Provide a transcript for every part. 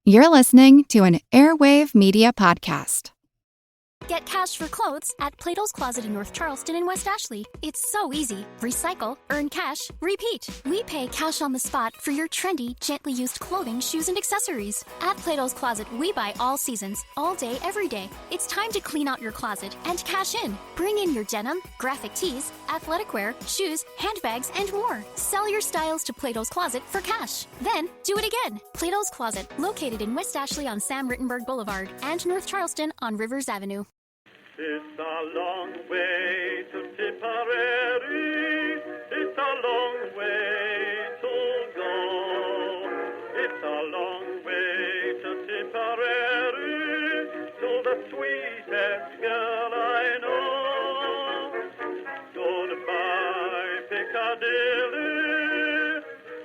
You're listening to an Airwave Media Podcast. Get cash for clothes at Plato's Closet in North Charleston and West Ashley. It's so easy. Recycle, earn cash, repeat. We pay cash on the spot for your trendy, gently used clothing, shoes, and accessories. At Plato's Closet, we buy all seasons, all day, every day. It's time to clean out your closet and cash in. Bring in your denim, graphic tees, athletic wear, shoes, handbags, and more. Sell your styles to Plato's Closet for cash. Then, do it again. Plato's Closet, located in West Ashley on Sam Rittenberg Boulevard and North Charleston on Rivers Avenue. It's a long way to Tipperary, it's a long way to go. It's a long way to Tipperary, to the sweetest girl I know. Goodbye, Piccadilly,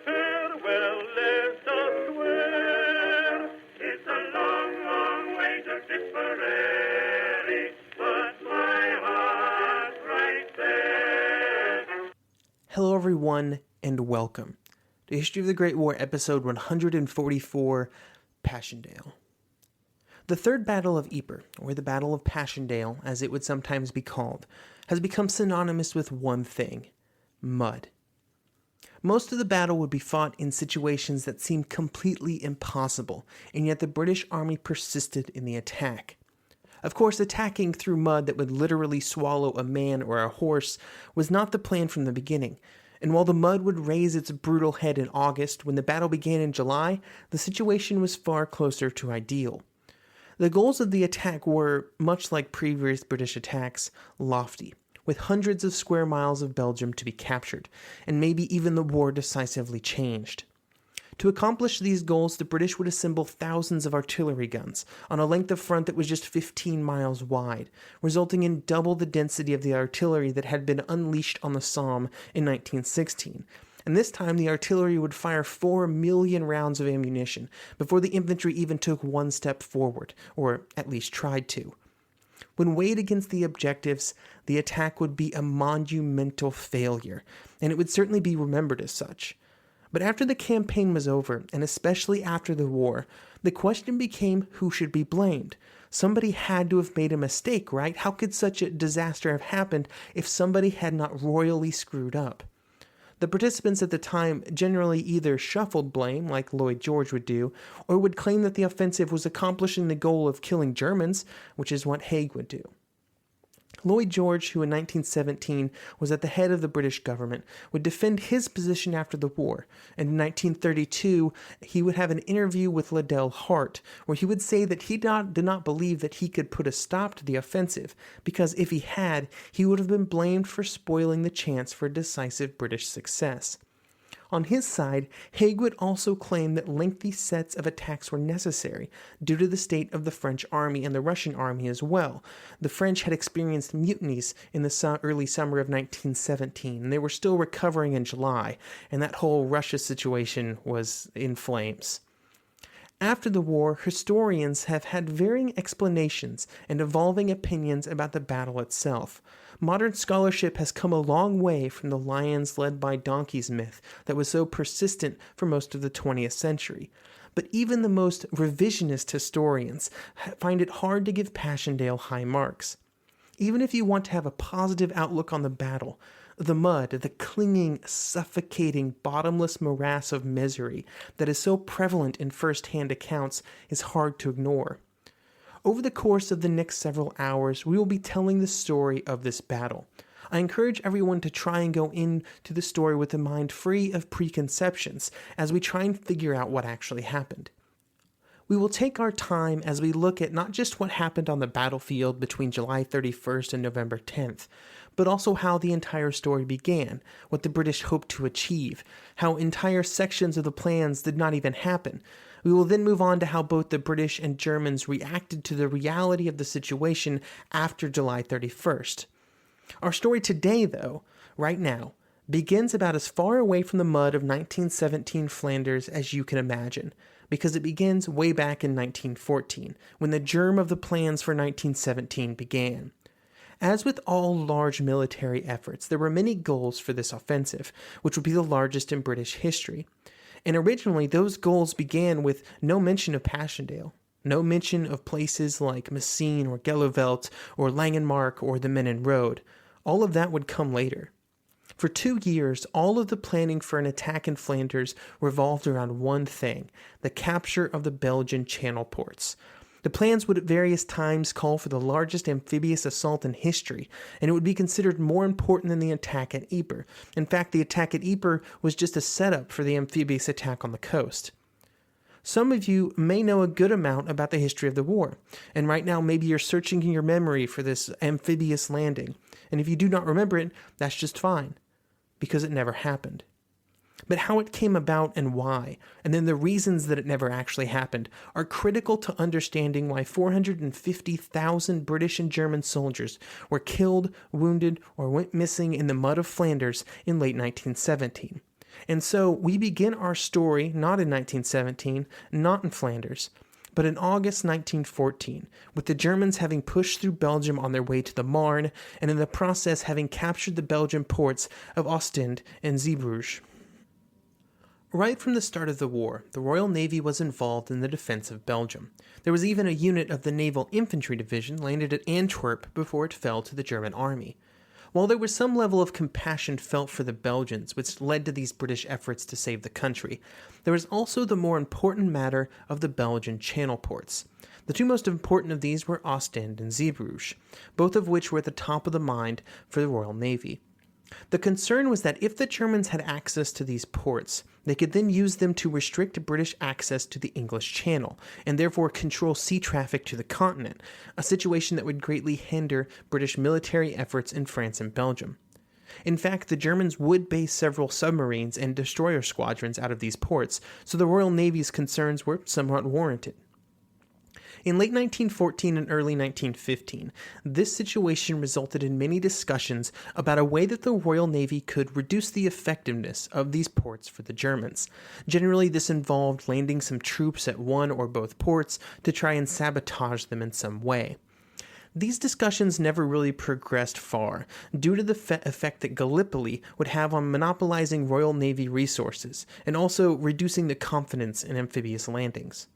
farewell, Leicester Square. It's a long, long way to Tipperary. Hello everyone, and welcome to History of the Great War, episode 144, Passchendaele. The Third Battle of Ypres, or the Battle of Passchendaele, as it would sometimes be called, has become synonymous with one thing: mud. Most of the battle would be fought in situations that seemed completely impossible, and yet the British army persisted in the attack. Of course, attacking through mud that would literally swallow a man or a horse was not the plan from the beginning, and while the mud would raise its brutal head in August, when the battle began in July, the situation was far closer to ideal. The goals of the attack were, much like previous British attacks, lofty, with hundreds of square miles of Belgium to be captured, and maybe even the war decisively changed. To accomplish these goals, the British would assemble thousands of artillery guns on a length of front that was just 15 miles wide, resulting in double the density of the artillery that had been unleashed on the Somme in 1916. And this time, the artillery would fire 4 million rounds of ammunition before the infantry even took one step forward, or at least tried to. When weighed against the objectives, the attack would be a monumental failure, and it would certainly be remembered as such. But after the campaign was over, and especially after the war, the question became who should be blamed. Somebody had to have made a mistake, right? How could such a disaster have happened if somebody had not royally screwed up? The participants at the time generally either shuffled blame, like Lloyd George would do, or would claim that the offensive was accomplishing the goal of killing Germans, which is what Haig would do. Lloyd George, who in 1917 was at the head of the British government, would defend his position after the war, and in 1932 he would have an interview with Liddell Hart, where he would say that he did not believe that he could put a stop to the offensive, because if he had, he would have been blamed for spoiling the chance for a decisive British success. On his side, Haig would also claim that lengthy sets of attacks were necessary due to the state of the French army and the Russian army as well. The French had experienced mutinies in the early summer of 1917, and they were still recovering in July, and that whole Russia situation was in flames. After the war, historians have had varying explanations and evolving opinions about the battle itself. Modern scholarship has come a long way from the lions led by donkeys myth that was so persistent for most of the 20th century. But even the most revisionist historians find it hard to give Passchendaele high marks. Even if you want to have a positive outlook on the battle, the mud, the clinging, suffocating, bottomless morass of misery that is so prevalent in first-hand accounts is hard to ignore. Over the course of the next several hours, we will be telling the story of this battle. I encourage everyone to try and go into the story with a mind free of preconceptions as we try and figure out what actually happened. We will take our time as we look at not just what happened on the battlefield between July 31st and November 10th, but also how the entire story began, what the British hoped to achieve, how entire sections of the plans did not even happen. We will then move on to how both the British and Germans reacted to the reality of the situation after July 31st. Our story today, though, right now, begins about as far away from the mud of 1917 Flanders as you can imagine, because it begins way back in 1914, when the germ of the plans for 1917 began. As with all large military efforts, there were many goals for this offensive, which would be the largest in British history. And originally, those goals began with no mention of Passchendaele, no mention of places like Messines or Gelliveld or Langenmark or the Menin Road. All of that would come later. For 2 years, all of the planning for an attack in Flanders revolved around one thing: the capture of the Belgian channel ports. The plans would at various times call for the largest amphibious assault in history, and it would be considered more important than the attack at Ypres. In fact, the attack at Ypres was just a setup for the amphibious attack on the coast. Some of you may know a good amount about the history of the war, and right now maybe you're searching in your memory for this amphibious landing, and if you do not remember it, that's just fine, because it never happened. But how it came about and why, and then the reasons that it never actually happened, are critical to understanding why 450,000 British and German soldiers were killed, wounded, or went missing in the mud of Flanders in late 1917. And so we begin our story not in 1917, not in Flanders, but in August 1914, with the Germans having pushed through Belgium on their way to the Marne, and in the process having captured the Belgian ports of Ostend and Zeebrugge. Right from the start of the war, the Royal Navy was involved in the defense of Belgium. There was even a unit of the Naval Infantry Division landed at Antwerp before it fell to the German army. While there was some level of compassion felt for the Belgians, which led to these British efforts to save the country, there was also the more important matter of the Belgian channel ports. The two most important of these were Ostend and Zeebrugge, both of which were at the top of the mind for the Royal Navy. The concern was that if the Germans had access to these ports, they could then use them to restrict British access to the English Channel, and therefore control sea traffic to the continent, a situation that would greatly hinder British military efforts in France and Belgium. In fact, the Germans would base several submarines and destroyer squadrons out of these ports, so the Royal Navy's concerns were somewhat warranted. In late 1914 and early 1915, this situation resulted in many discussions about a way that the Royal Navy could reduce the effectiveness of these ports for the Germans. Generally, this involved landing some troops at one or both ports to try and sabotage them in some way. These discussions never really progressed far, due to the effect that Gallipoli would have on monopolizing Royal Navy resources, and also reducing the confidence in amphibious landings.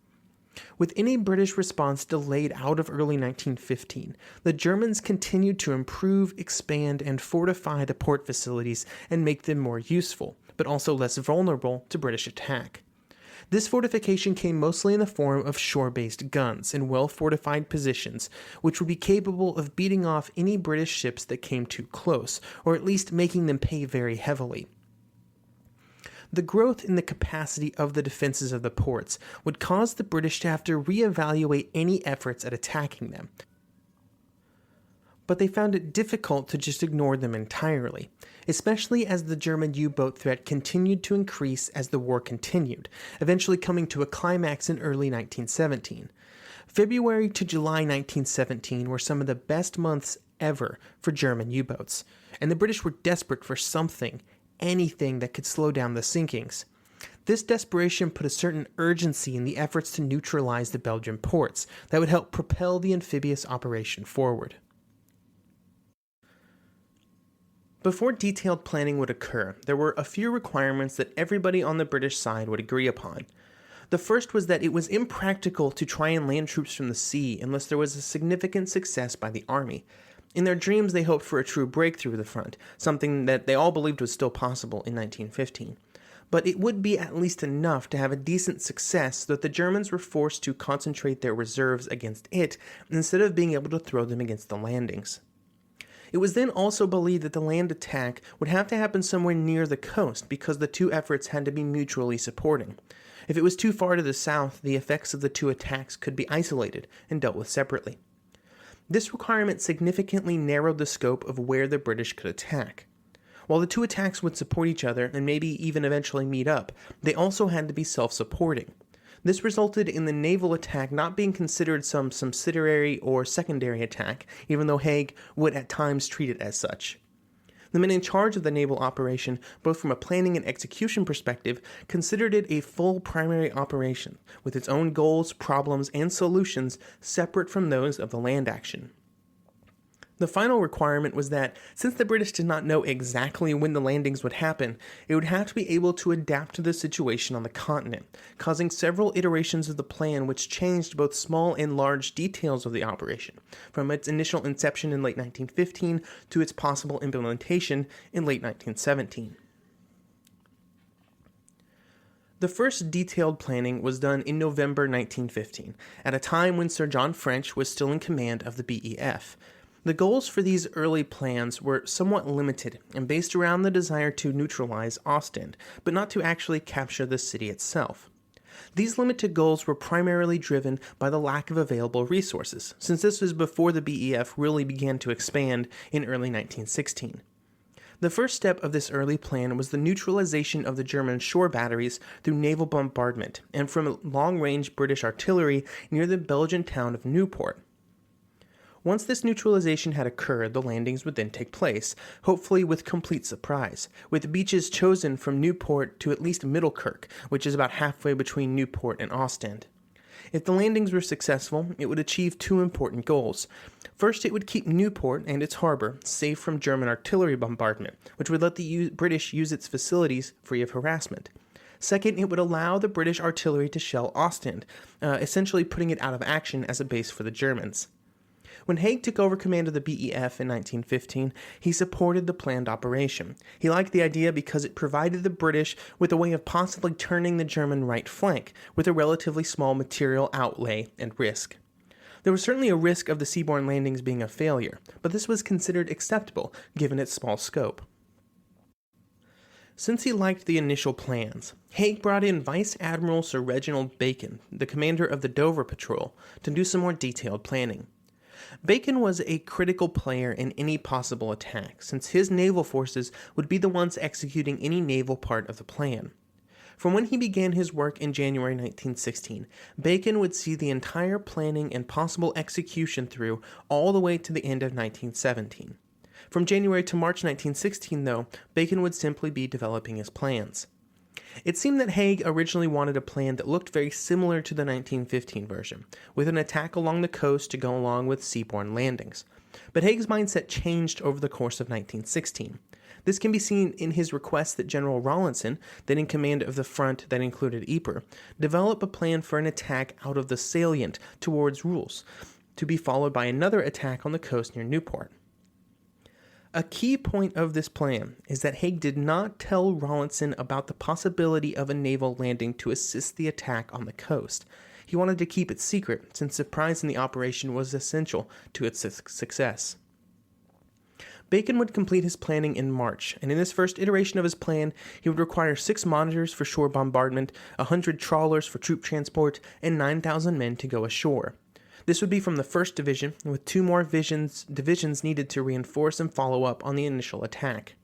With any British response delayed out of early 1915, the Germans continued to improve, expand, and fortify the port facilities and make them more useful, but also less vulnerable to British attack. This fortification came mostly in the form of shore-based guns in well-fortified positions, which would be capable of beating off any British ships that came too close, or at least making them pay very heavily. The growth in the capacity of the defenses of the ports would cause the British to have to reevaluate any efforts at attacking them. But they found it difficult to just ignore them entirely, especially as the German U-boat threat continued to increase as the war continued, eventually coming to a climax in early 1917. February to July 1917 were some of the best months ever for German U-boats, and the British were desperate for anything that could slow down the sinkings. This desperation put a certain urgency in the efforts to neutralize the Belgian ports that would help propel the amphibious operation forward. Before detailed planning would occur, there were a few requirements that everybody on the British side would agree upon. The first was that it was impractical to try and land troops from the sea unless there was a significant success by the army. In their dreams, they hoped for a true breakthrough of the front, something that they all believed was still possible in 1915. But it would be at least enough to have a decent success so that the Germans were forced to concentrate their reserves against it instead of being able to throw them against the landings. It was then also believed that the land attack would have to happen somewhere near the coast because the two efforts had to be mutually supporting. If it was too far to the south, the effects of the two attacks could be isolated and dealt with separately. This requirement significantly narrowed the scope of where the British could attack. While the two attacks would support each other and maybe even eventually meet up, they also had to be self-supporting. This resulted in the naval attack not being considered some subsidiary or secondary attack, even though Haig would at times treat it as such. The men in charge of the naval operation, both from a planning and execution perspective, considered it a full primary operation, with its own goals, problems, and solutions separate from those of the land action. The final requirement was that, since the British did not know exactly when the landings would happen, it would have to be able to adapt to the situation on the continent, causing several iterations of the plan which changed both small and large details of the operation, from its initial inception in late 1915 to its possible implementation in late 1917. The first detailed planning was done in November 1915, at a time when Sir John French was still in command of the BEF. The goals for these early plans were somewhat limited and based around the desire to neutralize Ostend, but not to actually capture the city itself. These limited goals were primarily driven by the lack of available resources, since this was before the BEF really began to expand in early 1916. The first step of this early plan was the neutralization of the German shore batteries through naval bombardment and from long-range British artillery near the Belgian town of Newport. Once this neutralization had occurred, the landings would then take place, hopefully with complete surprise, with beaches chosen from Newport to at least Middlekirk, which is about halfway between Newport and Ostend. If the landings were successful, it would achieve two important goals. First, it would keep Newport and its harbor safe from German artillery bombardment, which would let the British use its facilities free of harassment. Second, it would allow the British artillery to shell Ostend, essentially putting it out of action as a base for the Germans. When Haig took over command of the BEF in 1915, he supported the planned operation. He liked the idea because it provided the British with a way of possibly turning the German right flank, with a relatively small material outlay and risk. There was certainly a risk of the seaborne landings being a failure, but this was considered acceptable given its small scope. Since he liked the initial plans, Haig brought in Vice Admiral Sir Reginald Bacon, the commander of the Dover Patrol, to do some more detailed planning. Bacon was a critical player in any possible attack, since his naval forces would be the ones executing any naval part of the plan. From when he began his work in January 1916, Bacon would see the entire planning and possible execution through all the way to the end of 1917. From January to March 1916, though, Bacon would simply be developing his plans. It seemed that Haig originally wanted a plan that looked very similar to the 1915 version, with an attack along the coast to go along with seaborne landings. But Haig's mindset changed over the course of 1916. This can be seen in his request that General Rawlinson, then in command of the front that included Ypres, develop a plan for an attack out of the salient towards Roulx, to be followed by another attack on the coast near Newport. A key point of this plan is that Haig did not tell Rawlinson about the possibility of a naval landing to assist the attack on the coast. He wanted to keep it secret, since surprise in the operation was essential to its success. Bacon would complete his planning in March, and in this first iteration of his plan, he would require 6 monitors for shore bombardment, 100 trawlers for troop transport, and 9,000 men to go ashore. This would be from the 1st Division, with 2 more divisions needed to reinforce and follow up on the initial attack.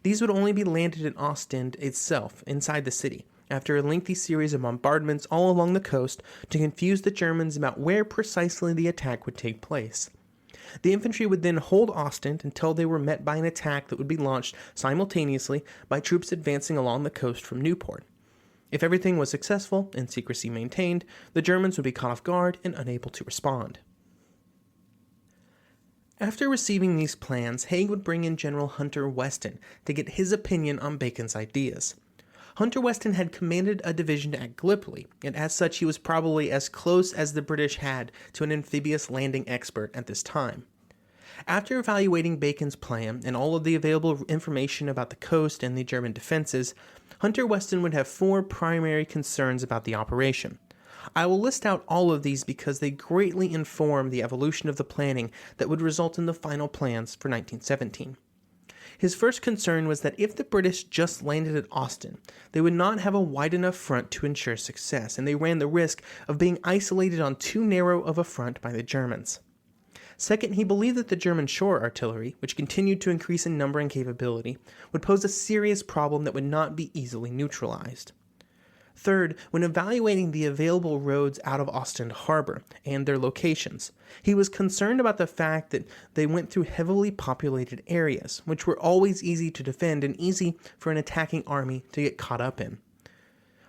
These would only be landed in Ostend itself, inside the city, after a lengthy series of bombardments all along the coast to confuse the Germans about where precisely the attack would take place. The infantry would then hold Ostend until they were met by an attack that would be launched simultaneously by troops advancing along the coast from Newport. If everything was successful and secrecy maintained, the Germans would be caught off guard and unable to respond. After receiving these plans, Haig would bring in General Hunter Weston to get his opinion on Bacon's ideas. Hunter Weston had commanded a division at Gallipoli, and as such he was probably as close as the British had to an amphibious landing expert at this time. After evaluating Bacon's plan and all of the available information about the coast and the German defenses, Hunter Weston would have 4 primary concerns about the operation. I will list out all of these because they greatly inform the evolution of the planning that would result in the final plans for 1917. His first concern was that if the British just landed at Ostend, they would not have a wide enough front to ensure success, and they ran the risk of being isolated on too narrow of a front by the Germans. Second, he believed that the German shore artillery, which continued to increase in number and capability, would pose a serious problem that would not be easily neutralized. Third, when evaluating the available roads out of Ostend Harbor and their locations, he was concerned about the fact that they went through heavily populated areas, which were always easy to defend and easy for an attacking army to get caught up in.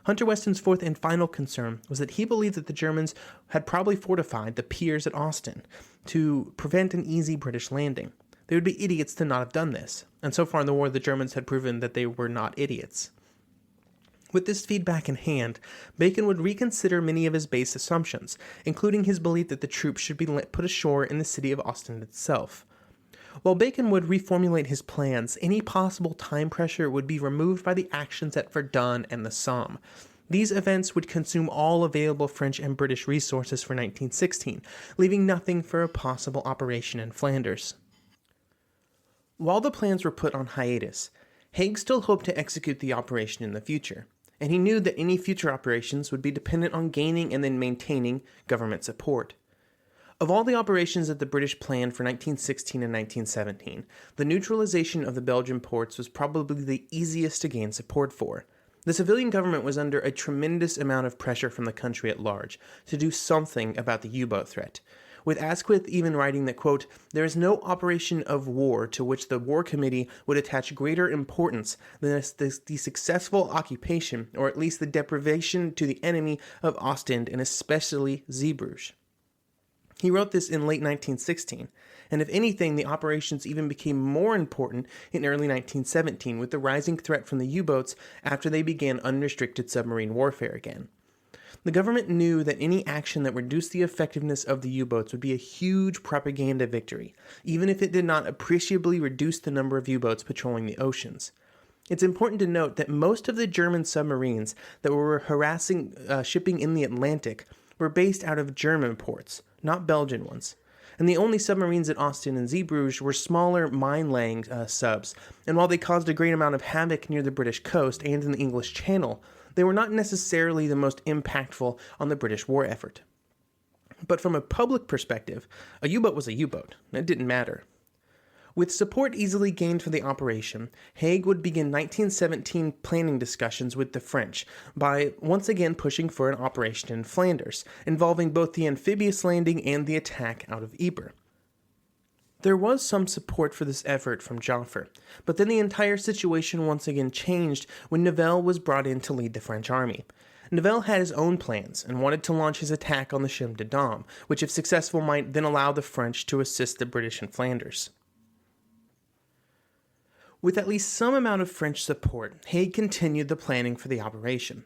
Hunter Weston's fourth and final concern was that he believed that the Germans had probably fortified the piers at Ostend to prevent an easy British landing. They would be idiots to not have done this, and so far in the war the Germans had proven that they were not idiots. With this feedback in hand, Bacon would reconsider many of his base assumptions, including his belief that the troops should be put ashore in the city of Ostend itself. While Bacon would reformulate his plans, any possible time pressure would be removed by the actions at Verdun and the Somme. These events would consume all available French and British resources for 1916, leaving nothing for a possible operation in Flanders. While the plans were put on hiatus, Haig still hoped to execute the operation in the future, and he knew that any future operations would be dependent on gaining and then maintaining government support. Of all the operations that the British planned for 1916 and 1917, the neutralization of the Belgian ports was probably the easiest to gain support for. The civilian government was under a tremendous amount of pressure from the country at large to do something about the U-boat threat, with Asquith even writing that, quote, "There is no operation of war to which the War Committee would attach greater importance than the successful occupation, or at least the deprivation to the enemy of Ostend and especially Zeebrugge." He wrote this in late 1916, and if anything, the operations even became more important in early 1917 with the rising threat from the U-boats after they began unrestricted submarine warfare again. The government knew that any action that reduced the effectiveness of the U-boats would be a huge propaganda victory, even if it did not appreciably reduce the number of U-boats patrolling the oceans. It's important to note that most of the German submarines that were harassing shipping in the Atlantic were based out of German ports, not Belgian ones. And the only submarines at Ostend and Zeebrugge were smaller mine-laying subs, and while they caused a great amount of havoc near the British coast and in the English Channel, they were not necessarily the most impactful on the British war effort. But from a public perspective, a U-boat was a U-boat. It didn't matter. With support easily gained for the operation, Haig would begin 1917 planning discussions with the French by once again pushing for an operation in Flanders, involving both the amphibious landing and the attack out of Ypres. There was some support for this effort from Joffre, but then the entire situation once again changed when Nivelle was brought in to lead the French army. Nivelle had his own plans and wanted to launch his attack on the Chemin des Dames, which if successful might then allow the French to assist the British in Flanders. With at least some amount of French support, Haig continued the planning for the operation.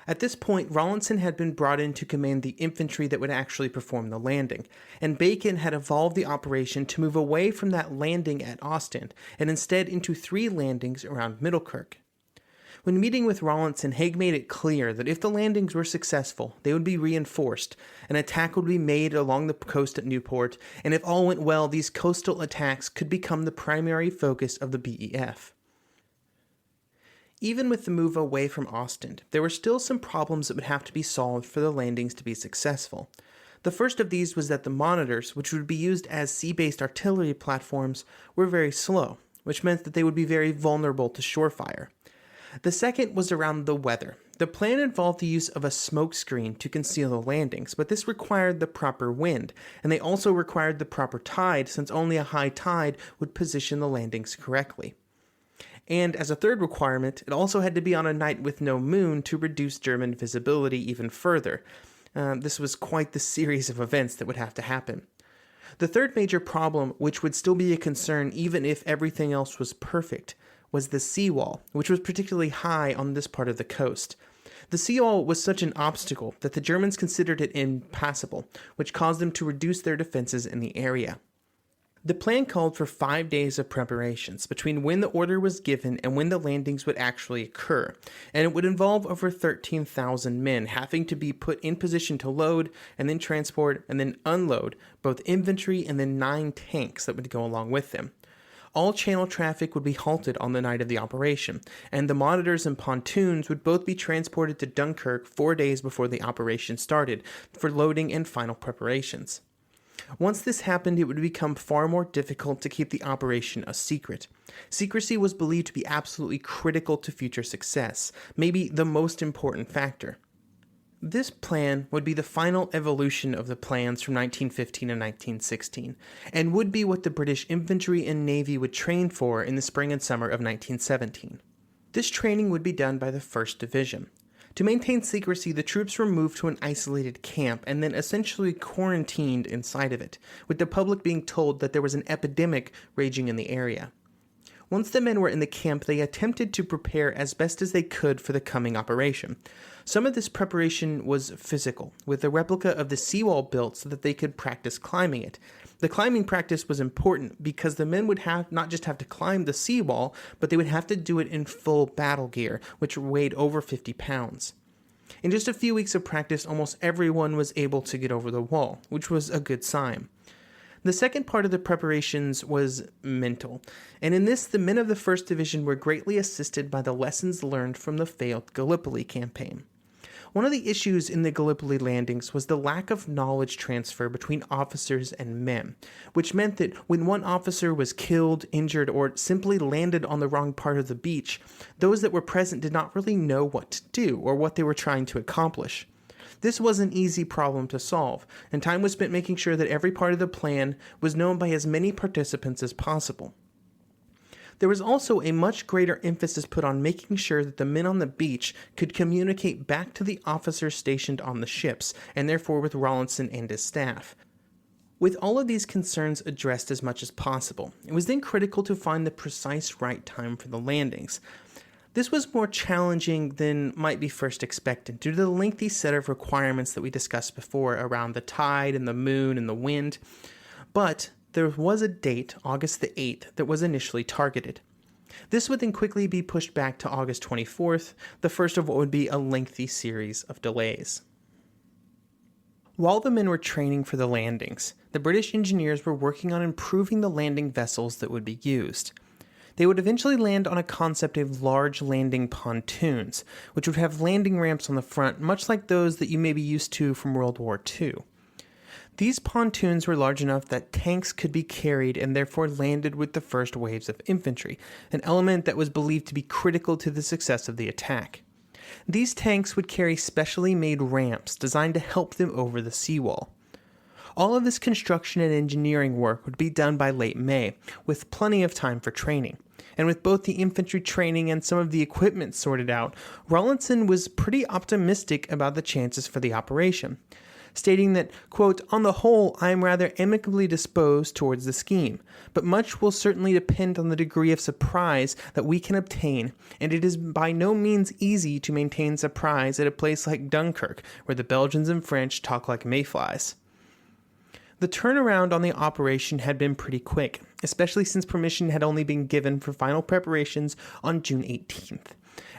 At this point, Rawlinson had been brought in to command the infantry that would actually perform the landing, and Bacon had evolved the operation to move away from that landing at Ostend and instead into 3 landings around Middelkerk. When meeting with Rawlinson, Haig made it clear that if the landings were successful, they would be reinforced, an attack would be made along the coast at Newport, and if all went well, these coastal attacks could become the primary focus of the BEF. Even with the move away from Ostend, there were still some problems that would have to be solved for the landings to be successful. The first of these was that the monitors, which would be used as sea-based artillery platforms, were very slow, which meant that they would be very vulnerable to shore fire. The second was around the weather. The plan involved the use of a smoke screen to conceal the landings, but this required the proper wind, and they also required the proper tide, since only a high tide would position the landings correctly. And as a third requirement, it also had to be on a night with no moon to reduce German visibility even further. This was quite the series of events that would have to happen. The third major problem, which would still be a concern even if everything else was perfect, was the seawall, which was particularly high on this part of the coast. The seawall was such an obstacle that the Germans considered it impassable, which caused them to reduce their defenses in the area. The plan called for 5 days of preparations between when the order was given and when the landings would actually occur, and it would involve over 13,000 men having to be put in position to load and then transport and then unload both infantry and then 9 tanks that would go along with them. All channel traffic would be halted on the night of the operation, and the monitors and pontoons would both be transported to Dunkirk 4 days before the operation started for loading and final preparations. Once this happened, it would become far more difficult to keep the operation a secret. Secrecy was believed to be absolutely critical to future success, maybe the most important factor. This plan would be the final evolution of the plans from 1915 and 1916, and would be what the British infantry and navy would train for in the spring and summer of 1917. This training would be done by the 1st Division. To maintain secrecy, the troops were moved to an isolated camp and then essentially quarantined inside of it, with the public being told that there was an epidemic raging in the area. Once the men were in the camp, they attempted to prepare as best as they could for the coming operation. Some of this preparation was physical, with a replica of the seawall built so that they could practice climbing it. The climbing practice was important because the men would not just have to climb the seawall, but they would have to do it in full battle gear, which weighed over 50 pounds. In just a few weeks of practice, almost everyone was able to get over the wall, which was a good sign. The second part of the preparations was mental, and in this, the men of the 1st Division were greatly assisted by the lessons learned from the failed Gallipoli campaign. One of the issues in the Gallipoli landings was the lack of knowledge transfer between officers and men, which meant that when one officer was killed, injured, or simply landed on the wrong part of the beach, those that were present did not really know what to do or what they were trying to accomplish. This was an easy problem to solve, and time was spent making sure that every part of the plan was known by as many participants as possible. There was also a much greater emphasis put on making sure that the men on the beach could communicate back to the officers stationed on the ships, and therefore with Rawlinson and his staff. With all of these concerns addressed as much as possible, it was then critical to find the precise right time for the landings. This was more challenging than might be first expected due to the lengthy set of requirements that we discussed before around the tide and the moon and the wind, but there was a date, August the 8th, that was initially targeted. This would then quickly be pushed back to August 24th, the first of what would be a lengthy series of delays. While the men were training for the landings, the British engineers were working on improving the landing vessels that would be used. They would eventually land on a concept of large landing pontoons, which would have landing ramps on the front, much like those that you may be used to from World War II. These pontoons were large enough that tanks could be carried and therefore landed with the first waves of infantry, an element that was believed to be critical to the success of the attack. These tanks would carry specially made ramps designed to help them over the seawall. All of this construction and engineering work would be done by late May, with plenty of time for training. And with both the infantry training and some of the equipment sorted out, Rawlinson was pretty optimistic about the chances for the operation, stating that, quote, "On the whole, I am rather amicably disposed towards the scheme, but much will certainly depend on the degree of surprise that we can obtain, and it is by no means easy to maintain surprise at a place like Dunkirk, where the Belgians and French talk like mayflies." The turnaround on the operation had been pretty quick, especially since permission had only been given for final preparations on June 18th.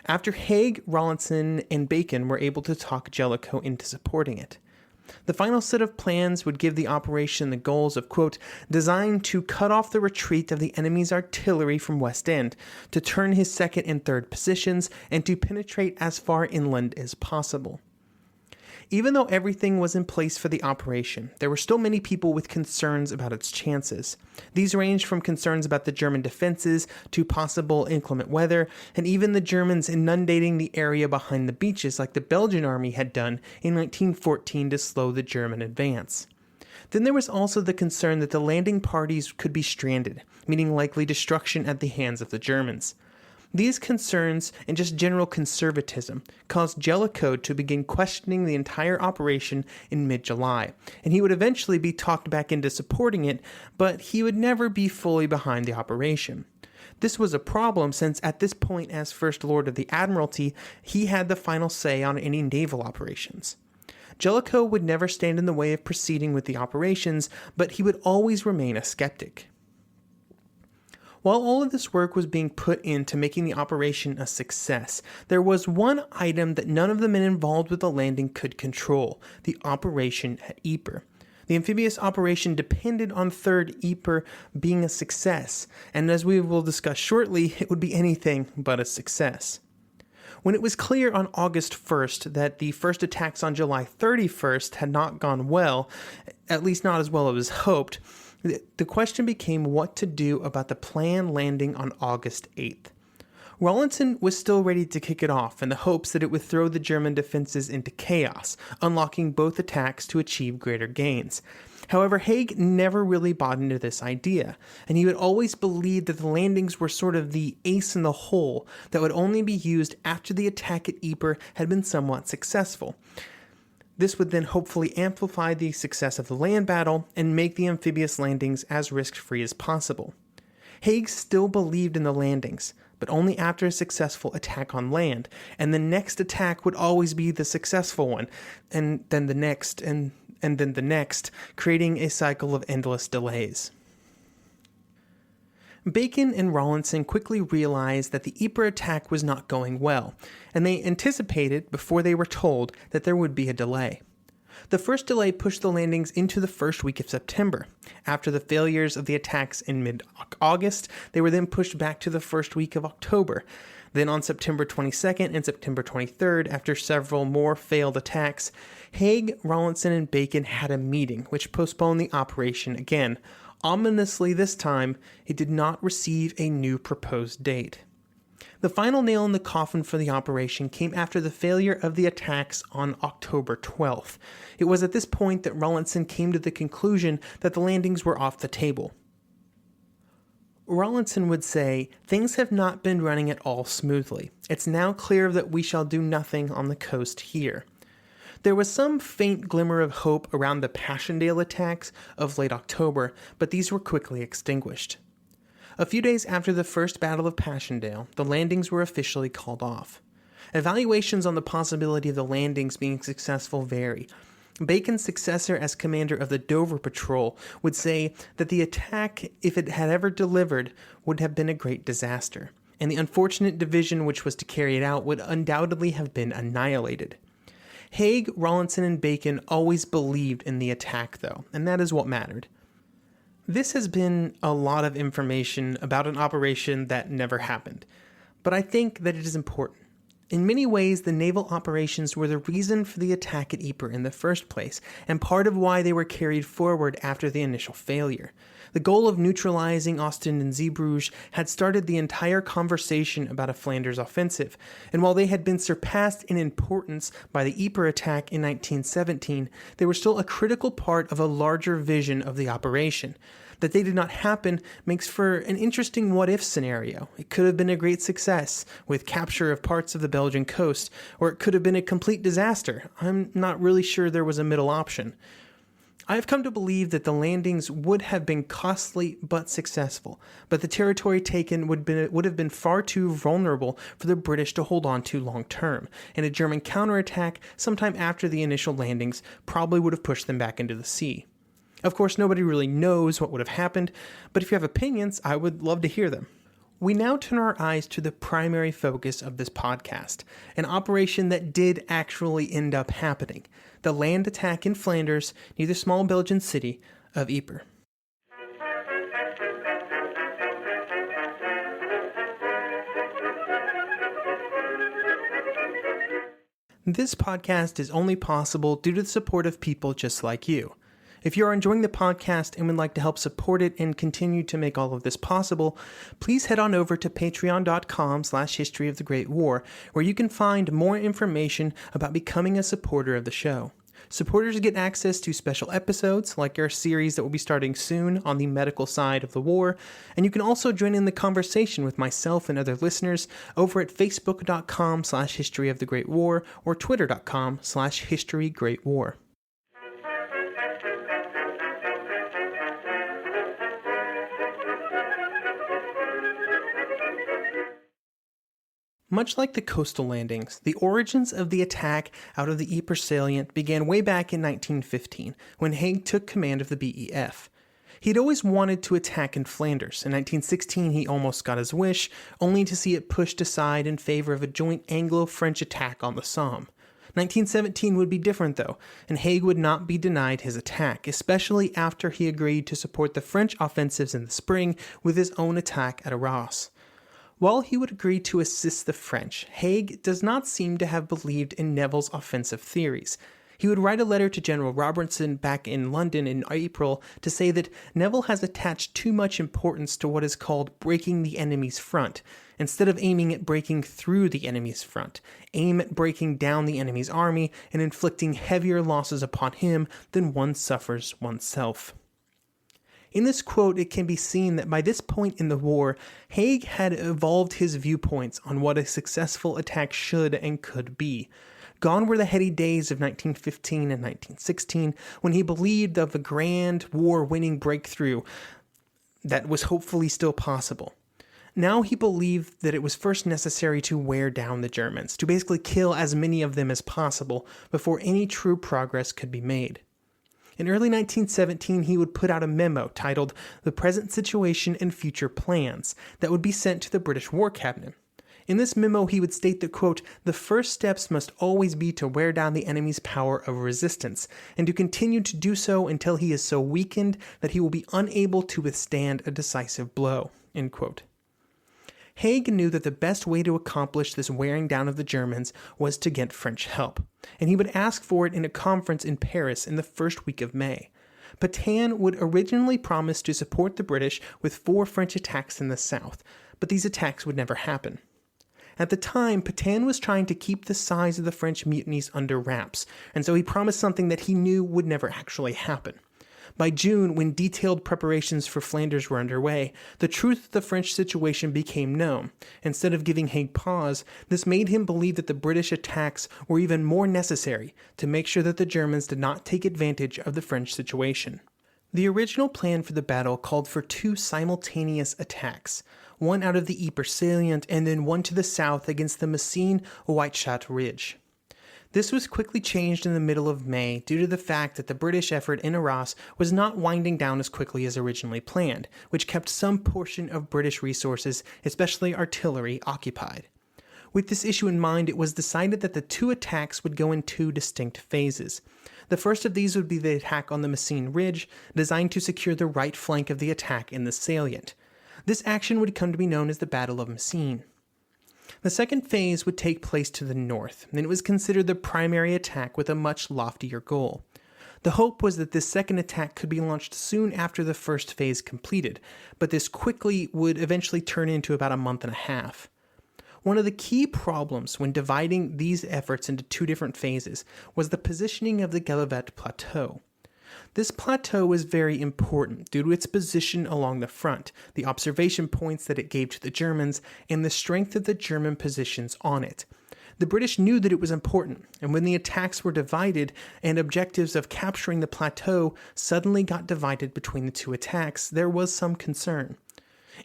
After Haig, Rawlinson, and Bacon were able to talk Jellicoe into supporting it. The final set of plans would give the operation the goals of, quote, "designed to cut off the retreat of the enemy's artillery from West End, to turn his 2nd and 3rd positions, and to penetrate as far inland as possible." Even though everything was in place for the operation, there were still many people with concerns about its chances. These ranged from concerns about the German defenses to possible inclement weather, and even the Germans inundating the area behind the beaches like the Belgian army had done in 1914 to slow the German advance. Then there was also the concern that the landing parties could be stranded, meaning likely destruction at the hands of the Germans. These concerns and just general conservatism caused Jellicoe to begin questioning the entire operation in mid-July, and he would eventually be talked back into supporting it, but he would never be fully behind the operation. This was a problem since at this point, as First Lord of the Admiralty, he had the final say on any naval operations. Jellicoe would never stand in the way of proceeding with the operations, but he would always remain a skeptic. While all of this work was being put into making the operation a success, there was one item that none of the men involved with the landing could control: the operation at Ypres. The amphibious operation depended on 3rd Ypres being a success, and as we will discuss shortly, it would be anything but a success. When it was clear on August 1st that the first attacks on July 31st had not gone well, at least not as well as hoped, the question became what to do about the planned landing on August 8th. Rawlinson was still ready to kick it off in the hopes that it would throw the German defenses into chaos, unlocking both attacks to achieve greater gains. However, Haig never really bought into this idea, and he would always believe that the landings were sort of the ace in the hole that would only be used after the attack at Ypres had been somewhat successful. This would then hopefully amplify the success of the land battle and make the amphibious landings as risk-free as possible. Haig still believed in the landings, but only after a successful attack on land, and the next attack would always be the successful one, and then the next, and then the next, creating a cycle of endless delays. Bacon and Rawlinson quickly realized that the Ypres attack was not going well, and they anticipated, before they were told, that there would be a delay. The first delay pushed the landings into the first week of September. After the failures of the attacks in mid-August, they were then pushed back to the first week of October. Then on September 22nd and September 23rd, after several more failed attacks, Haig, Rawlinson, and Bacon had a meeting, which postponed the operation again. Ominously this time, it did not receive a new proposed date. The final nail in the coffin for the operation came after the failure of the attacks on October 12th. It was at this point that Rawlinson came to the conclusion that the landings were off the table. Rawlinson would say, "Things have not been running at all smoothly. It's now clear that we shall do nothing on the coast here." There was some faint glimmer of hope around the Passchendaele attacks of late October, but these were quickly extinguished. A few days after the first Battle of Passchendaele, the landings were officially called off. Evaluations on the possibility of the landings being successful vary. Bacon's successor as commander of the Dover Patrol would say that the attack, if it had ever delivered, would have been a great disaster, and the unfortunate division which was to carry it out would undoubtedly have been annihilated. Haig, Rawlinson, and Bacon always believed in the attack, though, and that is what mattered. This has been a lot of information about an operation that never happened, but I think that it is important. In many ways, the naval operations were the reason for the attack at Ypres in the first place, and part of why they were carried forward after the initial failure. The goal of neutralizing Ostend and Zeebrugge had started the entire conversation about a Flanders offensive, and while they had been surpassed in importance by the Ypres attack in 1917, they were still a critical part of a larger vision of the operation. That they did not happen makes for an interesting what-if scenario. It could have been a great success, with capture of parts of the Belgian coast, or it could have been a complete disaster. I'm not really sure there was a middle option. I have come to believe that the landings would have been costly but successful, but the territory taken would have been far too vulnerable for the British to hold on to long term, and a German counterattack sometime after the initial landings probably would have pushed them back into the sea. Of course, nobody really knows what would have happened, but if you have opinions, I would love to hear them. We now turn our eyes to the primary focus of this podcast, an operation that did actually end up happening, the land attack in Flanders near the small Belgian city of Ypres. This podcast is only possible due to the support of people just like you. If you are enjoying the podcast and would like to help support it and continue to make all of this possible, please head on over to patreon.com/History of the Great War, where you can find more information about becoming a supporter of the show. Supporters get access to special episodes, like our series that will be starting soon on the medical side of the war, and you can also join in the conversation with myself and other listeners over at facebook.com/History of the Great War or twitter.com/HistoryGreatWar. Much like the coastal landings, the origins of the attack out of the Ypres salient began way back in 1915, when Haig took command of the BEF. He had always wanted to attack in Flanders. In 1916, he almost got his wish, only to see it pushed aside in favor of a joint Anglo-French attack on the Somme. 1917 would be different, though, and Haig would not be denied his attack, especially after he agreed to support the French offensives in the spring with his own attack at Arras. While he would agree to assist the French, Haig does not seem to have believed in Neville's offensive theories. He would write a letter to General Robertson back in London in April to say that Neville has attached too much importance to what is called breaking the enemy's front, Instead of aiming at breaking through the enemy's front, aim at breaking down the enemy's army and inflicting heavier losses upon him than one suffers oneself. In this quote, it can be seen that by this point in the war, Haig had evolved his viewpoints on what a successful attack should and could be. Gone were the heady days of 1915 and 1916, when he believed of a grand war-winning breakthrough that was hopefully still possible. Now he believed that it was first necessary to wear down the Germans, to basically kill as many of them as possible before any true progress could be made. In early 1917, he would put out a memo titled The Present Situation and Future Plans that would be sent to the British War Cabinet. In this memo, he would state that, quote, the first steps must always be to wear down the enemy's power of resistance, and to continue to do so until he is so weakened that he will be unable to withstand a decisive blow, end quote. Haig knew that the best way to accomplish this wearing down of the Germans was to get French help, and he would ask for it in a conference in Paris in the first week of May. Pétain would originally promise to support the British with 4 French attacks in the south, but these attacks would never happen. At the time, Pétain was trying to keep the size of the French mutinies under wraps, and so he promised something that he knew would never actually happen. By June, when detailed preparations for Flanders were underway, the truth of the French situation became known. Instead of giving Haig pause, this made him believe that the British attacks were even more necessary to make sure that the Germans did not take advantage of the French situation. The original plan for the battle called for 2 simultaneous attacks, one out of the Ypres salient and then one to the south against the Messines-Whiteshot Ridge. This was quickly changed in the middle of May due to the fact that the British effort in Arras was not winding down as quickly as originally planned, which kept some portion of British resources, especially artillery, occupied. With this issue in mind, it was decided that the 2 attacks would go in 2 distinct phases. The first of these would be the attack on the Messines Ridge, designed to secure the right flank of the attack in the salient. This action would come to be known as the Battle of Messines. The second phase would take place to the north, and it was considered the primary attack with a much loftier goal. The hope was that this second attack could be launched soon after the first phase completed, but this quickly would eventually turn into about a month and a half. One of the key problems when dividing these efforts into 2 different phases was the positioning of the Gallivette Plateau. This plateau was very important due to its position along the front, the observation points that it gave to the Germans, and the strength of the German positions on it. The British knew that it was important, and when the attacks were divided and objectives of capturing the plateau suddenly got divided between the 2 attacks, there was some concern.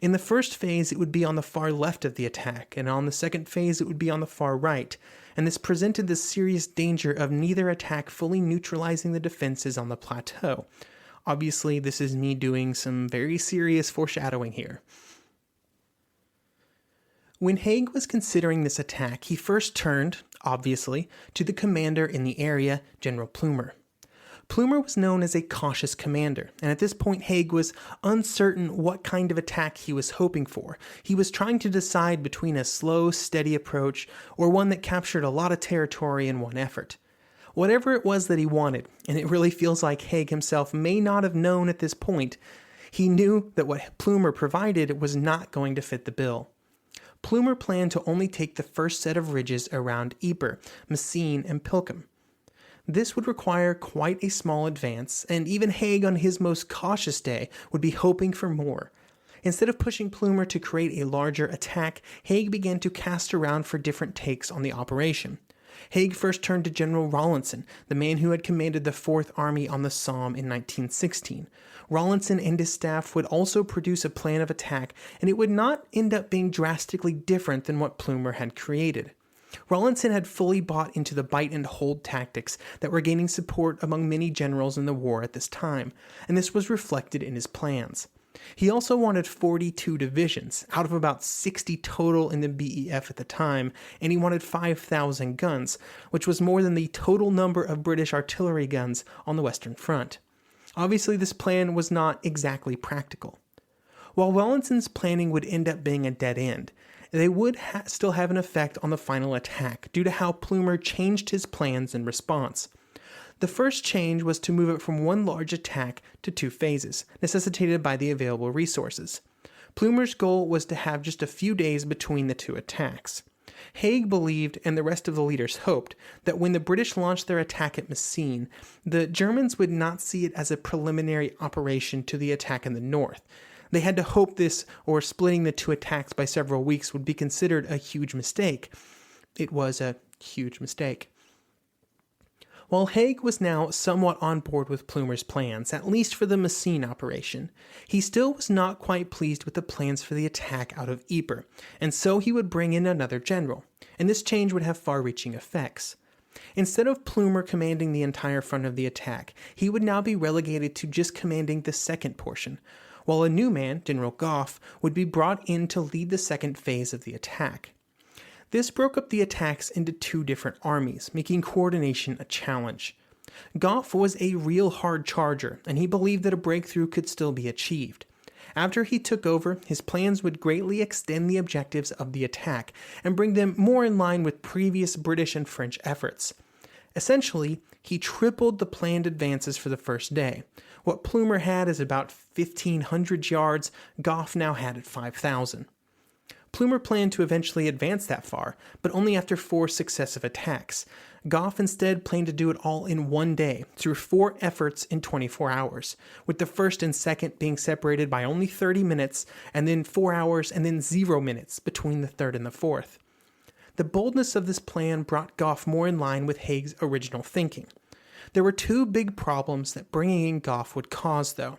In the first phase, it would be on the far left of the attack, and on the second phase, it would be on the far right, and this presented the serious danger of neither attack fully neutralizing the defenses on the plateau. Obviously, this is me doing some very serious foreshadowing here. When Haig was considering this attack, he first turned, obviously, to the commander in the area, General Plumer. Plumer was known as a cautious commander, and at this point Haig was uncertain what kind of attack he was hoping for. He was trying to decide between a slow, steady approach or one that captured a lot of territory in one effort. Whatever it was that he wanted, and it really feels like Haig himself may not have known at this point, he knew that what Plumer provided was not going to fit the bill. Plumer planned to only take the first set of ridges around Ypres, Messines, and Pilkem. This would require quite a small advance, and even Haig on his most cautious day would be hoping for more. Instead of pushing Plumer to create a larger attack, Haig began to cast around for different takes on the operation. Haig first turned to General Rawlinson, the man who had commanded the 4th Army on the Somme in 1916. Rawlinson and his staff would also produce a plan of attack, and it would not end up being drastically different than what Plumer had created. Rawlinson had fully bought into the bite-and-hold tactics that were gaining support among many generals in the war at this time, and this was reflected in his plans. He also wanted 42 divisions, out of about 60 total in the BEF at the time, and he wanted 5,000 guns, which was more than the total number of British artillery guns on the Western Front. Obviously, this plan was not exactly practical. While Rawlinson's planning would end up being a dead end, they would still have an effect on the final attack due to how Plumer changed his plans in response. The first change was to move it from one large attack to 2 phases, necessitated by the available resources. Plumer's goal was to have just a few days between the two attacks. Haig believed, and the rest of the leaders hoped, that when the British launched their attack at Messines, the Germans would not see it as a preliminary operation to the attack in the north. They had to hope this, or splitting the two attacks by several weeks, would be considered a huge mistake. It was a huge mistake. While Haig was now somewhat on board with Plumer's plans, at least for the Messines operation, he still was not quite pleased with the plans for the attack out of Ypres, and so he would bring in another general, and this change would have far-reaching effects. Instead of Plumer commanding the entire front of the attack, he would now be relegated to just commanding the second portion, while a new man, General Gough, would be brought in to lead the second phase of the attack. This broke up the attacks into two different armies, making coordination a challenge. Gough was a real hard charger, and he believed that a breakthrough could still be achieved. After he took over, his plans would greatly extend the objectives of the attack and bring them more in line with previous British and French efforts. Essentially, he tripled the planned advances for the first day. What Plumer had is about 1,500 yards, Gough now had at 5,000. Plumer planned to eventually advance that far, but only after 4 successive attacks. Gough instead planned to do it all in one day, through 4 efforts in 24 hours, with the first and second being separated by only 30 minutes, and then 4 hours, and then 0 minutes between the third and the fourth. The boldness of this plan brought Gough more in line with Haig's original thinking. There were 2 big problems that bringing in Gough would cause, though.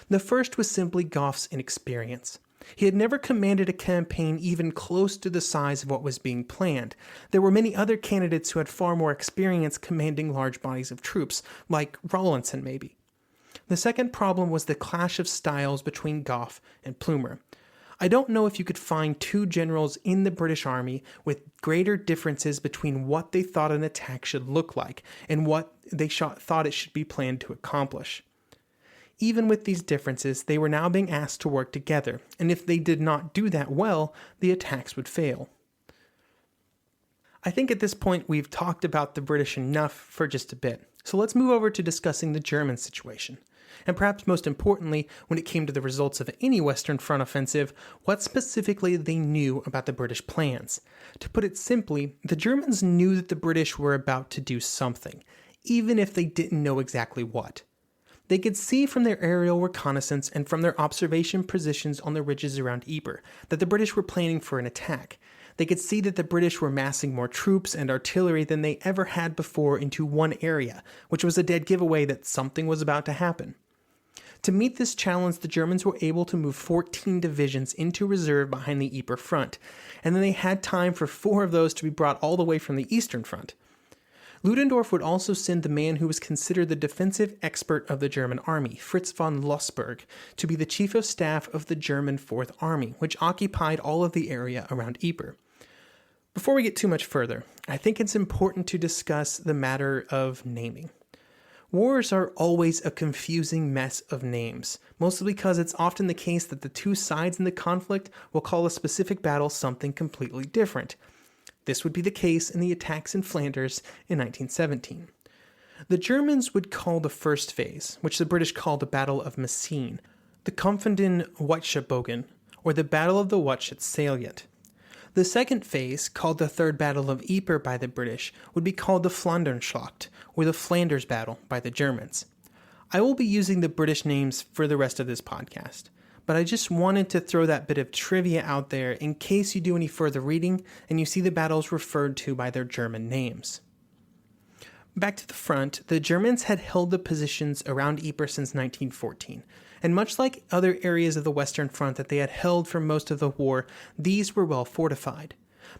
The first was simply Gough's inexperience. He had never commanded a campaign even close to the size of what was being planned. There were many other candidates who had far more experience commanding large bodies of troops, like Rawlinson maybe. The second problem was the clash of styles between Gough and Plumer. I don't know if you could find 2 generals in the British Army with greater differences between what they thought an attack should look like and what they thought it should be planned to accomplish. Even with these differences, they were now being asked to work together, and if they did not do that well, the attacks would fail. I think at this point we've talked about the British enough for just a bit, so let's move over to discussing the German situation. And perhaps most importantly, when it came to the results of any Western Front offensive, what specifically they knew about the British plans. To put it simply, the Germans knew that the British were about to do something, even if they didn't know exactly what. They could see from their aerial reconnaissance and from their observation positions on the ridges around Ypres that the British were planning for an attack. They could see that the British were massing more troops and artillery than they ever had before into one area, which was a dead giveaway that something was about to happen. To meet this challenge, the Germans were able to move 14 divisions into reserve behind the Ypres front, and then they had time for 4 of those to be brought all the way from the Eastern Front. Ludendorff would also send the man who was considered the defensive expert of the German army, Fritz von Lossberg, to be the chief of staff of the German Fourth Army, which occupied all of the area around Ypres. Before we get too much further, I think it's important to discuss the matter of naming. Wars are always a confusing mess of names, mostly because it's often the case that the 2 sides in the conflict will call a specific battle something completely different. This would be the case in the attacks in Flanders in 1917. The Germans would call the first phase, which the British called the Battle of Messines, the Kampfenden Watschabogen, or the Battle of the Watchet Salient. The second phase, called the Third Battle of Ypres by the British, would be called the Flandernschlacht, or the Flanders Battle by the Germans. I will be using the British names for the rest of this podcast, but I just wanted to throw that bit of trivia out there in case you do any further reading and you see the battles referred to by their German names. Back to the front, the Germans had held the positions around Ypres since 1914, and much like other areas of the Western Front that they had held for most of the war, these were well fortified.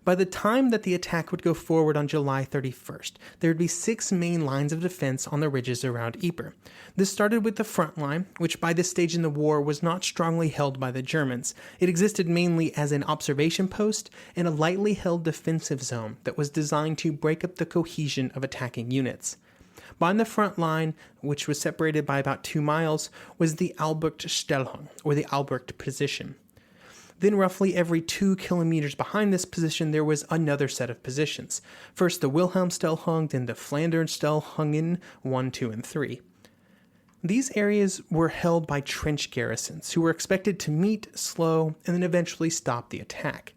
By the time that the attack would go forward on July 31st, there would be 6 main lines of defense on the ridges around Ypres. This started with the front line, which by this stage in the war was not strongly held by the Germans. It existed mainly as an observation post and a lightly held defensive zone that was designed to break up the cohesion of attacking units. Behind the front line, which was separated by about 2 miles, was the Albrecht-Stellung, or the Albrecht position. Then roughly every 2 kilometers behind this position there was another set of positions. First the Wilhelmstellung, then the Flandernstellungen 1, 2, and 3. These areas were held by trench garrisons who were expected to meet, slow, and then eventually stop the attack.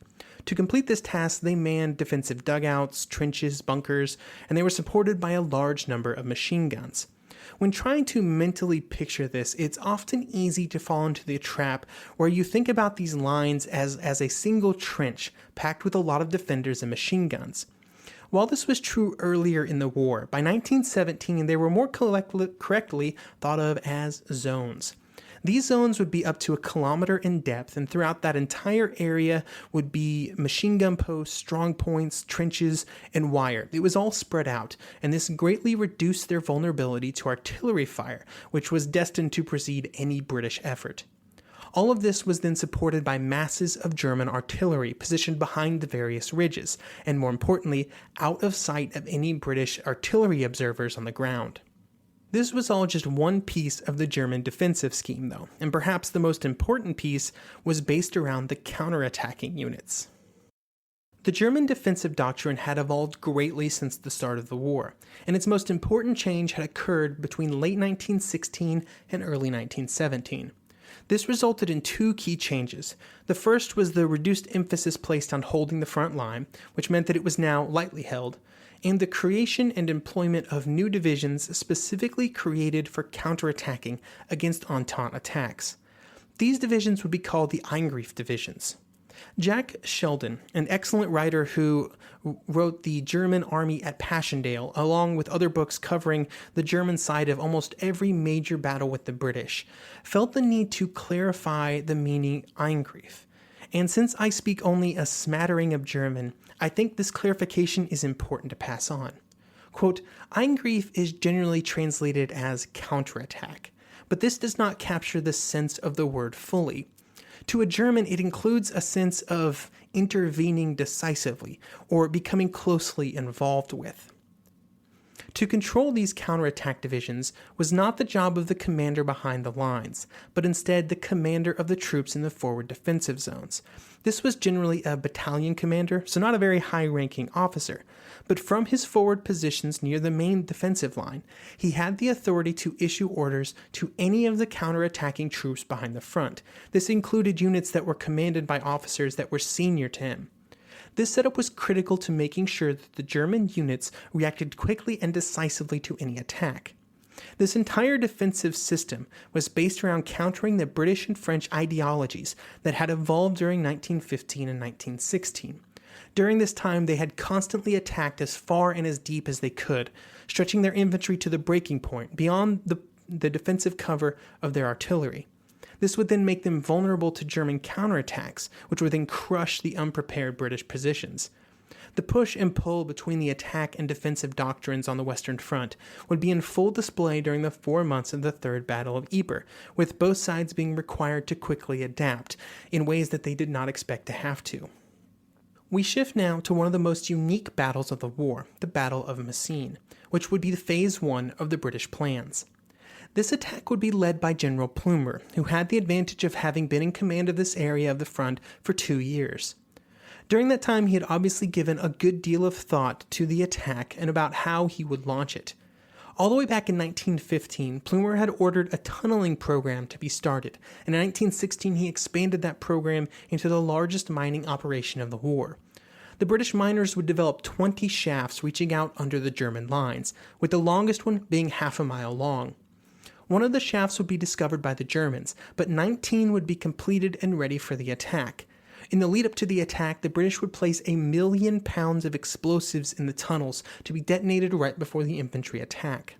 To complete this task, they manned defensive dugouts, trenches, bunkers, and they were supported by a large number of machine guns. When trying to mentally picture this, it's often easy to fall into the trap where you think about these lines as a single trench packed with a lot of defenders and machine guns. While this was true earlier in the war, by 1917 they were more correctly thought of as zones. These zones would be up to 1 kilometer in depth, and throughout that entire area would be machine gun posts, strong points, trenches, and wire. It was all spread out, and this greatly reduced their vulnerability to artillery fire, which was destined to precede any British effort. All of this was then supported by masses of German artillery positioned behind the various ridges, and more importantly, out of sight of any British artillery observers on the ground. This was all just one piece of the German defensive scheme, though, and perhaps the most important piece was based around the counterattacking units. The German defensive doctrine had evolved greatly since the start of the war, and its most important change had occurred between late 1916 and early 1917. This resulted in two key changes. The first was the reduced emphasis placed on holding the front line, which meant that it was now lightly held, and the creation and employment of new divisions specifically created for counterattacking against Entente attacks. These divisions would be called the Eingriff divisions. Jack Sheldon, an excellent writer who wrote The German Army at Passchendaele, along with other books covering the German side of almost every major battle with the British, felt the need to clarify the meaning Eingriff. And since I speak only a smattering of German, I think this clarification is important to pass on. Quote, Eingriff is generally translated as counterattack, but this does not capture the sense of the word fully. To a German, it includes a sense of intervening decisively or becoming closely involved with. To control these counterattack divisions was not the job of the commander behind the lines, but instead the commander of the troops in the forward defensive zones. This was generally a battalion commander, so not a very high-ranking officer, but from his forward positions near the main defensive line, he had the authority to issue orders to any of the counterattacking troops behind the front. This included units that were commanded by officers that were senior to him. This setup was critical to making sure that the German units reacted quickly and decisively to any attack. This entire defensive system was based around countering the British and French ideologies that had evolved during 1915 and 1916. During this time, they had constantly attacked as far and as deep as they could, stretching their infantry to the breaking point, beyond the defensive cover of their artillery. This would then make them vulnerable to German counterattacks, which would then crush the unprepared British positions. The push and pull between the attack and defensive doctrines on the Western Front would be in full display during the 4 months of the Third Battle of Ypres, with both sides being required to quickly adapt in ways that they did not expect to have to. We shift now to one of the most unique battles of the war, the Battle of Messines, which would be Phase 1 of the British plans. This attack would be led by General Plumer, who had the advantage of having been in command of this area of the front for 2 years. During that time, he had obviously given a good deal of thought to the attack and about how he would launch it. All the way back in 1915, Plumer had ordered a tunneling program to be started, and in 1916 he expanded that program into the largest mining operation of the war. The British miners would develop 20 shafts reaching out under the German lines, with the longest one being half a mile long. One of the shafts would be discovered by the Germans, but 19 would be completed and ready for the attack. In the lead up to the attack, the British would place 1 million pounds of explosives in the tunnels to be detonated right before the infantry attack.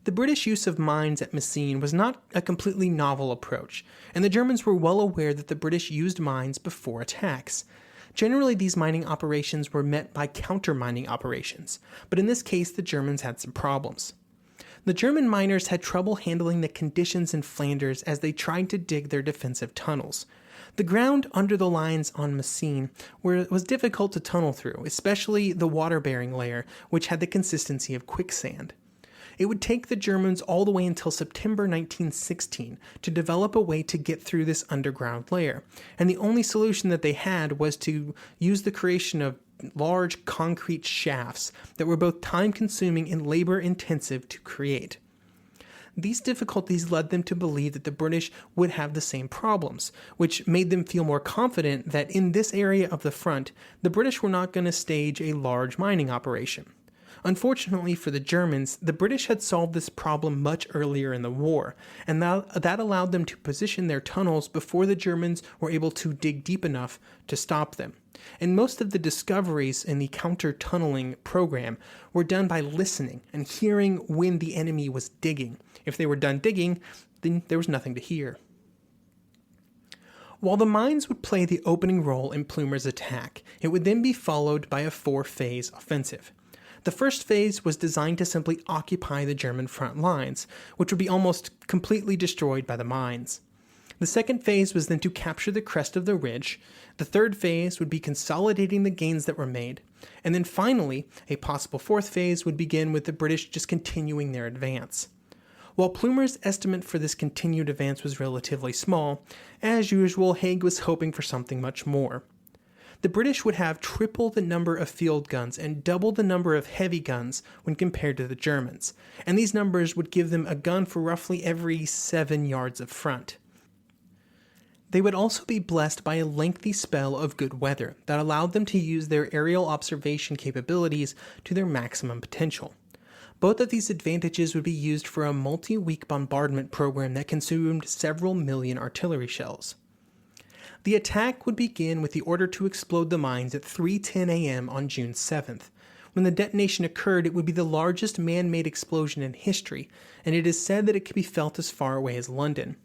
The British use of mines at Messines was not a completely novel approach, and the Germans were well aware that the British used mines before attacks. Generally, these mining operations were met by counter-mining operations, but in this case, the Germans had some problems. The German miners had trouble handling the conditions in Flanders as they tried to dig their defensive tunnels. The ground under the lines on Messines was difficult to tunnel through, especially the water-bearing layer, which had the consistency of quicksand. It would take the Germans all the way until September 1916 to develop a way to get through this underground layer, and the only solution that they had was to use the creation of large concrete shafts that were both time-consuming and labor-intensive to create. These difficulties led them to believe that the British would have the same problems, which made them feel more confident that in this area of the front, the British were not going to stage a large mining operation. Unfortunately for the Germans, the British had solved this problem much earlier in the war, and that allowed them to position their tunnels before the Germans were able to dig deep enough to stop them. And most of the discoveries in the counter-tunneling program were done by listening and hearing when the enemy was digging. If they were done digging, then there was nothing to hear. While the mines would play the opening role in Plumer's attack, it would then be followed by a 4-phase offensive. The first phase was designed to simply occupy the German front lines, which would be almost completely destroyed by the mines. The second phase was then to capture the crest of the ridge. The third phase would be consolidating the gains that were made. And then finally, a possible fourth phase would begin with the British just continuing their advance. While Plumer's estimate for this continued advance was relatively small, as usual, Haig was hoping for something much more. The British would have triple the number of field guns and double the number of heavy guns when compared to the Germans, and these numbers would give them a gun for roughly every 7 yards of front. They would also be blessed by a lengthy spell of good weather that allowed them to use their aerial observation capabilities to their maximum potential. Both of these advantages would be used for a multi-week bombardment program that consumed several million artillery shells. The attack would begin with the order to explode the mines at 3:10 a.m. on June 7th. When the detonation occurred, it would be the largest man-made explosion in history, and it is said that it could be felt as far away as London.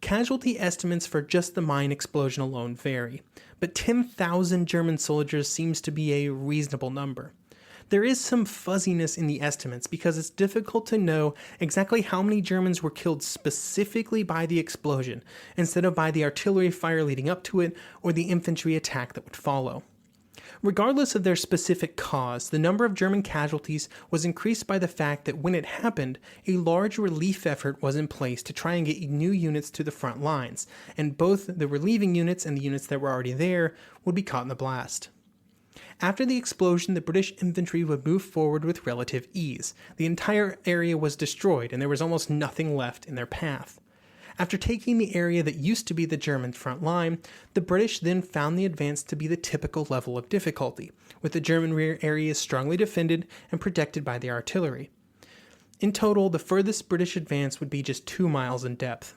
Casualty estimates for just the mine explosion alone vary, but 10,000 German soldiers seems to be a reasonable number. There is some fuzziness in the estimates because it's difficult to know exactly how many Germans were killed specifically by the explosion, instead of by the artillery fire leading up to it or the infantry attack that would follow. Regardless of their specific cause, the number of German casualties was increased by the fact that when it happened, a large relief effort was in place to try and get new units to the front lines, and both the relieving units and the units that were already there would be caught in the blast. After the explosion, the British infantry would move forward with relative ease. The entire area was destroyed, and there was almost nothing left in their path. After taking the area that used to be the German front line, the British then found the advance to be the typical level of difficulty, with the German rear areas strongly defended and protected by the artillery. In total, the furthest British advance would be just 2 miles in depth.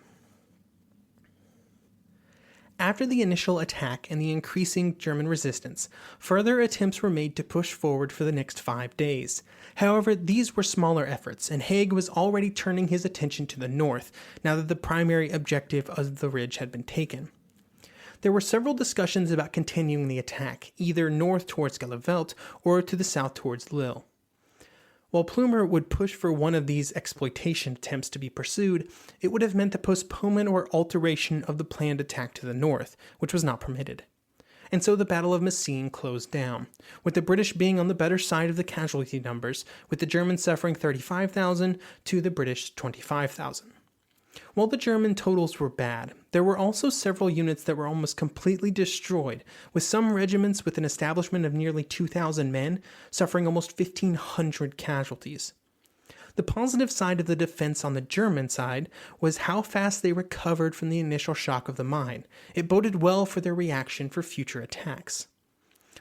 After the initial attack and the increasing German resistance, further attempts were made to push forward for the next 5 days. However, these were smaller efforts, and Haig was already turning his attention to the north, now that the primary objective of the ridge had been taken. There were several discussions about continuing the attack, either north towards Gallivelt or to the south towards Lille. While Plumer would push for one of these exploitation attempts to be pursued, it would have meant the postponement or alteration of the planned attack to the north, which was not permitted. And so the Battle of Messines closed down, with the British being on the better side of the casualty numbers, with the Germans suffering 35,000 to the British 25,000. While the German totals were bad, there were also several units that were almost completely destroyed, with some regiments with an establishment of nearly 2,000 men suffering almost 1,500 casualties. The positive side of the defense on the German side was how fast they recovered from the initial shock of the mine. It boded well for their reaction for future attacks.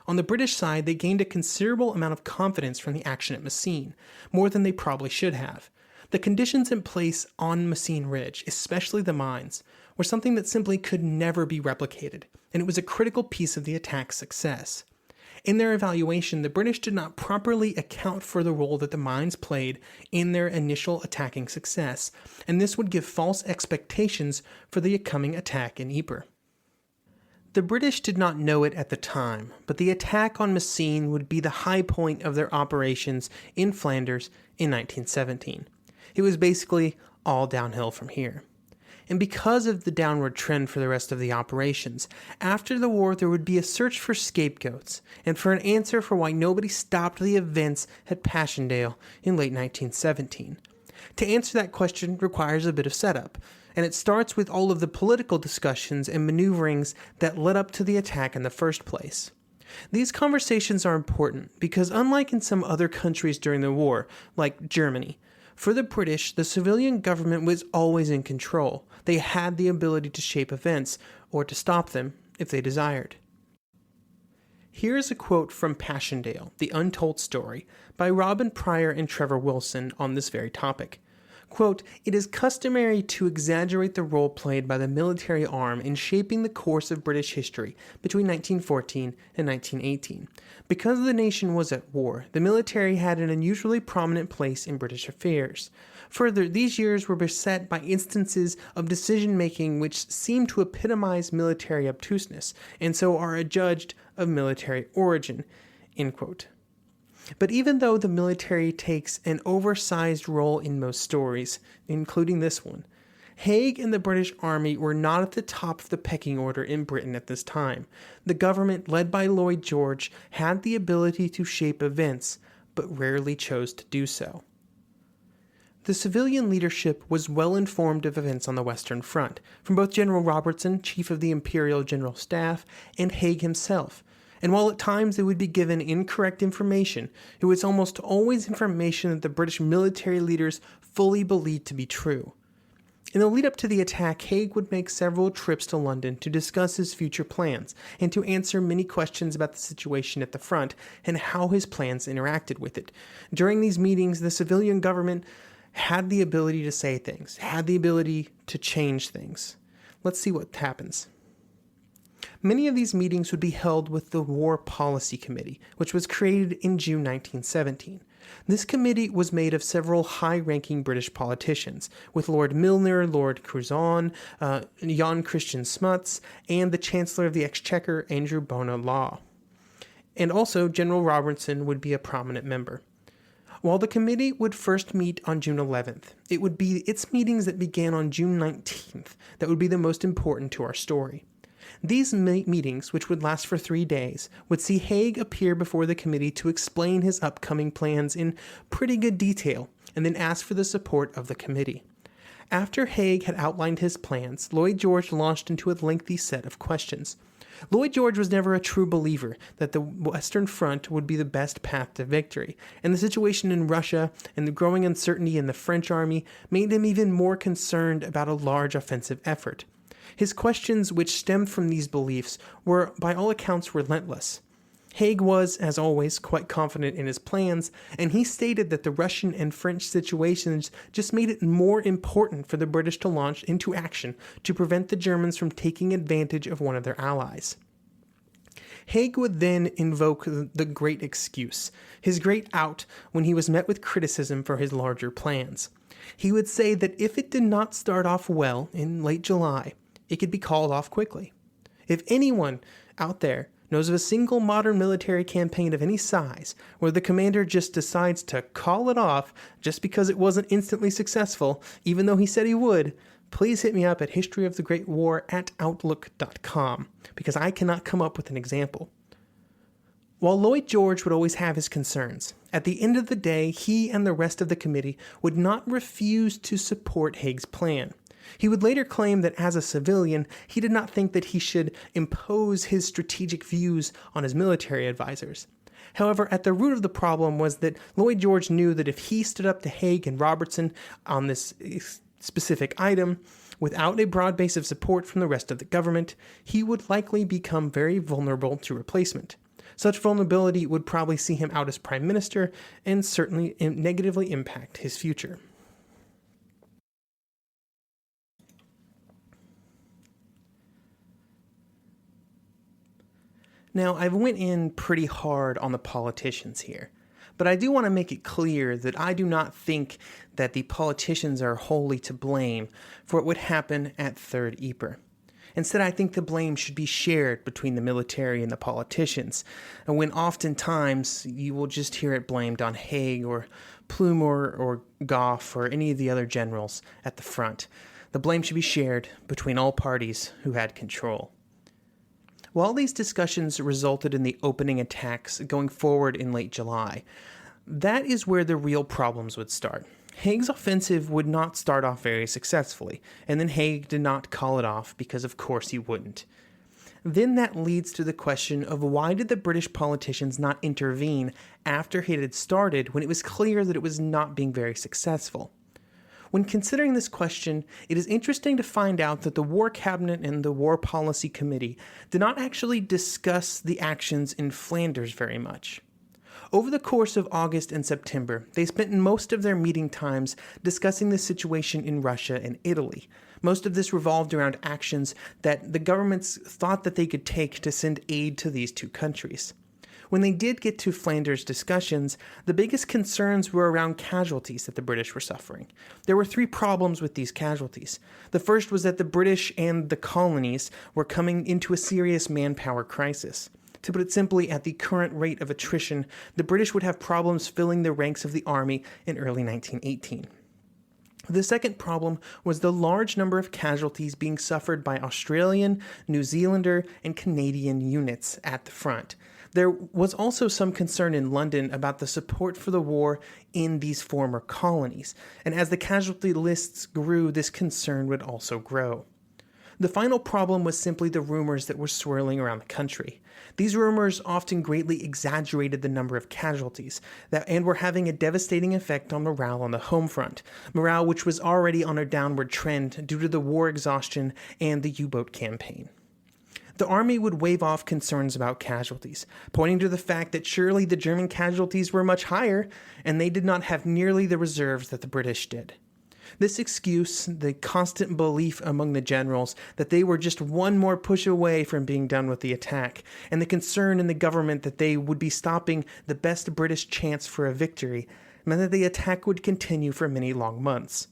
On the British side, they gained a considerable amount of confidence from the action at Messines, more than they probably should have. The conditions in place on Messines Ridge, especially the mines, were something that simply could never be replicated, and it was a critical piece of the attack's success. In their evaluation, the British did not properly account for the role that the mines played in their initial attacking success, and this would give false expectations for the coming attack in Ypres. The British did not know it at the time, but the attack on Messines would be the high point of their operations in Flanders in 1917. It was basically all downhill from here. And because of the downward trend for the rest of the operations, after the war there would be a search for scapegoats and for an answer for why nobody stopped the events at Passchendaele in late 1917. To answer that question requires a bit of setup, and it starts with all of the political discussions and maneuverings that led up to the attack in the first place. These conversations are important because unlike in some other countries during the war, like Germany, For the British, the civilian government was always in control. They had the ability to shape events, or to stop them, if they desired. Here is a quote from Passchendaele, The Untold Story, by Robin Pryor and Trevor Wilson on this very topic. Quote, "It is customary to exaggerate the role played by the military arm in shaping the course of British history between 1914 and 1918. Because the nation was at war, the military had an unusually prominent place in British affairs. Further, these years were beset by instances of decision-making which seem to epitomize military obtuseness, and so are adjudged of military origin." End quote. But even though the military takes an oversized role in most stories, including this one, Haig and the British Army were not at the top of the pecking order in Britain at this time. The government, led by Lloyd George, had the ability to shape events, but rarely chose to do so. The civilian leadership was well informed of events on the Western Front, from both General Robertson, Chief of the Imperial General Staff, and Haig himself. And while at times they would be given incorrect information, it was almost always information that the British military leaders fully believed to be true. In the lead up to the attack, Haig would make several trips to London to discuss his future plans and to answer many questions about the situation at the front and how his plans interacted with it. During these meetings, the civilian government had the ability to say things, had the ability to change things. Let's see what happens. Many of these meetings would be held with the War Policy Committee, which was created in June 1917. This committee was made of several high-ranking British politicians, with Lord Milner, Lord Curzon, Jan Christian Smuts, and the Chancellor of the Exchequer, Andrew Bonar Law. And also, General Robertson would be a prominent member. While the committee would first meet on June 11th, it would be its meetings that began on June 19th that would be the most important to our story. These meetings, which would last for 3 days, would see Haig appear before the committee to explain his upcoming plans in pretty good detail, and then ask for the support of the committee. After Haig had outlined his plans, Lloyd George launched into a lengthy set of questions. Lloyd George was never a true believer that the Western Front would be the best path to victory, and the situation in Russia and the growing uncertainty in the French army made him even more concerned about a large offensive effort. His questions, which stemmed from these beliefs, were by all accounts relentless. Haig was, as always, quite confident in his plans, and he stated that the Russian and French situations just made it more important for the British to launch into action to prevent the Germans from taking advantage of one of their allies. Haig would then invoke the great excuse, his great out when he was met with criticism for his larger plans. He would say that if it did not start off well in late July, it could be called off quickly. If anyone out there knows of a single modern military campaign of any size where the commander just decides to call it off just because it wasn't instantly successful, even though he said he would, please hit me up at historyofthegreatwar@outlook.com, because I cannot come up with an example. While Lloyd George would always have his concerns, at the end of the day, he and the rest of the committee would not refuse to support Haig's plan. He would later claim that as a civilian, he did not think that he should impose his strategic views on his military advisors. However, at the root of the problem was that Lloyd George knew that if he stood up to Haig and Robertson on this specific item, without a broad base of support from the rest of the government, he would likely become very vulnerable to replacement. Such vulnerability would probably see him out as prime minister and certainly negatively impact his future. Now, I've went in pretty hard on the politicians here, but I do want to make it clear that I do not think that the politicians are wholly to blame for what would happen at Third Ypres. Instead, I think the blame should be shared between the military and the politicians, and when oftentimes you will just hear it blamed on Haig or Plumer or Gough or any of the other generals at the front. The blame should be shared between all parties who had control. While these discussions resulted in the opening attacks going forward in late July, that is where the real problems would start. Haig's offensive would not start off very successfully, and then Haig did not call it off because of course he wouldn't. Then that leads to the question of why did the British politicians not intervene after it had started when it was clear that it was not being very successful? When considering this question, it is interesting to find out that the War Cabinet and the War Policy Committee did not actually discuss the actions in Flanders very much. Over the course of August and September, they spent most of their meeting times discussing the situation in Russia and Italy. Most of this revolved around actions that the governments thought that they could take to send aid to these two countries. When they did get to Flanders discussions, the biggest concerns were around casualties that the British were suffering. There were three problems with these casualties. The first was that the British and the colonies were coming into a serious manpower crisis. To put it simply, at the current rate of attrition, the British would have problems filling the ranks of the army in early 1918. The second problem was the large number of casualties being suffered by Australian, New Zealander, and Canadian units at the front. There was also some concern in London about the support for the war in these former colonies, and as the casualty lists grew, this concern would also grow. The final problem was simply the rumors that were swirling around the country. These rumors often greatly exaggerated the number of casualties and were having a devastating effect on morale on the home front, morale which was already on a downward trend due to the war exhaustion and the U-boat campaign. The army would wave off concerns about casualties, pointing to the fact that surely the German casualties were much higher, and they did not have nearly the reserves that the British did. This excuse, the constant belief among the generals that they were just one more push away from being done with the attack, and the concern in the government that they would be stopping the best British chance for a victory, meant that the attack would continue for many long months.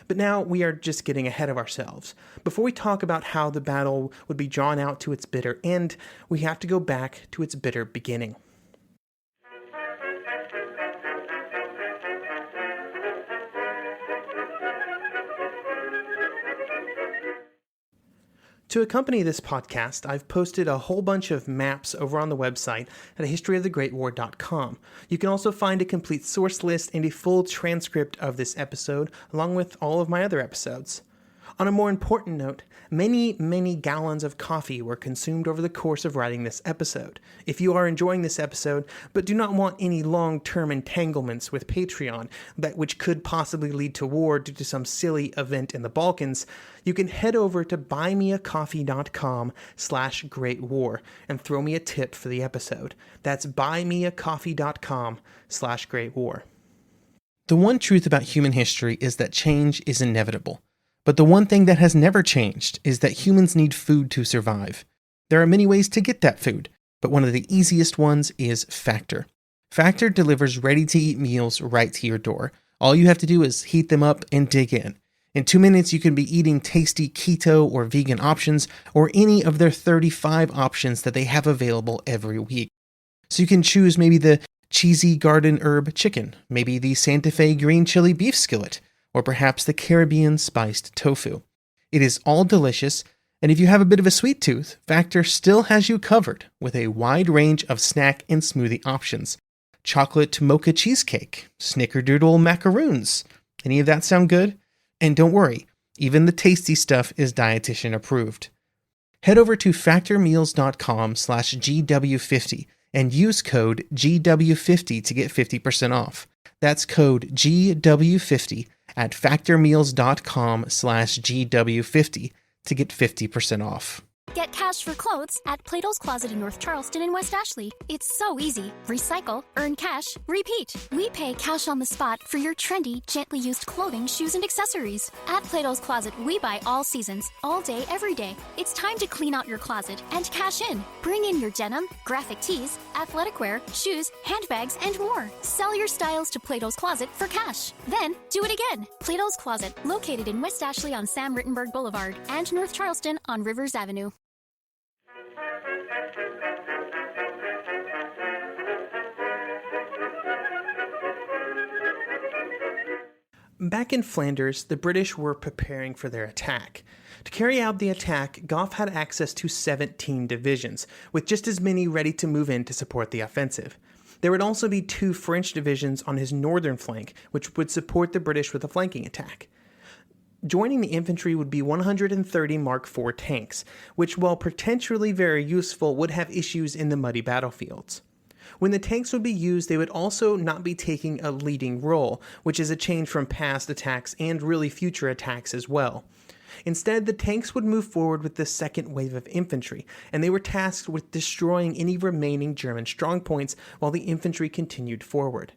But now we are just getting ahead of ourselves. Before we talk about how the battle would be drawn out to its bitter end, we have to go back to its bitter beginning. To accompany this podcast, I've posted a whole bunch of maps over on the website at historyofthegreatwar.com. You can also find a complete source list and a full transcript of this episode, along with all of my other episodes. On a more important note, many gallons of coffee were consumed over the course of writing this episode. If you are enjoying this episode, but do not want any long-term entanglements with Patreon, which could possibly lead to war due to some silly event in the Balkans, you can head over to buymeacoffee.com/greatwar and throw me a tip for the episode. That's buymeacoffee.com/greatwar. The one truth about human history is that change is inevitable. But the one thing that has never changed is that humans need food to survive. There are many ways to get that food, but one of the easiest ones is Factor. Factor delivers ready-to-eat meals right to your door. All you have to do is heat them up and dig in. In 2 minutes, you can be eating tasty keto or vegan options, or any of their 35 options that they have available every week. So you can choose maybe the cheesy garden herb chicken, maybe the Santa Fe green chili beef skillet, or perhaps the Caribbean spiced tofu. It is all delicious, and if you have a bit of a sweet tooth, Factor still has you covered with a wide range of snack and smoothie options. Chocolate mocha cheesecake, snickerdoodle macaroons. Any of that sound good? And don't worry, even the tasty stuff is dietitian approved. Head over to factormeals.com/GW50 and use code GW50 to get 50% off. That's code GW50 at factormeals.com/GW50 to get 50% off. Get cash for clothes at Plato's Closet in North Charleston and West Ashley. It's so easy. Recycle, earn cash, repeat. We pay cash on the spot for your trendy, gently used clothing, shoes, and accessories. At Plato's Closet, we buy all seasons, all day, every day. It's time to clean out your closet and cash in. Bring in your denim, graphic tees, athletic wear, shoes, handbags, and more. Sell your styles to Plato's Closet for cash. Then, do it again. Plato's Closet, located in West Ashley on Sam Rittenberg Boulevard and North Charleston on Rivers Avenue. Back in Flanders, the British were preparing for their attack. To carry out the attack, Gough had access to 17 divisions, with just as many ready to move in to support the offensive. There would also be 2 French divisions on his northern flank, which would support the British with a flanking attack. Joining the infantry would be 130 Mark IV tanks, which, while potentially very useful, would have issues in the muddy battlefields. When the tanks would be used, they would also not be taking a leading role, which is a change from past attacks and really future attacks as well. Instead, the tanks would move forward with the second wave of infantry, and they were tasked with destroying any remaining German strongpoints while the infantry continued forward.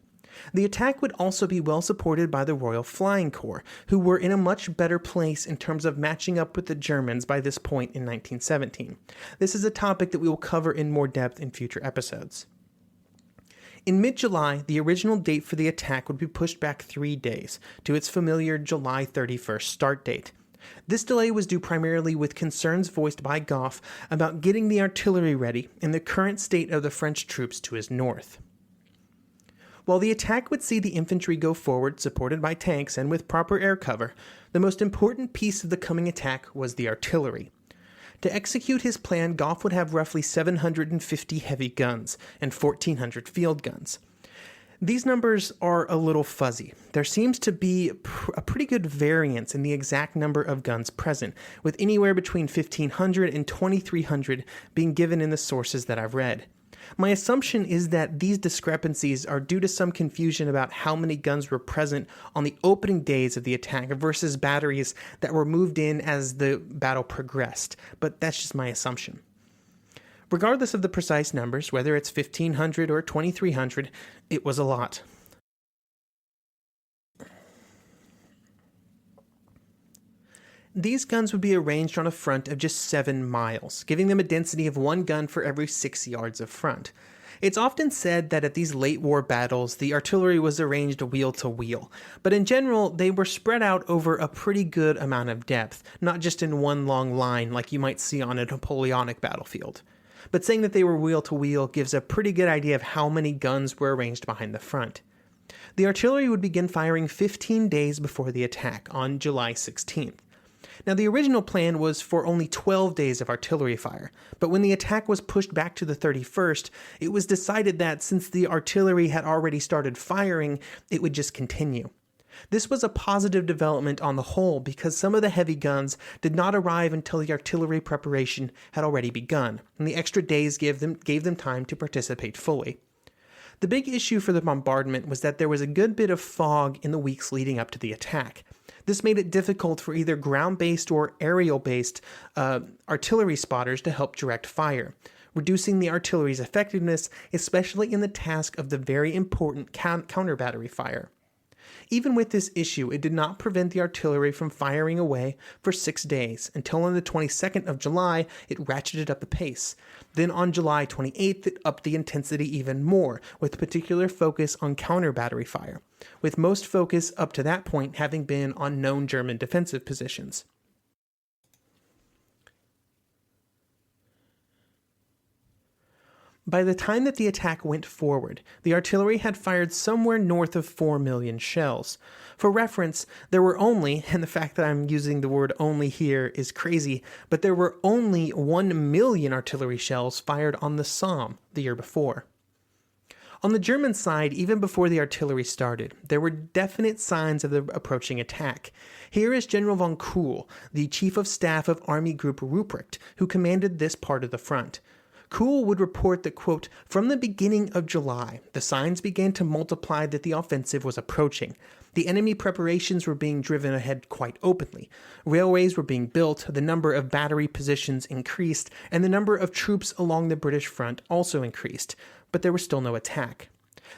The attack would also be well supported by the Royal Flying Corps, who were in a much better place in terms of matching up with the Germans by this point in 1917. This is a topic that we will cover in more depth in future episodes. In mid-July, the original date for the attack would be pushed back 3 days, to its familiar July 31st start date. This delay was due primarily with concerns voiced by Gough about getting the artillery ready in the current state of the French troops to his north. While the attack would see the infantry go forward, supported by tanks and with proper air cover, the most important piece of the coming attack was the artillery. To execute his plan, Gough would have roughly 750 heavy guns and 1,400 field guns. These numbers are a little fuzzy. There seems to be a pretty good variance in the exact number of guns present, with anywhere between 1,500 and 2,300 being given in the sources that I've read. My assumption is that these discrepancies are due to some confusion about how many guns were present on the opening days of the attack versus batteries that were moved in as the battle progressed, but that's just my assumption. Regardless of the precise numbers, whether it's 1,500 or 2,300, it was a lot. These guns would be arranged on a front of just 7 miles, giving them a density of 1 gun for every 6 yards of front. It's often said that at these late war battles, the artillery was arranged wheel to wheel, but in general, they were spread out over a pretty good amount of depth, not just in one long line like you might see on a Napoleonic battlefield. But saying that they were wheel to wheel gives a pretty good idea of how many guns were arranged behind the front. The artillery would begin firing 15 days before the attack, on July 16th. Now, the original plan was for only 12 days of artillery fire, but when the attack was pushed back to the 31st, it was decided that since the artillery had already started firing, it would just continue. This was a positive development on the whole because some of the heavy guns did not arrive until the artillery preparation had already begun, and the extra days gave them time to participate fully. The big issue for the bombardment was that there was a good bit of fog in the weeks leading up to the attack. This made it difficult for either ground-based or aerial-based artillery spotters to help direct fire, reducing the artillery's effectiveness, especially in the task of the very important counter-battery fire. Even with this issue, it did not prevent the artillery from firing away for 6 days, until on the 22nd of July, it ratcheted up the pace. Then on July 28th, it upped the intensity even more, with particular focus on counter-battery fire, with most focus up to that point having been on known German defensive positions. By the time that the attack went forward, the artillery had fired somewhere north of 4 million shells. For reference, there were only, and the fact that I'm using the word only here is crazy, but there were only 1 million artillery shells fired on the Somme the year before. On the German side, even before the artillery started, there were definite signs of the approaching attack. Here is General von Kuhl, the Chief of Staff of Army Group Ruprecht, who commanded this part of the front. Kuhl would report that, quote, "From the beginning of July, the signs began to multiply that the offensive was approaching. The enemy preparations were being driven ahead quite openly. Railways were being built, the number of battery positions increased, and the number of troops along the British front also increased, but there was still no attack."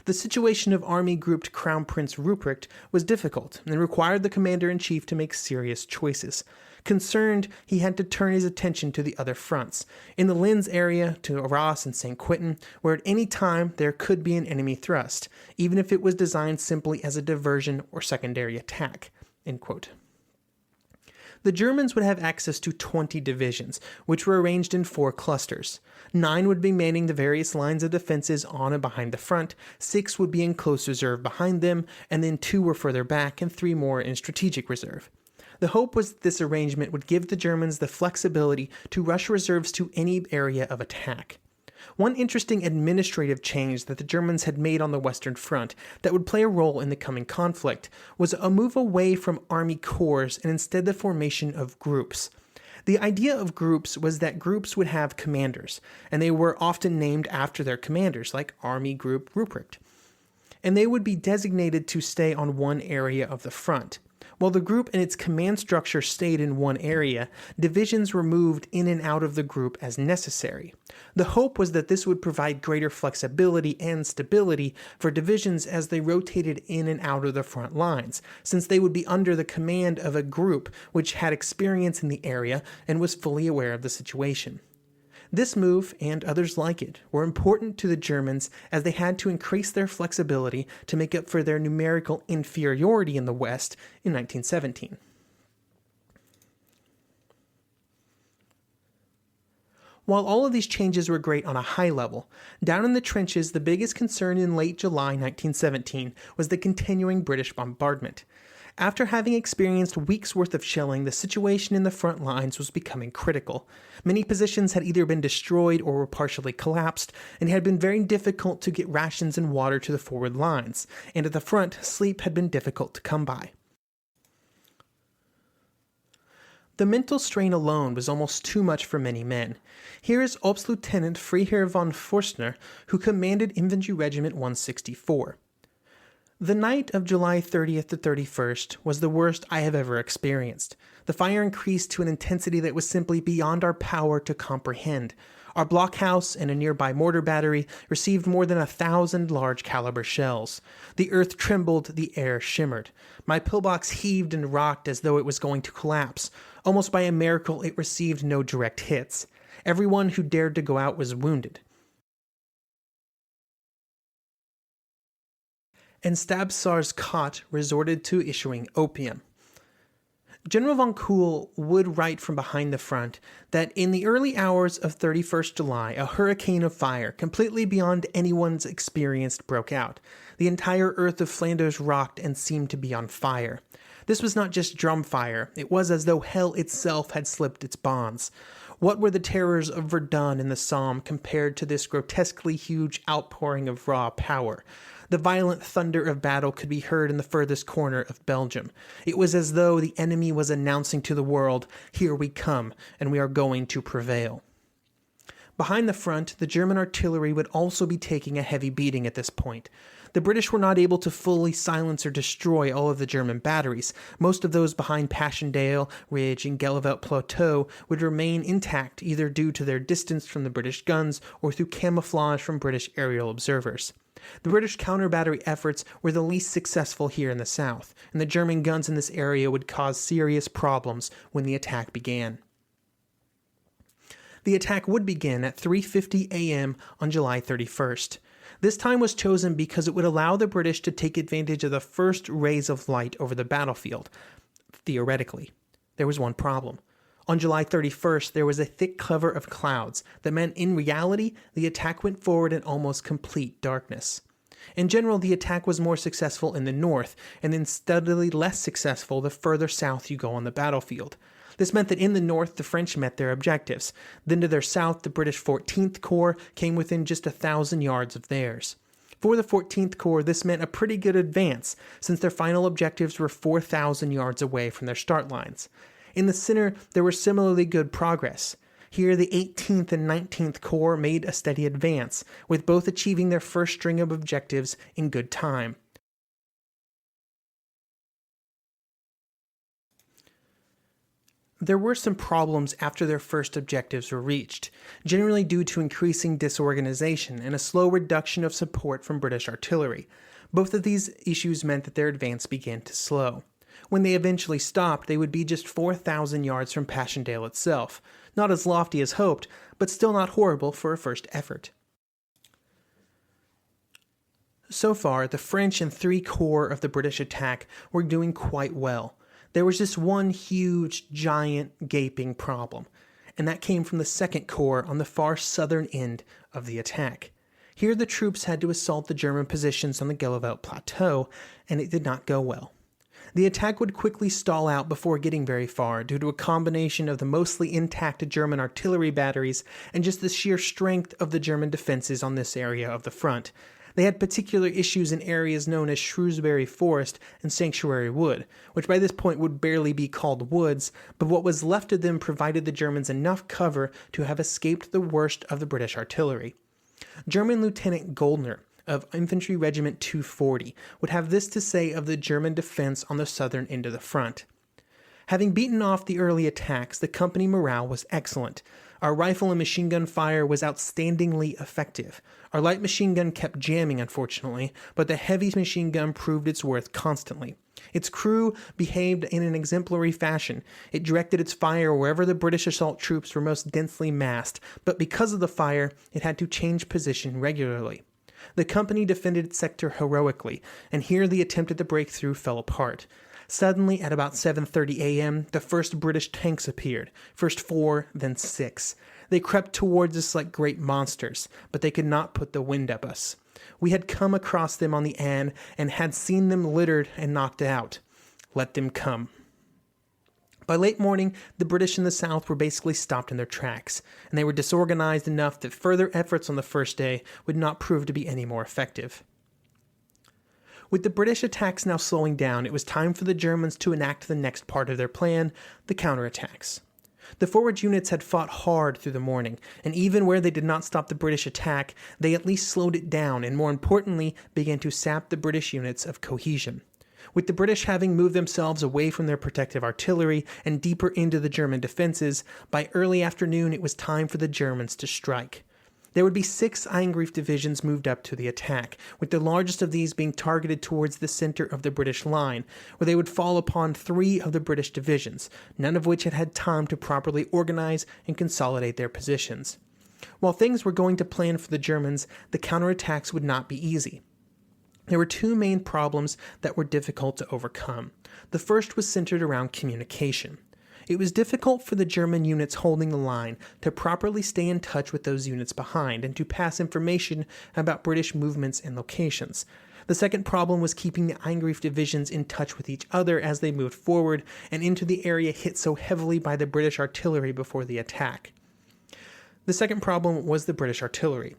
The situation of Army Group Crown Prince Ruprecht was difficult and required the commander-in-chief to make serious choices. Concerned, he had to turn his attention to the other fronts, in the Linz area to Arras and St. Quentin, where at any time there could be an enemy thrust, even if it was designed simply as a diversion or secondary attack. End quote. The Germans would have access to 20 divisions, which were arranged in 4 clusters. 9 would be manning the various lines of defenses on and behind the front, 6 would be in close reserve behind them, and then 2 were further back and 3 more in strategic reserve. The hope was that this arrangement would give the Germans the flexibility to rush reserves to any area of attack. One interesting administrative change that the Germans had made on the Western Front that would play a role in the coming conflict was a move away from army corps and instead the formation of groups. The idea of groups was that groups would have commanders, and they were often named after their commanders, like Army Group Ruprecht. And they would be designated to stay on one area of the front. While the group and its command structure stayed in one area, divisions were moved in and out of the group as necessary. The hope was that this would provide greater flexibility and stability for divisions as they rotated in and out of the front lines, since they would be under the command of a group which had experience in the area and was fully aware of the situation. This move, and others like it, were important to the Germans as they had to increase their flexibility to make up for their numerical inferiority in the West in 1917. While all of these changes were great on a high level, down in the trenches the biggest concern in late July 1917 was the continuing British bombardment. After having experienced weeks' worth of shelling, the situation in the front lines was becoming critical. Many positions had either been destroyed or were partially collapsed, and it had been very difficult to get rations and water to the forward lines, and at the front, sleep had been difficult to come by. The mental strain alone was almost too much for many men. Here is Obstlieutenant Freiherr von Forstner, who commanded Infantry Regiment 164. The night of July 30th to 31st was the worst I have ever experienced. The fire increased to an intensity that was simply beyond our power to comprehend. Our blockhouse and a nearby mortar battery received more than 1,000 large caliber shells. The earth trembled, the air shimmered. My pillbox heaved and rocked as though it was going to collapse. Almost by a miracle, it received no direct hits. Everyone who dared to go out was wounded. And Stabsar's Kott resorted to issuing opium. General von Kuhl would write from behind the front that in the early hours of 31st July, a hurricane of fire, completely beyond anyone's experience, broke out. The entire earth of Flanders rocked and seemed to be on fire. This was not just drum fire, it was as though hell itself had slipped its bonds. What were the terrors of Verdun and the Somme compared to this grotesquely huge outpouring of raw power? The violent thunder of battle could be heard in the furthest corner of Belgium. It was as though the enemy was announcing to the world, "Here we come, and we are going to prevail." Behind the front, the German artillery would also be taking a heavy beating at this point. The British were not able to fully silence or destroy all of the German batteries. Most of those behind Passchendaele, Ridge, and Gallivelt Plateau would remain intact either due to their distance from the British guns or through camouflage from British aerial observers. The British counter-battery efforts were the least successful here in the south, and the German guns in this area would cause serious problems when the attack began. The attack would begin at 3:50 a.m. on July 31st. This time was chosen because it would allow the British to take advantage of the first rays of light over the battlefield, theoretically. There was one problem. On July 31st, there was a thick cover of clouds that meant in reality, the attack went forward in almost complete darkness. In general, the attack was more successful in the north, and then steadily less successful the further south you go on the battlefield. This meant that in the north, the French met their objectives. Then to their south, the British 14th Corps came within just 1,000 yards of theirs. For the 14th Corps, this meant a pretty good advance, since their final objectives were 4,000 yards away from their start lines. In the center, there was similarly good progress. Here, the 18th and 19th Corps made a steady advance, with both achieving their first string of objectives in good time. There were some problems after their first objectives were reached, generally due to increasing disorganization and a slow reduction of support from British artillery. Both of these issues meant that their advance began to slow. When they eventually stopped, they would be just 4,000 yards from Passchendaele itself. Not as lofty as hoped, but still not horrible for a first effort. So far, the French and 3 corps of the British attack were doing quite well. There was just one huge, giant, gaping problem, and that came from the 2nd Corps on the far southern end of the attack. Here the troops had to assault the German positions on the Gallivelt Plateau, and it did not go well. The attack would quickly stall out before getting very far due to a combination of the mostly intact German artillery batteries and just the sheer strength of the German defenses on this area of the front. They had particular issues in areas known as Shrewsbury Forest and Sanctuary Wood, which by this point would barely be called woods, but what was left of them provided the Germans enough cover to have escaped the worst of the British artillery. German Lieutenant Goldner of Infantry Regiment 240 would have this to say of the German defense on the southern end of the front. Having beaten off the early attacks, the company morale was excellent. Our rifle and machine gun fire was outstandingly effective. Our light machine gun kept jamming, unfortunately, but the heavy machine gun proved its worth constantly. Its crew behaved in an exemplary fashion. It directed its fire wherever the British assault troops were most densely massed, but because of the fire, it had to change position regularly. The company defended its sector heroically, and here the attempt at the breakthrough fell apart. Suddenly, at about 7:30 a.m., the first British tanks appeared. First 4, then 6. They crept towards us like great monsters, but they could not put the wind up us. We had come across them on the Aisne and had seen them littered and knocked out. Let them come. By late morning, the British in the south were basically stopped in their tracks, and they were disorganized enough that further efforts on the first day would not prove to be any more effective. With the British attacks now slowing down, it was time for the Germans to enact the next part of their plan, the counterattacks. The forward units had fought hard through the morning, and even where they did not stop the British attack, they at least slowed it down and, more importantly, began to sap the British units of cohesion. With the British having moved themselves away from their protective artillery and deeper into the German defenses, by early afternoon it was time for the Germans to strike. There would be 6 Eingrief divisions moved up to the attack, with the largest of these being targeted towards the center of the British line, where they would fall upon 3 of the British divisions, none of which had had time to properly organize and consolidate their positions. While things were going to plan for the Germans, the counterattacks would not be easy. There were 2 main problems that were difficult to overcome. The first was centered around communication. It was difficult for the German units holding the line to properly stay in touch with those units behind and to pass information about British movements and locations. The second problem was keeping the Eingrief divisions in touch with each other as they moved forward and into the area hit so heavily by the British artillery before the attack. The second problem was the British artillery.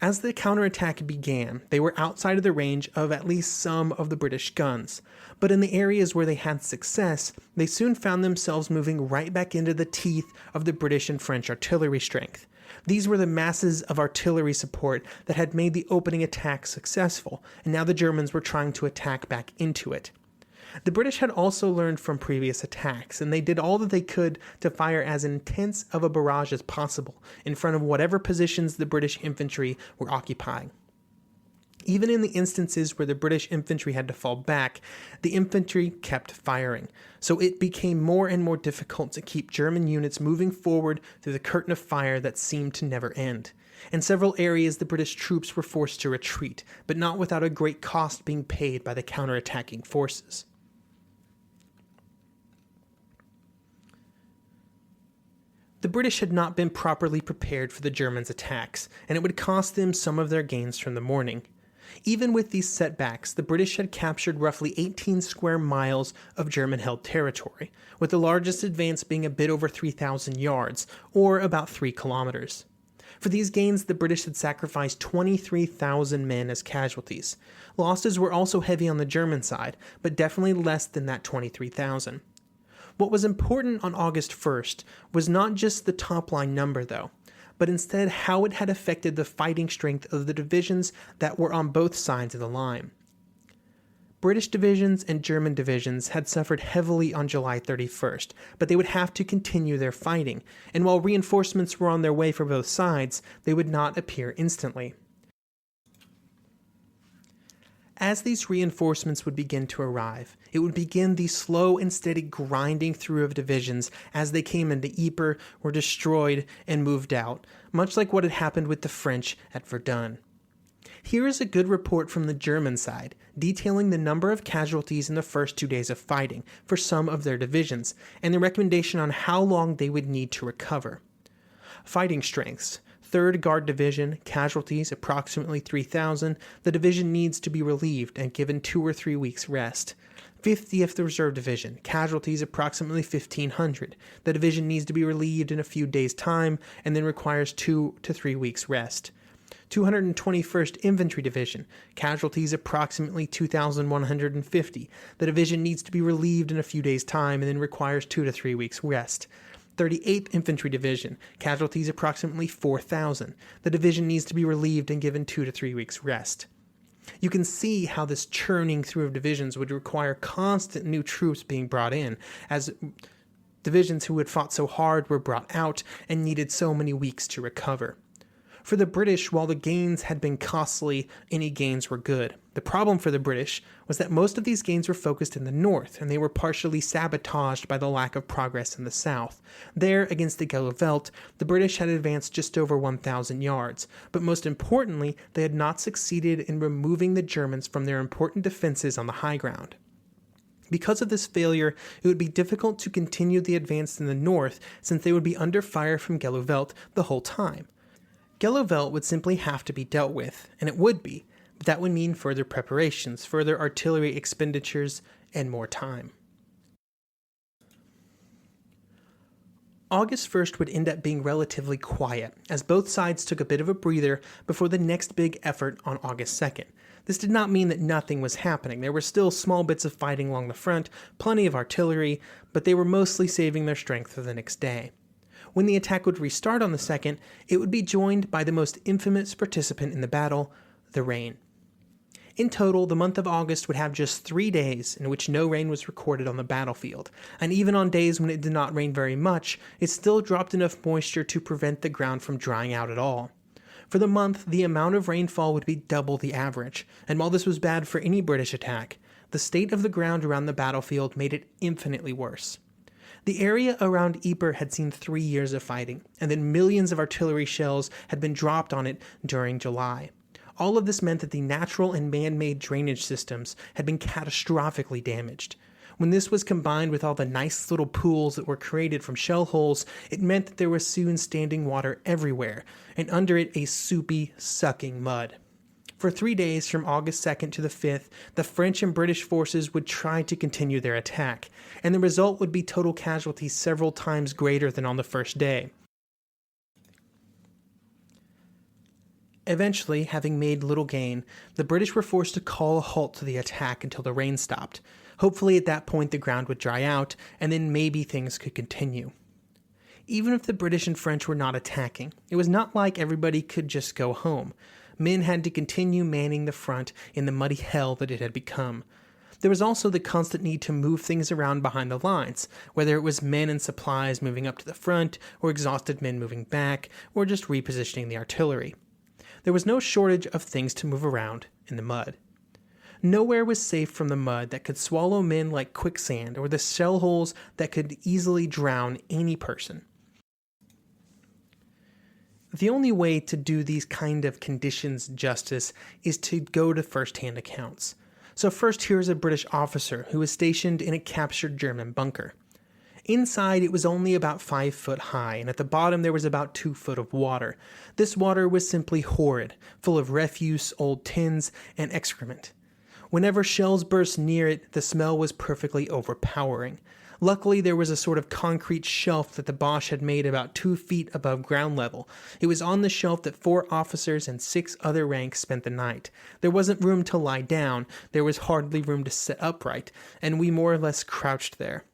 As the counterattack began, they were outside of the range of at least some of the British guns, but in the areas where they had success, they soon found themselves moving right back into the teeth of the British and French artillery strength. These were the masses of artillery support that had made the opening attack successful, and now the Germans were trying to attack back into it. The British had also learned from previous attacks, and they did all that they could to fire as intense of a barrage as possible in front of whatever positions the British infantry were occupying. Even in the instances where the British infantry had to fall back, the infantry kept firing, so it became more and more difficult to keep German units moving forward through the curtain of fire that seemed to never end. In several areas, the British troops were forced to retreat, but not without a great cost being paid by the counterattacking forces. The British had not been properly prepared for the Germans' attacks, and it would cost them some of their gains from the morning. Even with these setbacks, the British had captured roughly 18 square miles of German-held territory, with the largest advance being a bit over 3,000 yards, or about 3 kilometers. For these gains, the British had sacrificed 23,000 men as casualties. Losses were also heavy on the German side, but definitely less than that 23,000. What was important on August 1st was not just the top-line number, though, but instead how it had affected the fighting strength of the divisions that were on both sides of the line. British divisions and German divisions had suffered heavily on July 31st, but they would have to continue their fighting, and while reinforcements were on their way for both sides, they would not appear instantly. As these reinforcements would begin to arrive, it would begin the slow and steady grinding through of divisions as they came into Ypres, were destroyed, and moved out, much like what had happened with the French at Verdun. Here is a good report from the German side, detailing the number of casualties in the first 2 days of fighting for some of their divisions, and the recommendation on how long they would need to recover. Fighting strengths. 3rd Guard Division, casualties approximately 3,000. The division needs to be relieved and given 2 or 3 weeks rest. 50th Reserve Division, casualties approximately 1,500. The division needs to be relieved in a few days' time and then requires 2 to 3 weeks rest. 221st Infantry Division, casualties approximately 2,150. The division needs to be relieved in a few days' time and then requires 2 to 3 weeks rest. 38th Infantry Division, casualties approximately 4,000. The division needs to be relieved and given 2 to 3 weeks rest. You can see how this churning through of divisions would require constant new troops being brought in, as divisions who had fought so hard were brought out and needed so many weeks to recover. For the British, while the gains had been costly, any gains were good. The problem for the British was that most of these gains were focused in the north, and they were partially sabotaged by the lack of progress in the south. There, against the Gallowelt, the British had advanced just over 1,000 yards, but most importantly, they had not succeeded in removing the Germans from their important defenses on the high ground. Because of this failure, it would be difficult to continue the advance in the north, since they would be under fire from Gallowelt the whole time. Gallowelt would simply have to be dealt with, and it would be, but that would mean further preparations, further artillery expenditures, and more time. August 1st would end up being relatively quiet, as both sides took a bit of a breather before the next big effort on August 2nd. This did not mean that nothing was happening. There were still small bits of fighting along the front, plenty of artillery, but they were mostly saving their strength for the next day. When the attack would restart on the 2nd, it would be joined by the most infamous participant in the battle, the rain. In total, the month of August would have just 3 days in which no rain was recorded on the battlefield, and even on days when it did not rain very much, it still dropped enough moisture to prevent the ground from drying out at all. For the month, the amount of rainfall would be double the average, and while this was bad for any British attack, the state of the ground around the battlefield made it infinitely worse. The area around Ypres had seen 3 years of fighting, and then millions of artillery shells had been dropped on it during July. All of this meant that the natural and man-made drainage systems had been catastrophically damaged. When this was combined with all the nice little pools that were created from shell holes, it meant that there was soon standing water everywhere, and under it a soupy, sucking mud. For 3 days, from August 2nd to the 5th, the French and British forces would try to continue their attack, and the result would be total casualties several times greater than on the first day. Eventually, having made little gain, the British were forced to call a halt to the attack until the rain stopped. Hopefully at that point the ground would dry out, and then maybe things could continue. Even if the British and French were not attacking, it was not like everybody could just go home. Men had to continue manning the front in the muddy hell that it had become. There was also the constant need to move things around behind the lines, whether it was men and supplies moving up to the front, or exhausted men moving back, or just repositioning the artillery. There was no shortage of things to move around in the mud. Nowhere was safe from the mud that could swallow men like quicksand, or the shell holes that could easily drown any person. The only way to do these kind of conditions justice is to go to first-hand accounts. So first, here's a British officer who was stationed in a captured German bunker. Inside, it was only about 5 foot high, and at the bottom there was about 2 foot of water. This water was simply horrid, full of refuse, old tins, and excrement. Whenever shells burst near it, the smell was perfectly overpowering. Luckily, there was a sort of concrete shelf that the Boche had made about 2 feet above ground level. It was on the shelf that 4 officers and 6 other ranks spent the night. There wasn't room to lie down, there was hardly room to sit upright, and we more or less crouched there.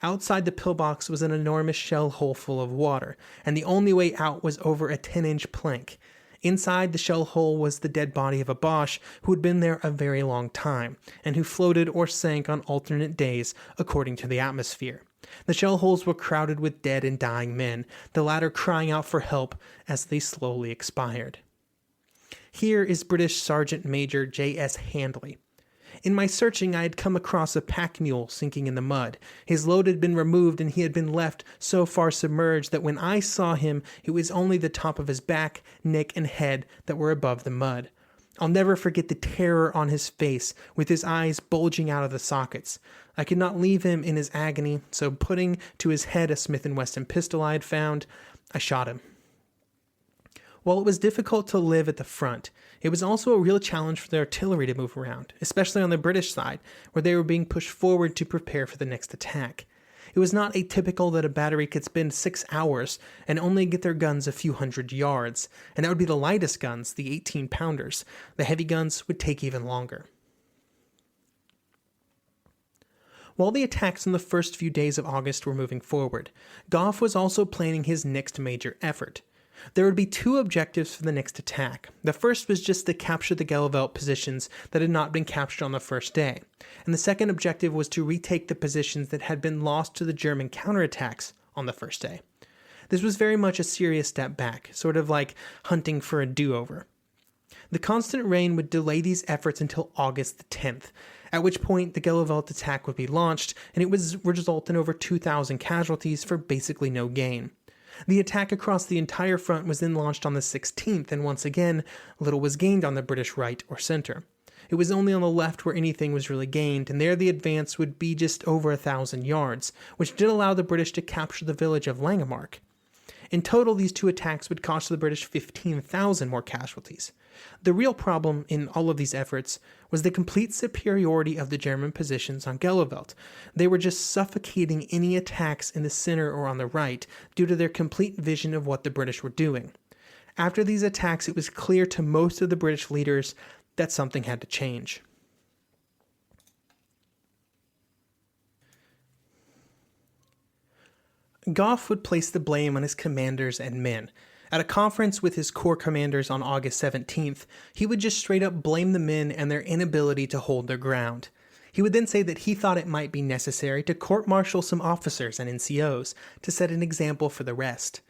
Outside the pillbox was an enormous shell hole full of water, and the only way out was over a 10-inch plank. Inside the shell hole was the dead body of a Boche who had been there a very long time, and who floated or sank on alternate days according to the atmosphere. The shell holes were crowded with dead and dying men, the latter crying out for help as they slowly expired. Here is British Sergeant Major J.S. Handley. In my searching, I had come across a pack mule sinking in the mud. His load had been removed, and he had been left so far submerged that when I saw him, it was only the top of his back, neck, and head that were above the mud. I'll never forget the terror on his face, with his eyes bulging out of the sockets. I could not leave him in his agony, so putting to his head a Smith & Wesson pistol I had found, I shot him. While it was difficult to live at the front, it was also a real challenge for the artillery to move around, especially on the British side, where they were being pushed forward to prepare for the next attack. It was not atypical that a battery could spend 6 hours and only get their guns a few hundred yards, and that would be the lightest guns, the 18-pounders. The heavy guns would take even longer. While the attacks in the first few days of August were moving forward, Gough was also planning his next major effort. There would be 2 objectives for the next attack. The first was just to capture the Gheluvelt positions that had not been captured on the first day, and the second objective was to retake the positions that had been lost to the German counterattacks on the first day. This was very much a serious step back, sort of like hunting for a do-over. The constant rain would delay these efforts until August the 10th, at which point the Gheluvelt attack would be launched, and it would result in over 2,000 casualties for basically no gain. The attack across the entire front was then launched on the 16th, and once again, little was gained on the British right or center. It was only on the left where anything was really gained, and there the advance would be just over 1,000 yards, which did allow the British to capture the village of Langemarck. In total, these 2 attacks would cost the British 15,000 more casualties. The real problem in all of these efforts was the complete superiority of the German positions on Gheluvelt. They were just suffocating any attacks in the center or on the right due to their complete vision of what the British were doing. After these attacks, it was clear to most of the British leaders that something had to change. Gough would place the blame on his commanders and men. At a conference with his corps commanders on August 17th, he would just straight up blame the men and their inability to hold their ground. He would then say that he thought it might be necessary to court-martial some officers and NCOs to set an example for the rest.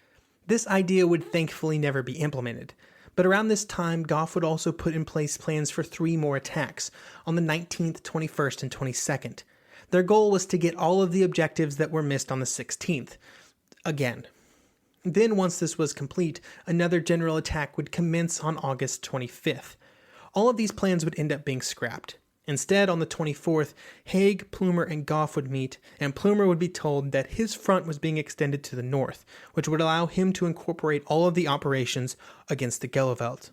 This idea would thankfully never be implemented, but around this time, Gough would also put in place plans for 3 more attacks on the 19th, 21st, and 22nd. Their goal was to get all of the objectives that were missed on the 16th. Again. Then, once this was complete, another general attack would commence on August 25th. All of these plans would end up being scrapped. Instead, on the 24th, Haig, Plumer, and Gough would meet, and Plumer would be told that his front was being extended to the north, which would allow him to incorporate all of the operations against the Gheluvelt.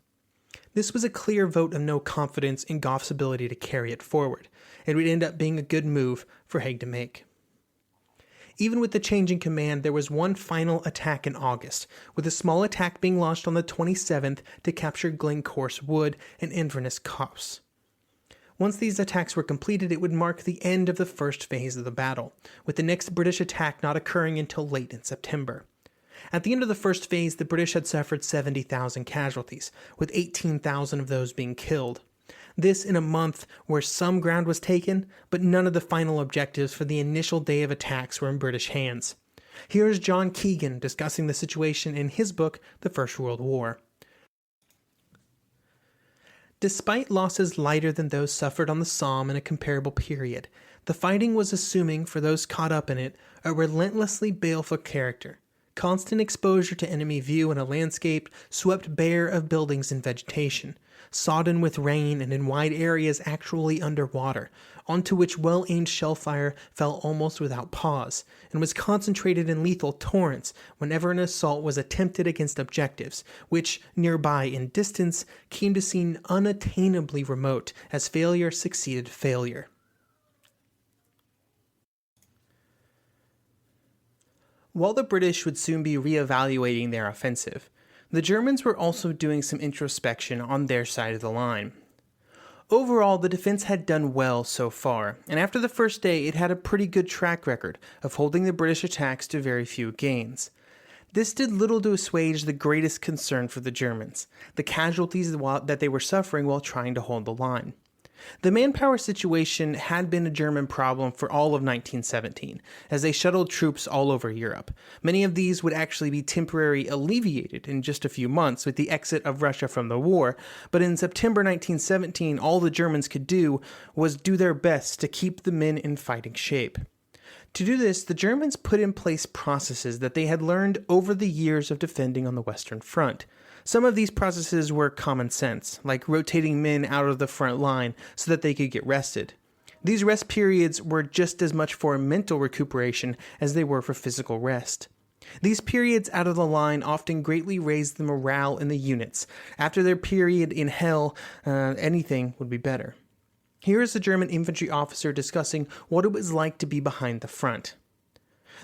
This was a clear vote of no confidence in Gough's ability to carry it forward. It would end up being a good move for Haig to make. Even with the change in command, there was one final attack in August, with a small attack being launched on the 27th to capture Glencorse Wood and Inverness Copse. Once these attacks were completed, it would mark the end of the first phase of the battle, with the next British attack not occurring until late in September. At the end of the first phase, the British had suffered 70,000 casualties, with 18,000 of those being killed. This in a month where some ground was taken, but none of the final objectives for the initial day of attacks were in British hands. Here is John Keegan discussing the situation in his book, The First World War. Despite losses lighter than those suffered on the Somme in a comparable period, the fighting was assuming, for those caught up in it, a relentlessly baleful character. Constant exposure to enemy view in a landscape swept bare of buildings and vegetation, sodden with rain and in wide areas actually underwater, onto which well-aimed shellfire fell almost without pause, and was concentrated in lethal torrents whenever an assault was attempted against objectives, which, nearby in distance, came to seem unattainably remote as failure succeeded failure. While the British would soon be re-evaluating their offensive, the Germans were also doing some introspection on their side of the line. Overall, the defense had done well so far, and after the first day it had a pretty good track record of holding the British attacks to very few gains. This did little to assuage the greatest concern for the Germans, the casualties that they were suffering while trying to hold the line. The manpower situation had been a German problem for all of 1917, as they shuttled troops all over Europe. Many of these would actually be temporarily alleviated in just a few months with the exit of Russia from the war, but in September 1917, all the Germans could do was do their best to keep the men in fighting shape. To do this, the Germans put in place processes that they had learned over the years of defending on the Western Front. Some of these processes were common sense, like rotating men out of the front line so that they could get rested. These rest periods were just as much for mental recuperation as they were for physical rest. These periods out of the line often greatly raised the morale in the units. After their period in hell, anything would be better. Here is a German infantry officer discussing what it was like to be behind the front.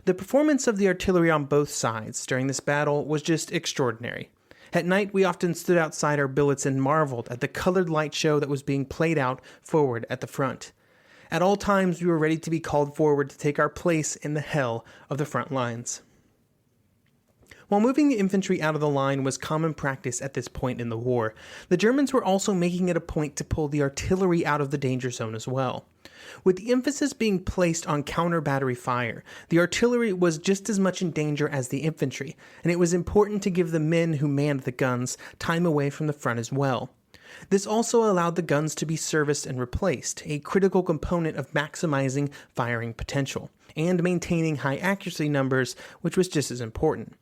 The performance of the artillery on both sides during this battle was just extraordinary. At night, we often stood outside our billets and marveled at the colored light show that was being played out forward at the front. At all times, we were ready to be called forward to take our place in the hell of the front lines. While moving the infantry out of the line was common practice at this point in the war, the Germans were also making it a point to pull the artillery out of the danger zone as well. With the emphasis being placed on counter-battery fire, the artillery was just as much in danger as the infantry, and it was important to give the men who manned the guns time away from the front as well. This also allowed the guns to be serviced and replaced, a critical component of maximizing firing potential, and maintaining high accuracy numbers, which was just as important.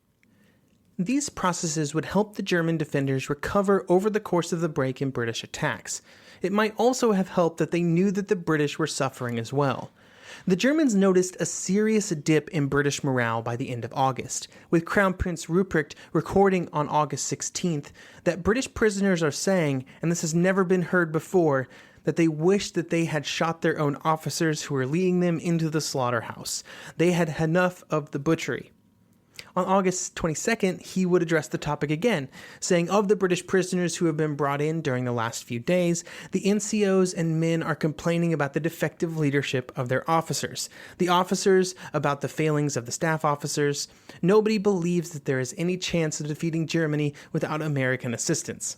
These processes would help the German defenders recover over the course of the break in British attacks. It might also have helped that they knew that the British were suffering as well. The Germans noticed a serious dip in British morale by the end of August, with Crown Prince Rupert recording on August 16th that British prisoners are saying, and this has never been heard before, that they wish that they had shot their own officers who were leading them into the slaughterhouse. They had enough of the butchery. On August 22nd, he would address the topic again, saying of the British prisoners who have been brought in during the last few days, the NCOs and men are complaining about the defective leadership of their officers. The officers about the failings of the staff officers. Nobody believes that there is any chance of defeating Germany without American assistance.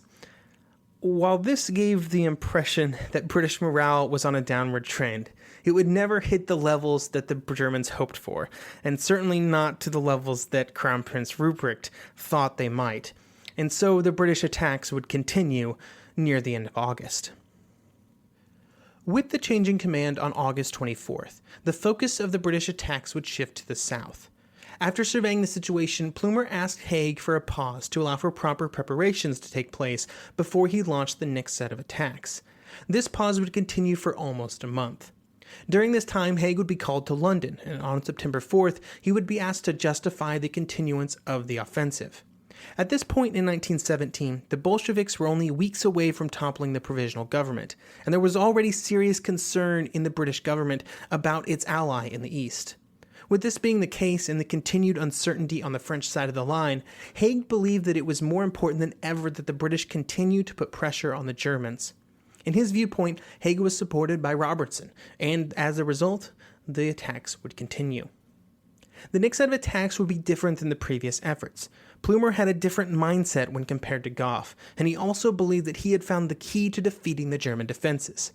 While this gave the impression that British morale was on a downward trend, it would never hit the levels that the Germans hoped for, and certainly not to the levels that Crown Prince Rupert thought they might, and so the British attacks would continue near the end of August. With the change in command on August 24th, the focus of the British attacks would shift to the south. After surveying the situation, Plumer asked Haig for a pause to allow for proper preparations to take place before he launched the next set of attacks. This pause would continue for almost a month. During this time, Haig would be called to London, and on September 4th, he would be asked to justify the continuance of the offensive. At this point in 1917, the Bolsheviks were only weeks away from toppling the provisional government, and there was already serious concern in the British government about its ally in the East. With this being the case and the continued uncertainty on the French side of the line, Haig believed that it was more important than ever that the British continue to put pressure on the Germans. In his viewpoint, Haig was supported by Robertson, and as a result, the attacks would continue. The next set of attacks would be different than the previous efforts. Plumer had a different mindset when compared to Gough, and he also believed that he had found the key to defeating the German defenses.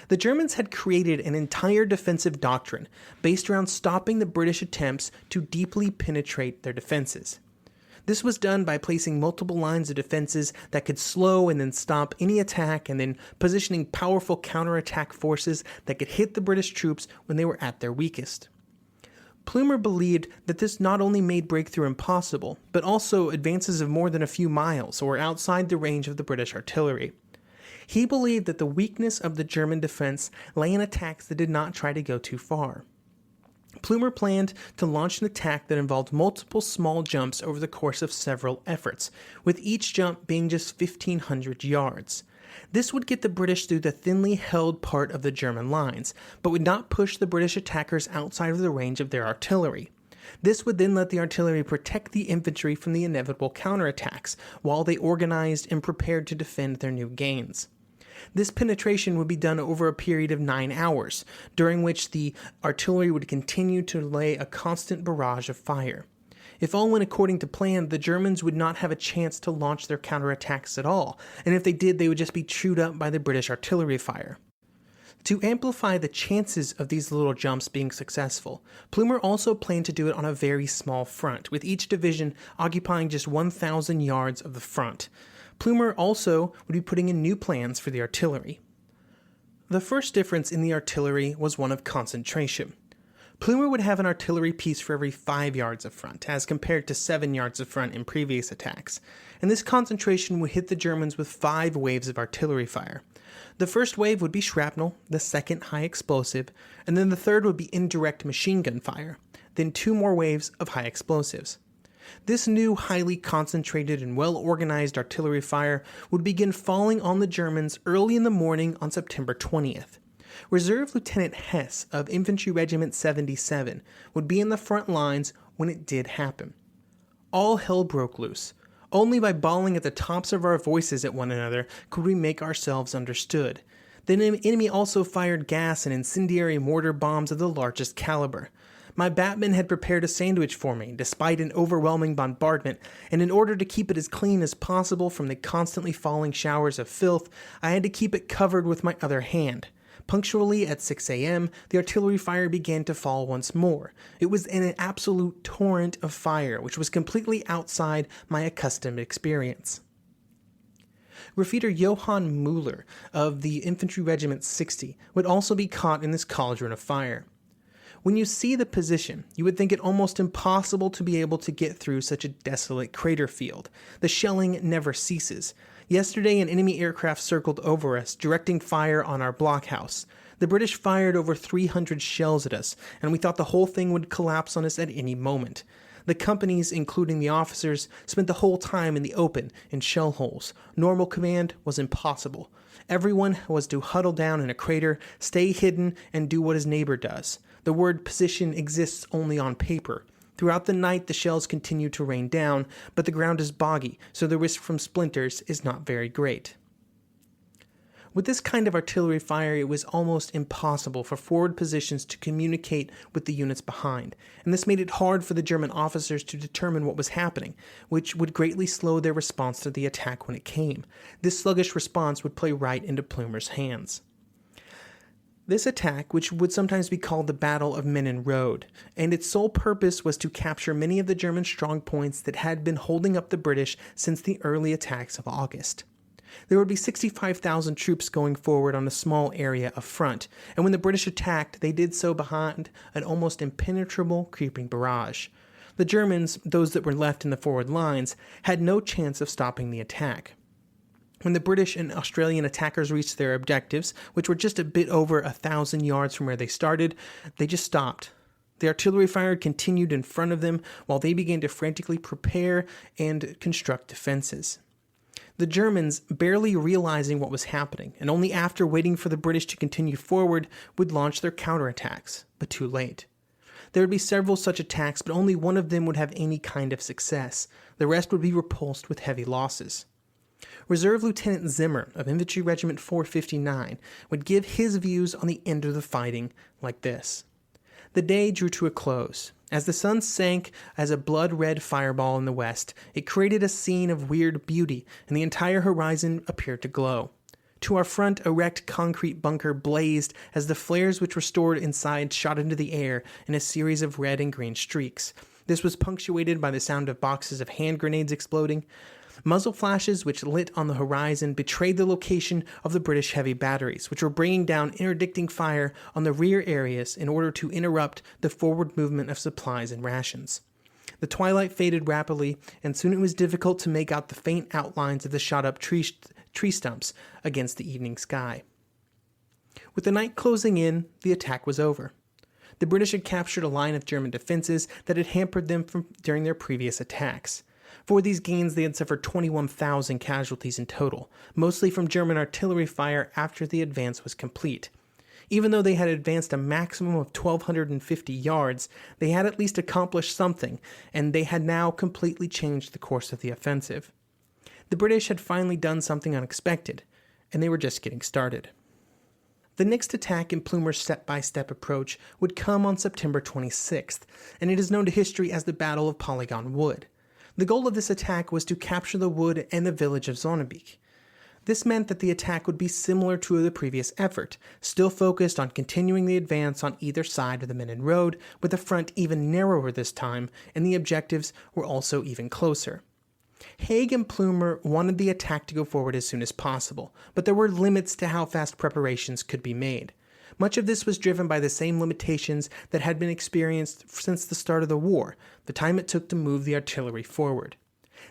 The Germans had created an entire defensive doctrine based around stopping the British attempts to deeply penetrate their defenses. This was done by placing multiple lines of defenses that could slow and then stop any attack, and then positioning powerful counterattack forces that could hit the British troops when they were at their weakest. Plumer believed that this not only made breakthrough impossible, but also advances of more than a few miles or outside the range of the British artillery. He believed that the weakness of the German defense lay in attacks that did not try to go too far. Plumer planned to launch an attack that involved multiple small jumps over the course of several efforts, with each jump being just 1,500 yards. This would get the British through the thinly held part of the German lines, but would not push the British attackers outside of the range of their artillery. This would then let the artillery protect the infantry from the inevitable counterattacks, while they organized and prepared to defend their new gains. This penetration would be done over a period of 9 hours, during which the artillery would continue to lay a constant barrage of fire. If all went according to plan, the Germans would not have a chance to launch their counterattacks at all, and if they did, they would just be chewed up by the British artillery fire. To amplify the chances of these little jumps being successful, Plumer also planned to do it on a very small front, with each division occupying just 1,000 yards of the front. Plumer also would be putting in new plans for the artillery. The first difference in the artillery was one of concentration. Plumer would have an artillery piece for every 5 yards of front, as compared to 7 yards of front in previous attacks, and this concentration would hit the Germans with 5 waves of artillery fire. The first wave would be shrapnel, the second high explosive, and then the third would be indirect machine gun fire, then 2 more waves of high explosives. This new, highly concentrated and well-organized artillery fire would begin falling on the Germans early in the morning on September 20th. Reserve Lieutenant Hess of Infantry Regiment 77 would be in the front lines when it did happen. All hell broke loose. Only by bawling at the tops of our voices at one another could we make ourselves understood. The enemy also fired gas and incendiary mortar bombs of the largest caliber. My batman had prepared a sandwich for me, despite an overwhelming bombardment, and in order to keep it as clean as possible from the constantly falling showers of filth, I had to keep it covered with my other hand. Punctually at 6 a.m., the artillery fire began to fall once more. It was an absolute torrent of fire, which was completely outside my accustomed experience. Graffiter Johann Müller of the Infantry Regiment 60 would also be caught in this cauldron of fire. When you see the position, you would think it almost impossible to be able to get through such a desolate crater field. The shelling never ceases. Yesterday, an enemy aircraft circled over us, directing fire on our blockhouse. The British fired over 300 shells at us, and we thought the whole thing would collapse on us at any moment. The companies, including the officers, spent the whole time in the open, in shell holes. Normal command was impossible. Everyone was to huddle down in a crater, stay hidden, and do what his neighbor does. The word position exists only on paper. Throughout the night, the shells continue to rain down, but the ground is boggy, so the risk from splinters is not very great. With this kind of artillery fire, it was almost impossible for forward positions to communicate with the units behind, and this made it hard for the German officers to determine what was happening, which would greatly slow their response to the attack when it came. This sluggish response would play right into Plumer's hands. This attack, which would sometimes be called the Battle of Menin Road, and its sole purpose was to capture many of the German strong points that had been holding up the British since the early attacks of August. There would be 65,000 troops going forward on a small area of front, and when the British attacked, they did so behind an almost impenetrable creeping barrage. The Germans, those that were left in the forward lines, had no chance of stopping the attack. When the British and Australian attackers reached their objectives, which were just a bit over 1,000 yards from where they started, they just stopped. The artillery fire continued in front of them while they began to frantically prepare and construct defenses. The Germans, barely realizing what was happening, and only after waiting for the British to continue forward, would launch their counterattacks, but too late. There would be several such attacks, but only one of them would have any kind of success. The rest would be repulsed with heavy losses. Reserve Lieutenant Zimmer of Infantry Regiment 459 would give his views on the end of the fighting like this. The day drew to a close. As the sun sank as a blood-red fireball in the west, it created a scene of weird beauty, and the entire horizon appeared to glow. To our front, a wrecked concrete bunker blazed as the flares which were stored inside shot into the air in a series of red and green streaks. This was punctuated by the sound of boxes of hand grenades exploding. Muzzle flashes which lit on the horizon betrayed the location of the British heavy batteries, which were bringing down interdicting fire on the rear areas in order to interrupt the forward movement of supplies and rations. The twilight faded rapidly, and soon it was difficult to make out the faint outlines of the shot-up tree stumps against the evening sky. With the night closing in, the attack was over. The British had captured a line of German defenses that had hampered them during their previous attacks. For these gains, they had suffered 21,000 casualties in total, mostly from German artillery fire after the advance was complete. Even though they had advanced a maximum of 1,250 yards, they had at least accomplished something, and they had now completely changed the course of the offensive. The British had finally done something unexpected, and they were just getting started. The next attack in Plumer's step-by-step approach would come on September 26th, and it is known to history as the Battle of Polygon Wood. The goal of this attack was to capture the wood and the village of Zonnebeek. This meant that the attack would be similar to the previous effort, still focused on continuing the advance on either side of the Menin Road, with the front even narrower this time, and the objectives were also even closer. Haig and Plumer wanted the attack to go forward as soon as possible, but there were limits to how fast preparations could be made. Much of this was driven by the same limitations that had been experienced since the start of the war, the time it took to move the artillery forward.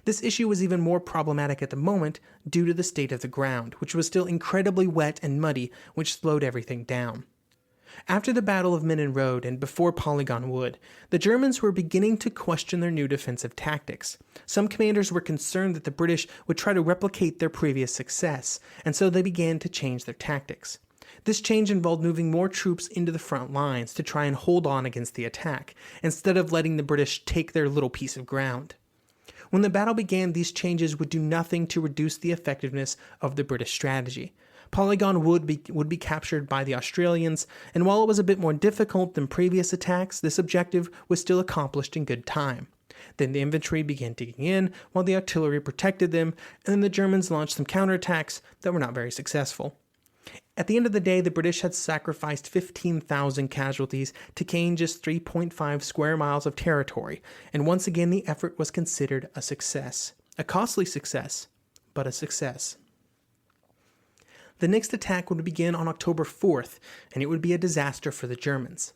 This issue was even more problematic at the moment due to the state of the ground, which was still incredibly wet and muddy, which slowed everything down. After the Battle of Menin Road and before Polygon Wood, the Germans were beginning to question their new defensive tactics. Some commanders were concerned that the British would try to replicate their previous success, and so they began to change their tactics. This change involved moving more troops into the front lines to try and hold on against the attack, instead of letting the British take their little piece of ground. When the battle began, these changes would do nothing to reduce the effectiveness of the British strategy. Polygon Wood would be captured by the Australians, and while it was a bit more difficult than previous attacks, this objective was still accomplished in good time. Then the infantry began digging in, while the artillery protected them, and then the Germans launched some counterattacks that were not very successful. At the end of the day, the British had sacrificed 15,000 casualties to gain just 3.5 square miles of territory, and once again the effort was considered a success. A costly success, but a success. The next attack would begin on October 4th, and it would be a disaster for the Germans.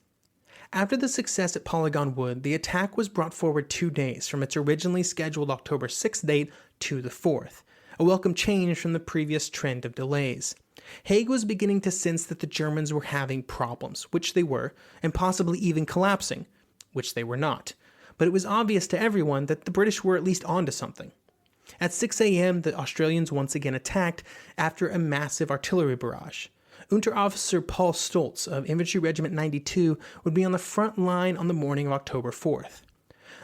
After the success at Polygon Wood, the attack was brought forward 2 days from its originally scheduled October 6th date to the 4th, a welcome change from the previous trend of delays. Haig was beginning to sense that the Germans were having problems, which they were, and possibly even collapsing, which they were not. But it was obvious to everyone that the British were at least onto something. At 6 a.m., the Australians once again attacked after a massive artillery barrage. Unterofficer Paul Stoltz of Infantry Regiment 92 would be on the front line on the morning of October 4th.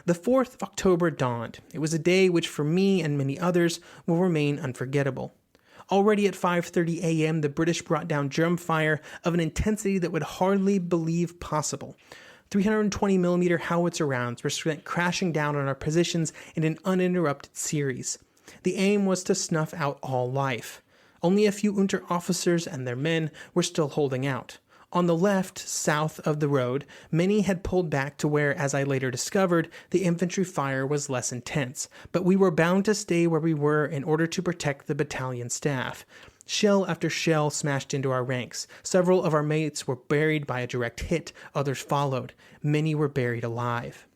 The 4th of October dawned. It was a day which for me and many others will remain unforgettable. Already at 5:30 a.m., the British brought down German fire of an intensity that would hardly believe possible. 320mm howitzer rounds were sent crashing down on our positions in an uninterrupted series. The aim was to snuff out all life. Only a few Unterofficers and their men were still holding out. On the left, south of the road, many had pulled back to where, as I later discovered, the infantry fire was less intense, but we were bound to stay where we were in order to protect the battalion staff. Shell after shell smashed into our ranks. Several of our mates were buried by a direct hit, others followed. Many were buried alive.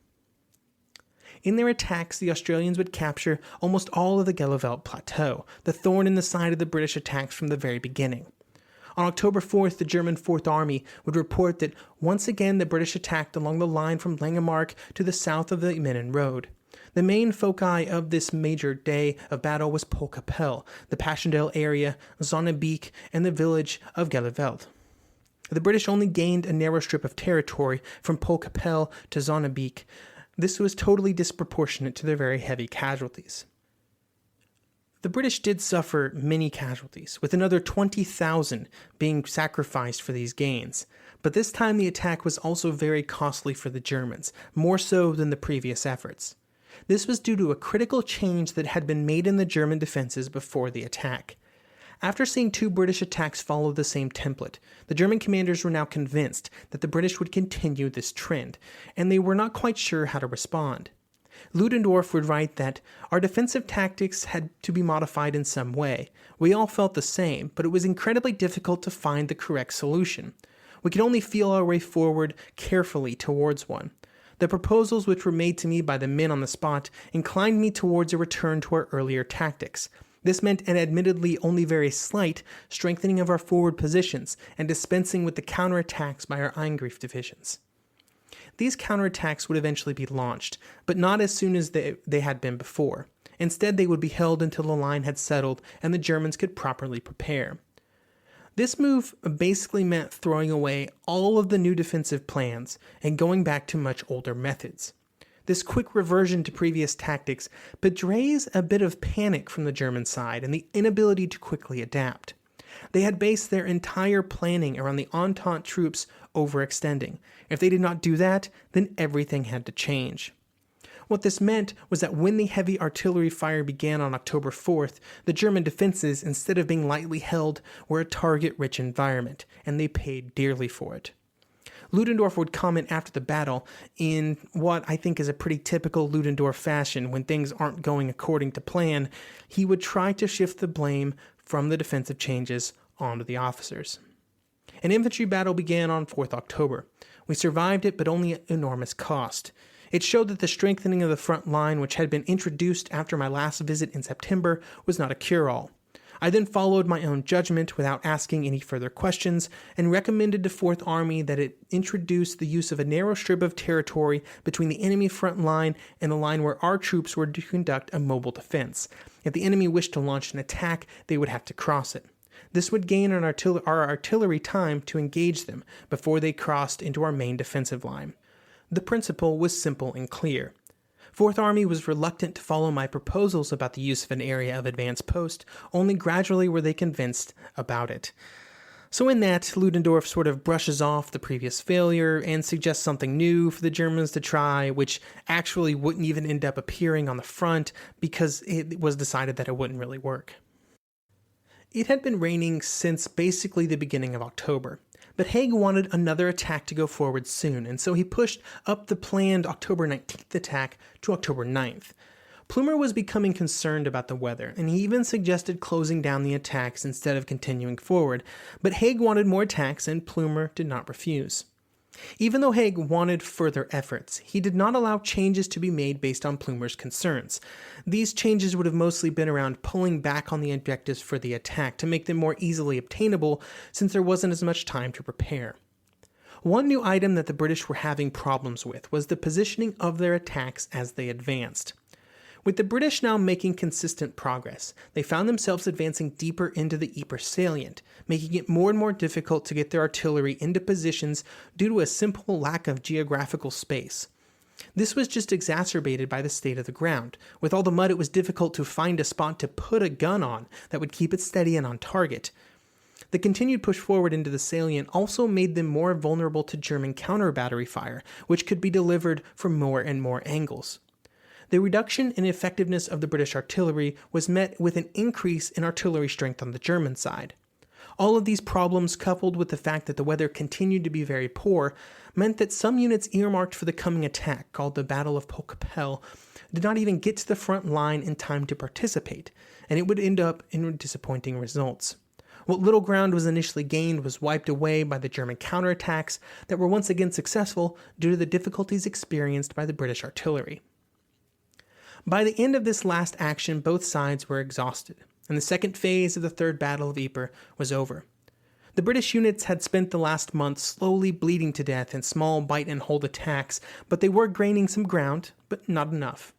In their attacks, the Australians would capture almost all of the Gelliveld Plateau, the thorn in the side of the British attacks from the very beginning. On October 4th, the German Fourth Army would report that once again the British attacked along the line from Langemarck to the south of the Menin Road. The main foci of this major day of battle was Poelcapelle, the Passchendaele area, Zonnebeek, and the village of Gelliveld. The British only gained a narrow strip of territory from Poelcapelle to Zonnebeek. This was totally disproportionate to their very heavy casualties. The British did suffer many casualties, with another 20,000 being sacrificed for these gains. But this time the attack was also very costly for the Germans, more so than the previous efforts. This was due to a critical change that had been made in the German defenses before the attack. After seeing 2 British attacks follow the same template, the German commanders were now convinced that the British would continue this trend, and they were not quite sure how to respond. Ludendorff would write that our defensive tactics had to be modified in some way. We all felt the same, but it was incredibly difficult to find the correct solution. We could only feel our way forward carefully towards one. The proposals which were made to me by the men on the spot inclined me towards a return to our earlier tactics. This meant an admittedly only very slight strengthening of our forward positions and dispensing with the counterattacks by our Eingriff divisions. These counterattacks would eventually be launched, but not as soon as they had been before. Instead, they would be held until the line had settled and the Germans could properly prepare. This move basically meant throwing away all of the new defensive plans and going back to much older methods. This quick reversion to previous tactics betrays a bit of panic from the German side and the inability to quickly adapt. They had based their entire planning around the Entente troops overextending. If they did not do that, then everything had to change. What this meant was that when the heavy artillery fire began on October 4th, the German defenses, instead of being lightly held, were a target-rich environment, and they paid dearly for it. Ludendorff would comment after the battle in what I think is a pretty typical Ludendorff fashion. When things aren't going according to plan, he would try to shift the blame from the defensive changes onto the officers. An infantry battle began on 4th October. We survived it, but only at enormous cost. It showed that the strengthening of the front line, which had been introduced after my last visit in September, was not a cure-all. I then followed my own judgment without asking any further questions and recommended to Fourth Army that it introduce the use of a narrow strip of territory between the enemy front line and the line where our troops were to conduct a mobile defense. If the enemy wished to launch an attack, they would have to cross it. This would gain our artillery time to engage them before they crossed into our main defensive line. The principle was simple and clear. Fourth Army was reluctant to follow my proposals about the use of an area of advanced post, only gradually were they convinced about it. So in that, Ludendorff sort of brushes off the previous failure and suggests something new for the Germans to try, which actually wouldn't even end up appearing on the front because it was decided that it wouldn't really work. It had been raining since basically the beginning of October. But Haig wanted another attack to go forward soon, and so he pushed up the planned October 19th attack to October 9th. Plumer was becoming concerned about the weather, and he even suggested closing down the attacks instead of continuing forward, but Haig wanted more attacks, and Plumer did not refuse. Even though Haig wanted further efforts, he did not allow changes to be made based on Plumer's concerns. These changes would have mostly been around pulling back on the objectives for the attack to make them more easily obtainable, since there wasn't as much time to prepare. One new item that the British were having problems with was the positioning of their attacks as they advanced. With the British now making consistent progress, they found themselves advancing deeper into the Ypres salient, making it more and more difficult to get their artillery into positions due to a simple lack of geographical space. This was just exacerbated by the state of the ground. With all the mud, it was difficult to find a spot to put a gun on that would keep it steady and on target. The continued push forward into the salient also made them more vulnerable to German counter-battery fire, which could be delivered from more and more angles. The reduction in effectiveness of the British artillery was met with an increase in artillery strength on the German side. All of these problems, coupled with the fact that the weather continued to be very poor, meant that some units earmarked for the coming attack, called the Battle of Pau-Capelle, did not even get to the front line in time to participate, and it would end up in disappointing results. What little ground was initially gained was wiped away by the German counterattacks that were once again successful due to the difficulties experienced by the British artillery. By the end of this last action, both sides were exhausted, and the second phase of the Third Battle of Ypres was over. The British units had spent the last month slowly bleeding to death in small bite-and-hold attacks, but they were gaining some ground, but not enough.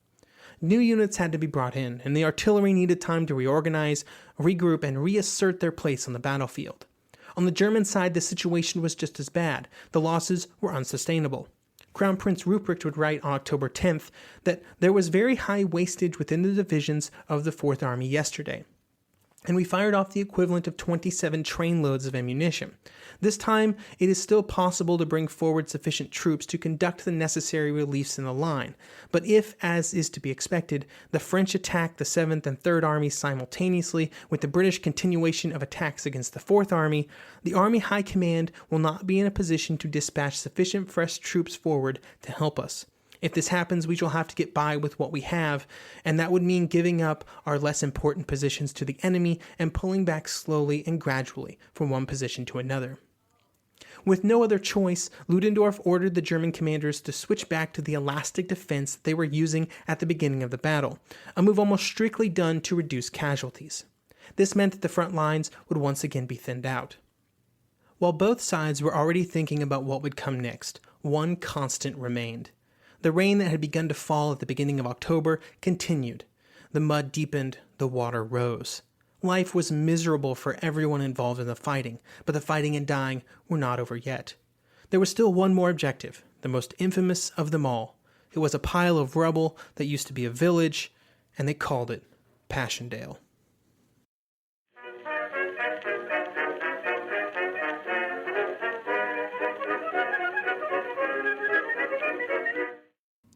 New units had to be brought in, and the artillery needed time to reorganize, regroup, and reassert their place on the battlefield. On the German side, the situation was just as bad. The losses were unsustainable. Crown Prince Rupert would write on October 10th that there was very high wastage within the divisions of the Fourth Army yesterday, and we fired off the equivalent of 27 trainloads of ammunition. This time, it is still possible to bring forward sufficient troops to conduct the necessary reliefs in the line, but if, as is to be expected, the French attack the 7th and 3rd Armies simultaneously with the British continuation of attacks against the 4th Army, the Army High Command will not be in a position to dispatch sufficient fresh troops forward to help us. If this happens, we shall have to get by with what we have, and that would mean giving up our less important positions to the enemy and pulling back slowly and gradually from one position to another. With no other choice, Ludendorff ordered the German commanders to switch back to the elastic defense they were using at the beginning of the battle, a move almost strictly done to reduce casualties. This meant that the front lines would once again be thinned out. While both sides were already thinking about what would come next, one constant remained. The rain that had begun to fall at the beginning of October continued. The mud deepened, the water rose. Life was miserable for everyone involved in the fighting, but the fighting and dying were not over yet. There was still one more objective, the most infamous of them all. It was a pile of rubble that used to be a village, and they called it Passchendaele.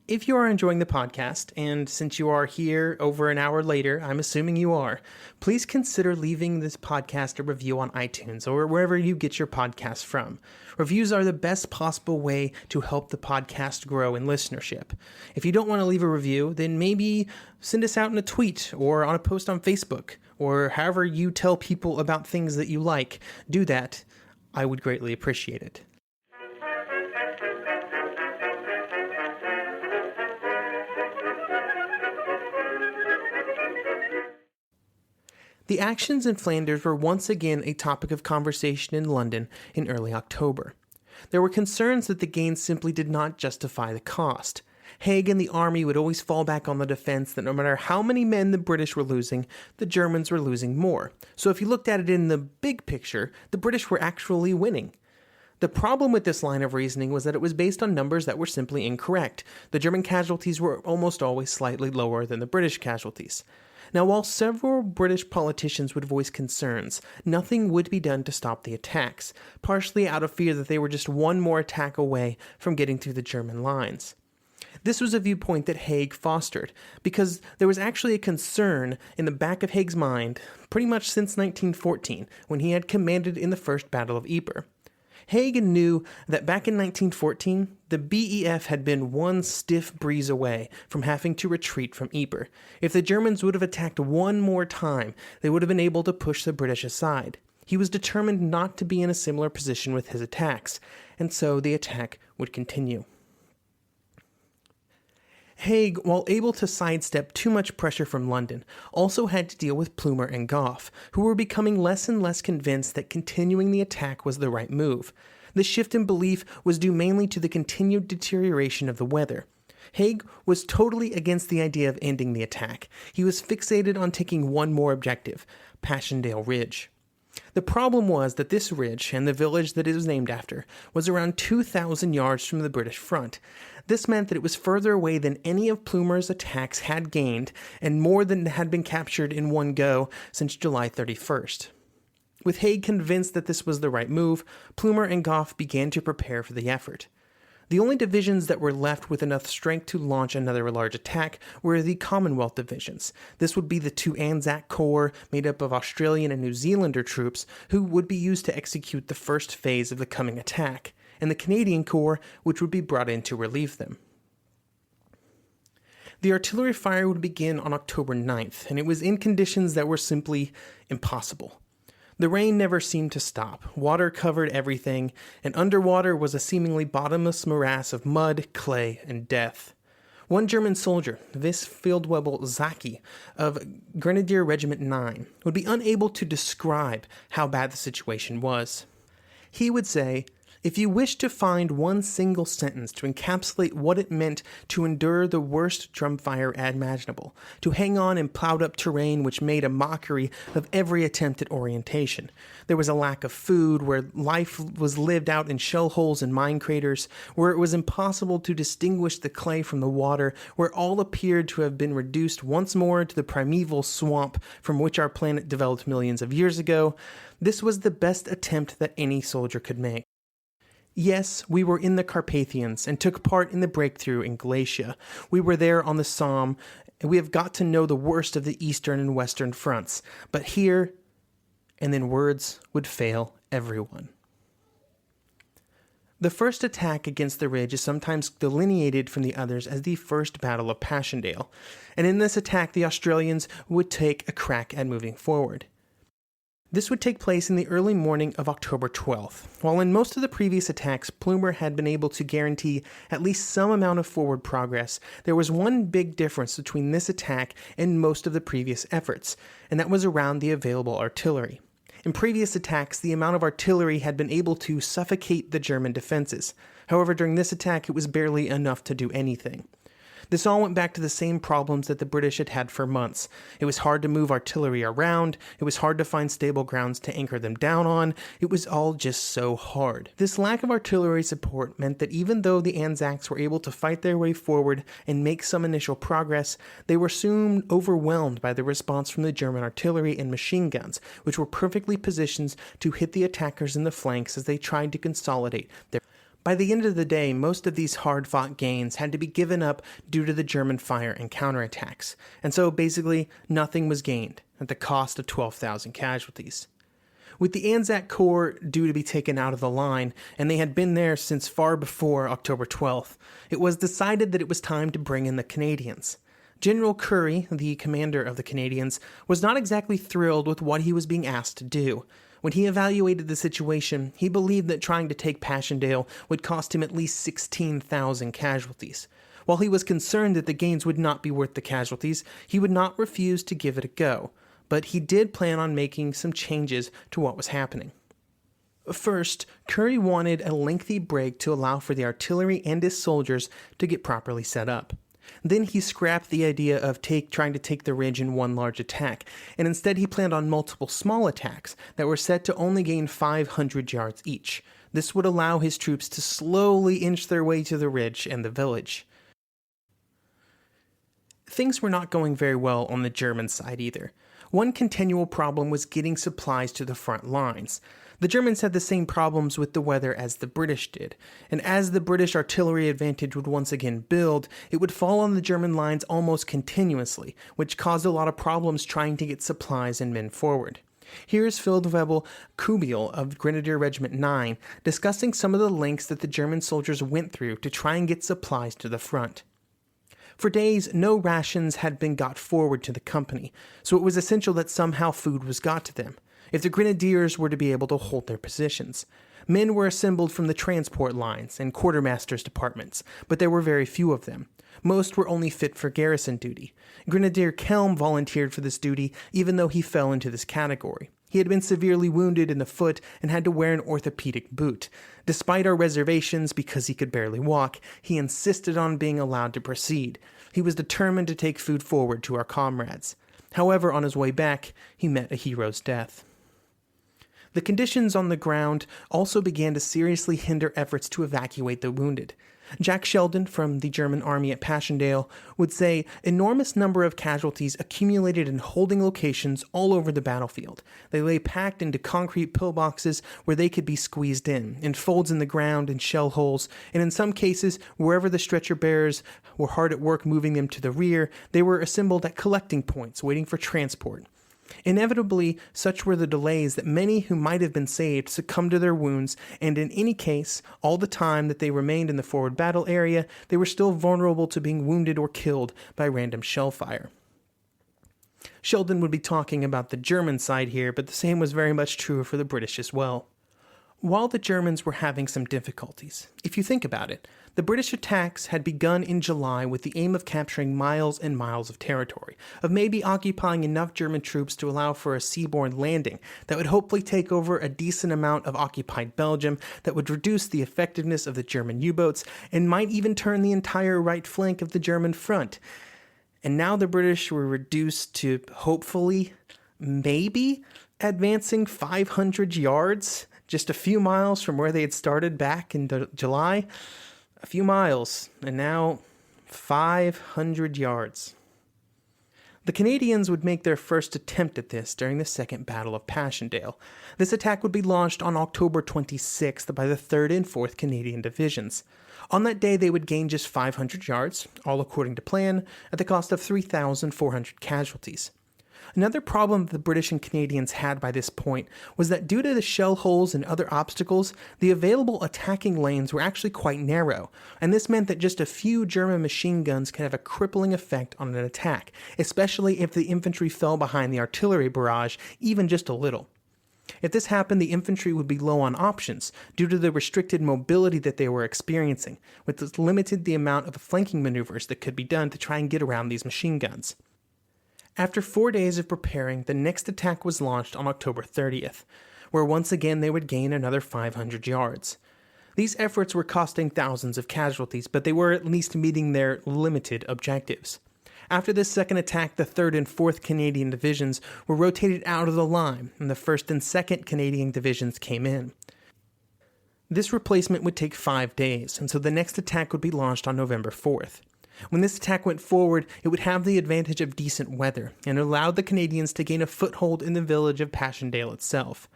If you are enjoying the podcast, and since you are here over an hour later, I'm assuming you are, please consider leaving this podcast a review on iTunes or wherever you get your podcasts from. Reviews are the best possible way to help the podcast grow in listenership. If you don't want to leave a review, then maybe send us out in a tweet or on a post on Facebook, or however you tell people about things that you like. Do that. I would greatly appreciate it. The actions in Flanders were once again a topic of conversation in London in early October. There were concerns that the gains simply did not justify the cost. Haig and the army would always fall back on the defense that no matter how many men the British were losing, the Germans were losing more. So if you looked at it in the big picture, the British were actually winning. The problem with this line of reasoning was that it was based on numbers that were simply incorrect. The German casualties were almost always slightly lower than the British casualties. Now, while several British politicians would voice concerns, nothing would be done to stop the attacks, partially out of fear that they were just one more attack away from getting through the German lines. This was a viewpoint that Haig fostered, because there was actually a concern in the back of Haig's mind pretty much since 1914, when he had commanded in the First Battle of Ypres. Haig knew that back in 1914, the BEF had been one stiff breeze away from having to retreat from Ypres. If the Germans would have attacked one more time, they would have been able to push the British aside. He was determined not to be in a similar position with his attacks, and so the attack would continue. Haig, while able to sidestep too much pressure from London, also had to deal with Plumer and Gough, who were becoming less and less convinced that continuing the attack was the right move. The shift in belief was due mainly to the continued deterioration of the weather. Haig was totally against the idea of ending the attack. He was fixated on taking one more objective, Passchendaele Ridge. The problem was that this ridge, and the village that it was named after, was around 2,000 yards from the British front. This meant that it was further away than any of Plumer's attacks had gained, and more than had been captured in one go since July 31st. With Haig convinced that this was the right move, Plumer and Gough began to prepare for the effort. The only divisions that were left with enough strength to launch another large attack were the Commonwealth divisions. This would be the two Anzac Corps, made up of Australian and New Zealander troops, who would be used to execute the first phase of the coming attack, and the Canadian Corps, which would be brought in to relieve them. The artillery fire would begin on October 9th, and it was in conditions that were simply impossible. The rain never seemed to stop. Water covered everything, and underwater was a seemingly bottomless morass of mud, clay, and death. One German soldier, Vis Fieldwebel Zaki of Grenadier Regiment 9, would be unable to describe how bad the situation was. He would say, "If you wish to find one single sentence to encapsulate what it meant to endure the worst drum fire imaginable, to hang on in plowed-up terrain which made a mockery of every attempt at orientation. There was a lack of food, where life was lived out in shell holes and mine craters, where it was impossible to distinguish the clay from the water, where all appeared to have been reduced once more to the primeval swamp from which our planet developed millions of years ago. This was the best attempt that any soldier could make. Yes, we were in the Carpathians and took part in the breakthrough in Galicia. We were there on the Somme, and we have got to know the worst of the eastern and western fronts. But here," and then words would fail everyone. The first attack against the ridge is sometimes delineated from the others as the First Battle of Passchendaele, and in this attack the Australians would take a crack at moving forward. This would take place in the early morning of October 12th. While in most of the previous attacks, Plumer had been able to guarantee at least some amount of forward progress, there was one big difference between this attack and most of the previous efforts, and that was around the available artillery. In previous attacks, the amount of artillery had been able to suffocate the German defenses. However, during this attack, it was barely enough to do anything. This all went back to the same problems that the British had had for months. It was hard to move artillery around, it was hard to find stable grounds to anchor them down on, it was all just so hard. This lack of artillery support meant that even though the Anzacs were able to fight their way forward and make some initial progress, they were soon overwhelmed by the response from the German artillery and machine guns, which were perfectly positioned to hit the attackers in the flanks as they tried to consolidate their. By the end of the day, most of these hard-fought gains had to be given up due to the German fire and counterattacks, and so basically nothing was gained at the cost of 12,000 casualties. With the Anzac Corps due to be taken out of the line, and they had been there since far before October 12th, it was decided that it was time to bring in the Canadians. General Currie, the commander of the Canadians, was not exactly thrilled with what he was being asked to do. When he evaluated the situation, he believed that trying to take Passchendaele would cost him at least 16,000 casualties. While he was concerned that the gains would not be worth the casualties, he would not refuse to give it a go. but he did plan on making some changes to what was happening. First, Currie wanted a lengthy break to allow for the artillery and his soldiers to get properly set up. Then he scrapped the idea of trying to take the ridge in one large attack, and instead he planned on multiple small attacks that were set to only gain 500 yards each. This would allow his troops to slowly inch their way to the ridge and the village. Things were not going very well on the German side either. One continual problem was getting supplies to the front lines. The Germans had the same problems with the weather as the British did, and as the British artillery advantage would once again build, it would fall on the German lines almost continuously, which caused a lot of problems trying to get supplies and men forward. Here is Feldwebel Kubiel of Grenadier Regiment 9 discussing some of the lengths that the German soldiers went through to try and get supplies to the front. For days, no rations had been got forward to the company, so it was essential that somehow food was got to them, if the grenadiers were to be able to hold their positions. Men were assembled from the transport lines and quartermasters' departments, but there were very few of them. Most were only fit for garrison duty. Grenadier Kelm volunteered for this duty, even though he fell into this category. He had been severely wounded in the foot and had to wear an orthopedic boot. Despite our reservations, because he could barely walk, he insisted on being allowed to proceed. He was determined to take food forward to our comrades. However, on his way back, he met a hero's death. The conditions on the ground also began to seriously hinder efforts to evacuate the wounded. Jack Sheldon from the German army at Passchendaele would say enormous number of casualties accumulated in holding locations all over the battlefield. They lay packed into concrete pillboxes where they could be squeezed in folds in the ground and shell holes, and in some cases, wherever the stretcher bearers were hard at work moving them to the rear, they were assembled at collecting points waiting for transport. Inevitably, such were the delays that many who might have been saved succumbed to their wounds, and in any case, all the time that they remained in the forward battle area, they were still vulnerable to being wounded or killed by random shell fire. Sheldon would be talking about the German side here, but the same was very much true for the British as well. While the Germans were having some difficulties, if you think about it, the British attacks had begun in July with the aim of capturing miles and miles of territory, of maybe occupying enough German troops to allow for a seaborne landing that would hopefully take over a decent amount of occupied Belgium, that would reduce the effectiveness of the German U-boats, and might even turn the entire right flank of the German front. And now the British were reduced to, hopefully, maybe, advancing 500 yards, just a few miles from where they had started back in July. A few miles, and now 500 yards. The Canadians would make their first attempt at this during the Second Battle of Passchendaele. This attack would be launched on October 26th by the 3rd and 4th Canadian Divisions. On that day, they would gain just 500 yards, all according to plan, at the cost of 3,400 casualties. Another problem that the British and Canadians had by this point was that due to the shell holes and other obstacles, the available attacking lanes were actually quite narrow, and this meant that just a few German machine guns could have a crippling effect on an attack, especially if the infantry fell behind the artillery barrage even just a little. If this happened, the infantry would be low on options due to the restricted mobility that they were experiencing, which limited the amount of flanking maneuvers that could be done to try and get around these machine guns. After 4 days of preparing, the next attack was launched on October 30th, where once again they would gain another 500 yards. These efforts were costing thousands of casualties, but they were at least meeting their limited objectives. After this second attack, the 3rd and 4th Canadian Divisions were rotated out of the line, and the 1st and 2nd Canadian Divisions came in. This replacement would take 5 days, and so the next attack would be launched on November 4th. When this attack went forward, it would have the advantage of decent weather, and allowed the Canadians to gain a foothold in the village of Passchendaele itself.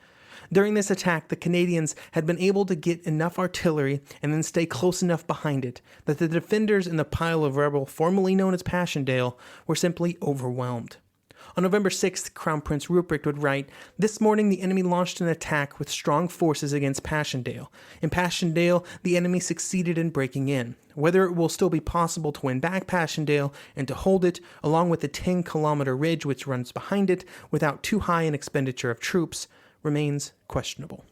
During this attack, the Canadians had been able to get enough artillery and then stay close enough behind it that the defenders in the pile of rubble formerly known as Passchendaele were simply overwhelmed. On November 6th, Crown Prince Ruprecht would write, "This morning the enemy launched an attack with strong forces against Passchendaele. In Passchendaele, the enemy succeeded in breaking in. Whether it will still be possible to win back Passchendaele and to hold it, along with the 10-kilometer ridge which runs behind it, without too high an expenditure of troops, remains questionable."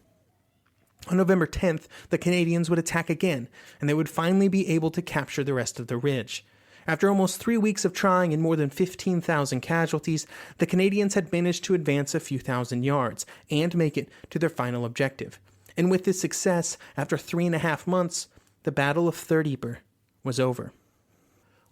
On November 10th, the Canadians would attack again, and they would finally be able to capture the rest of the ridge. After almost 3 weeks of trying and more than 15,000 casualties, the Canadians had managed to advance a few thousand yards and make it to their final objective. And with this success, after 3.5 months, the Battle of Third Ypres was over.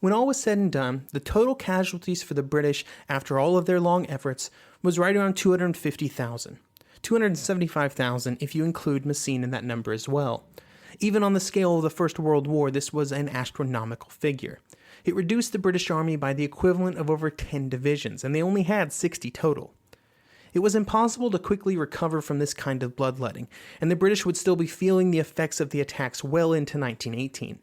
When all was said and done, the total casualties for the British after all of their long efforts was right around 250,000. 275,000 if you include Messines in that number as well. Even on the scale of the First World War, this was an astronomical figure. It reduced the British Army by the equivalent of over 10 divisions, and they only had 60 total. It was impossible to quickly recover from this kind of bloodletting, and the British would still be feeling the effects of the attacks well into 1918.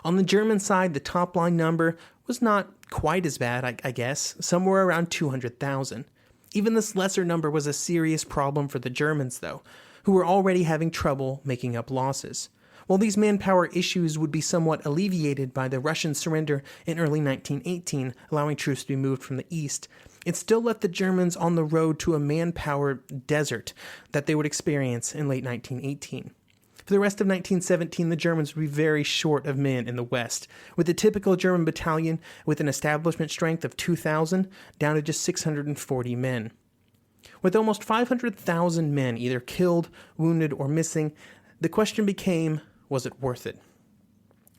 On the German side, the top-line number was not quite as bad, I guess, somewhere around 200,000. Even this lesser number was a serious problem for the Germans, though, who were already having trouble making up losses. While these manpower issues would be somewhat alleviated by the Russian surrender in early 1918, allowing troops to be moved from the east, it still left the Germans on the road to a manpower desert that they would experience in late 1918. For the rest of 1917, the Germans would be very short of men in the west, with the typical German battalion with an establishment strength of 2,000 down to just 640 men. With almost 500,000 men either killed, wounded, or missing, the question became, was it worth it?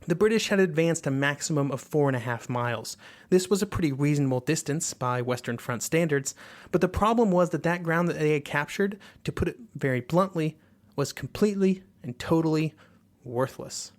The British had advanced a maximum of 4.5 miles. This was a pretty reasonable distance by Western Front standards, but the problem was that ground that they had captured, to put it very bluntly, was completely and totally worthless.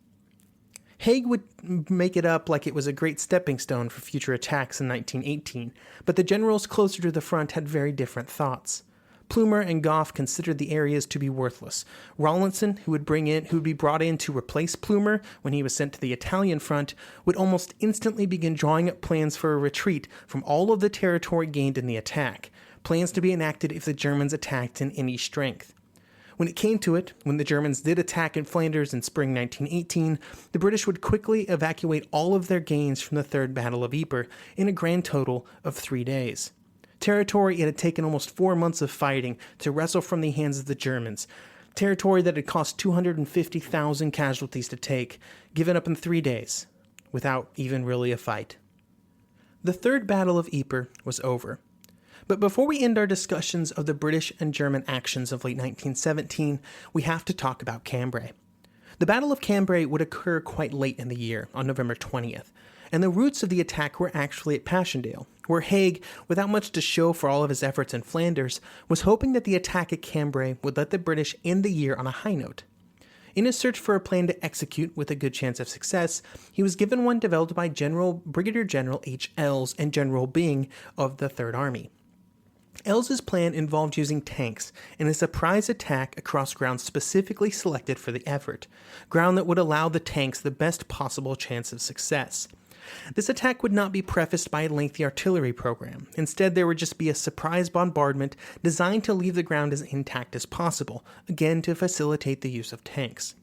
Haig would make it up like it was a great stepping stone for future attacks in 1918, but the generals closer to the front had very different thoughts. Plumer and Gough considered the areas to be worthless. Rawlinson, who would be brought in to replace Plumer when he was sent to the Italian front, would almost instantly begin drawing up plans for a retreat from all of the territory gained in the attack, plans to be enacted if the Germans attacked in any strength. When it came to it, when the Germans did attack in Flanders in spring 1918, the British would quickly evacuate all of their gains from the Third Battle of Ypres in a grand total of 3 days. Territory it had taken almost 4 months of fighting to wrestle from the hands of the Germans. Territory that had cost 250,000 casualties to take, given up in 3 days, without even really a fight. The Third Battle of Ypres was over. But before we end our discussions of the British and German actions of late 1917, we have to talk about Cambrai. The Battle of Cambrai would occur quite late in the year, on November 20th, and the roots of the attack were actually at Passchendaele, where Haig, without much to show for all of his efforts in Flanders, was hoping that the attack at Cambrai would let the British end the year on a high note. In his search for a plan to execute with a good chance of success, he was given one developed by Brigadier General H. Ells and General Byng of the Third Army. Ells's plan involved using tanks in a surprise attack across ground specifically selected for the effort, ground that would allow the tanks the best possible chance of success. This attack would not be prefaced by a lengthy artillery program. Instead, there would just be a surprise bombardment designed to leave the ground as intact as possible, again to facilitate the use of tanks.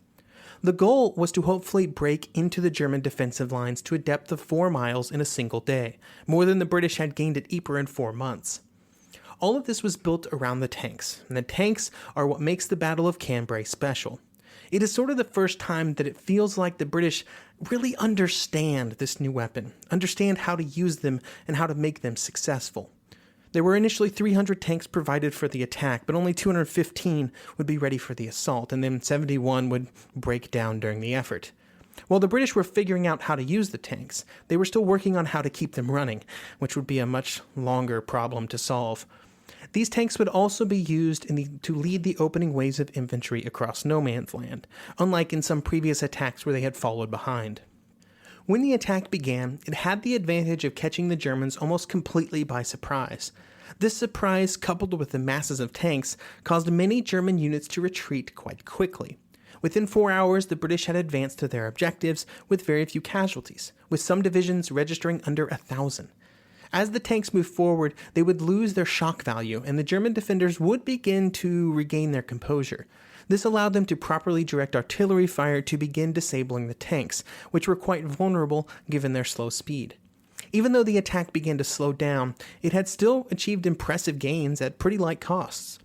The goal was to hopefully break into the German defensive lines to a depth of 4 miles in a single day, more than the British had gained at Ypres in 4 months. All of this was built around the tanks, and the tanks are what makes the Battle of Cambrai special. It is sort of the first time that it feels like the British really understand this new weapon, understand how to use them and how to make them successful. There were initially 300 tanks provided for the attack, but only 215 would be ready for the assault, and then 71 would break down during the effort. While the British were figuring out how to use the tanks, they were still working on how to keep them running, which would be a much longer problem to solve. These tanks would also be used to lead the opening waves of infantry across no man's land, unlike in some previous attacks where they had followed behind. When the attack began, it had the advantage of catching the Germans almost completely by surprise. This surprise, coupled with the masses of tanks, caused many German units to retreat quite quickly. Within 4 hours, the British had advanced to their objectives with very few casualties, with some divisions registering under 1,000. As the tanks moved forward, they would lose their shock value, and the German defenders would begin to regain their composure. This allowed them to properly direct artillery fire to begin disabling the tanks, which were quite vulnerable given their slow speed. Even though the attack began to slow down, it had still achieved impressive gains at pretty light costs.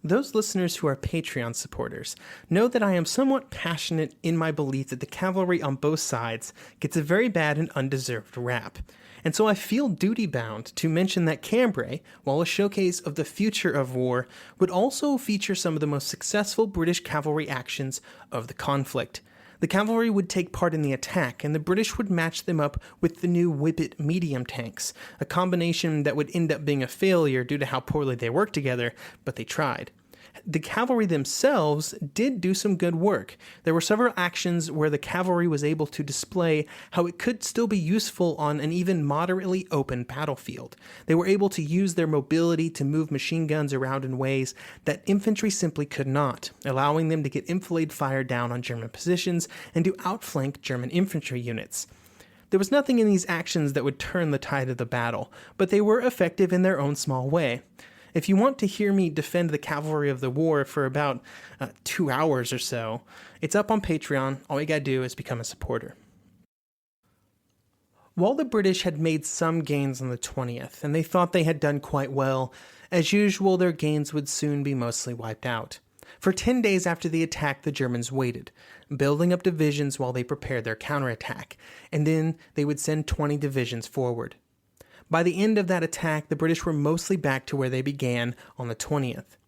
Those listeners who are Patreon supporters know that I am somewhat passionate in my belief that the cavalry on both sides gets a very bad and undeserved rap. And so I feel duty-bound to mention that Cambrai, while a showcase of the future of war, would also feature some of the most successful British cavalry actions of the conflict. The cavalry would take part in the attack, and the British would match them up with the new Whippet medium tanks, a combination that would end up being a failure due to how poorly they worked together, but they tried. The cavalry themselves did do some good work. There were several actions where the cavalry was able to display how it could still be useful on an even moderately open battlefield. They were able to use their mobility to move machine guns around in ways that infantry simply could not, allowing them to get enfilade fire down on German positions and to outflank German infantry units. There was nothing in these actions that would turn the tide of the battle, but they were effective in their own small way. If you want to hear me defend the cavalry of the war for about 2 hours or so, it's up on Patreon. All you gotta do is become a supporter. While the British had made some gains on the 20th, and they thought they had done quite well, as usual their gains would soon be mostly wiped out. For 10 days after the attack, the Germans waited, building up divisions while they prepared their counterattack, and then they would send 20 divisions forward. By the end of that attack, the British were mostly back to where they began on the 20th.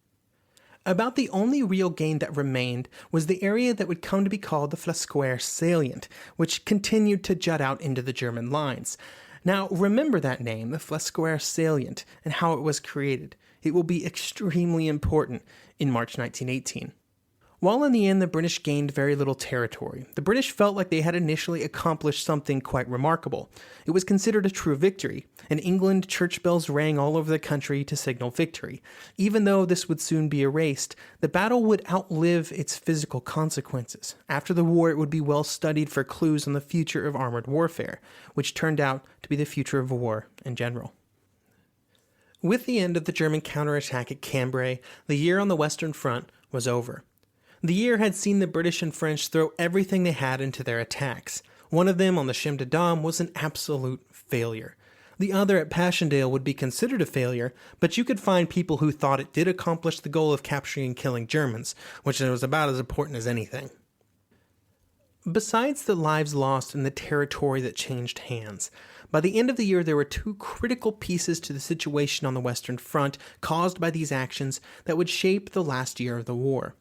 About the only real gain that remained was the area that would come to be called the Flanders salient, which continued to jut out into the German lines. Now, remember that name, the Flanders salient, and how it was created. It will be extremely important in March 1918. While in the end the British gained very little territory, the British felt like they had initially accomplished something quite remarkable. It was considered a true victory. In England, church bells rang all over the country to signal victory. Even though this would soon be erased, the battle would outlive its physical consequences. After the war, it would be well studied for clues on the future of armored warfare, which turned out to be the future of war in general. With the end of the German counterattack at Cambrai, the year on the Western Front was over. The year had seen the British and French throw everything they had into their attacks. One of them on the Chemin des Dames was an absolute failure. The other at Passchendaele would be considered a failure, but you could find people who thought it did accomplish the goal of capturing and killing Germans, which was about as important as anything. Besides the lives lost and the territory that changed hands, by the end of the year there were two critical pieces to the situation on the Western Front caused by these actions that would shape the last year of the war.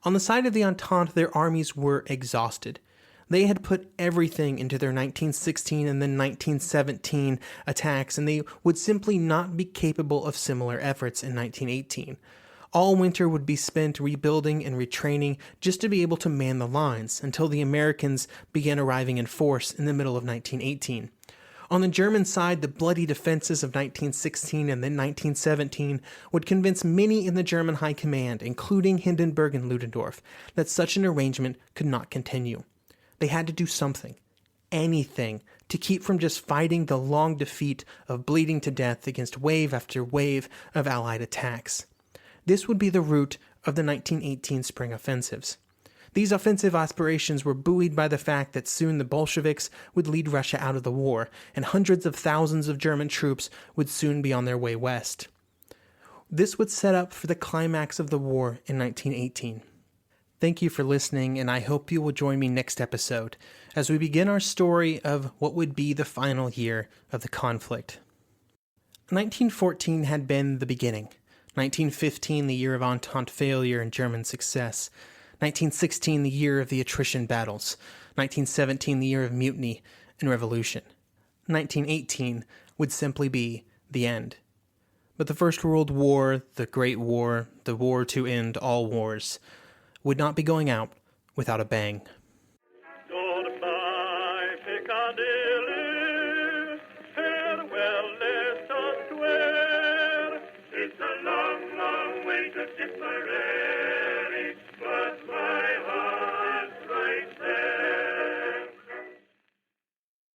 On the side of the Entente, their armies were exhausted. They had put everything into their 1916 and then 1917 attacks, and they would simply not be capable of similar efforts in 1918. All winter would be spent rebuilding and retraining just to be able to man the lines until the Americans began arriving in force in the middle of 1918. On the German side, the bloody defenses of 1916 and then 1917 would convince many in the German High Command, including Hindenburg and Ludendorff, that such an arrangement could not continue. They had to do something, anything, to keep from just fighting the long defeat of bleeding to death against wave after wave of Allied attacks. This would be the root of the 1918 spring offensives. These offensive aspirations were buoyed by the fact that soon the Bolsheviks would lead Russia out of the war, and hundreds of thousands of German troops would soon be on their way west. This would set up for the climax of the war in 1918. Thank you for listening, and I hope you will join me next episode as we begin our story of what would be the final year of the conflict. 1914 had been the beginning. 1915, the year of Entente failure and German success. 1916, the year of the attrition battles. 1917, the year of mutiny and revolution. 1918 would simply be the end. But the First World War, the Great War, the war to end all wars, would not be going out without a bang.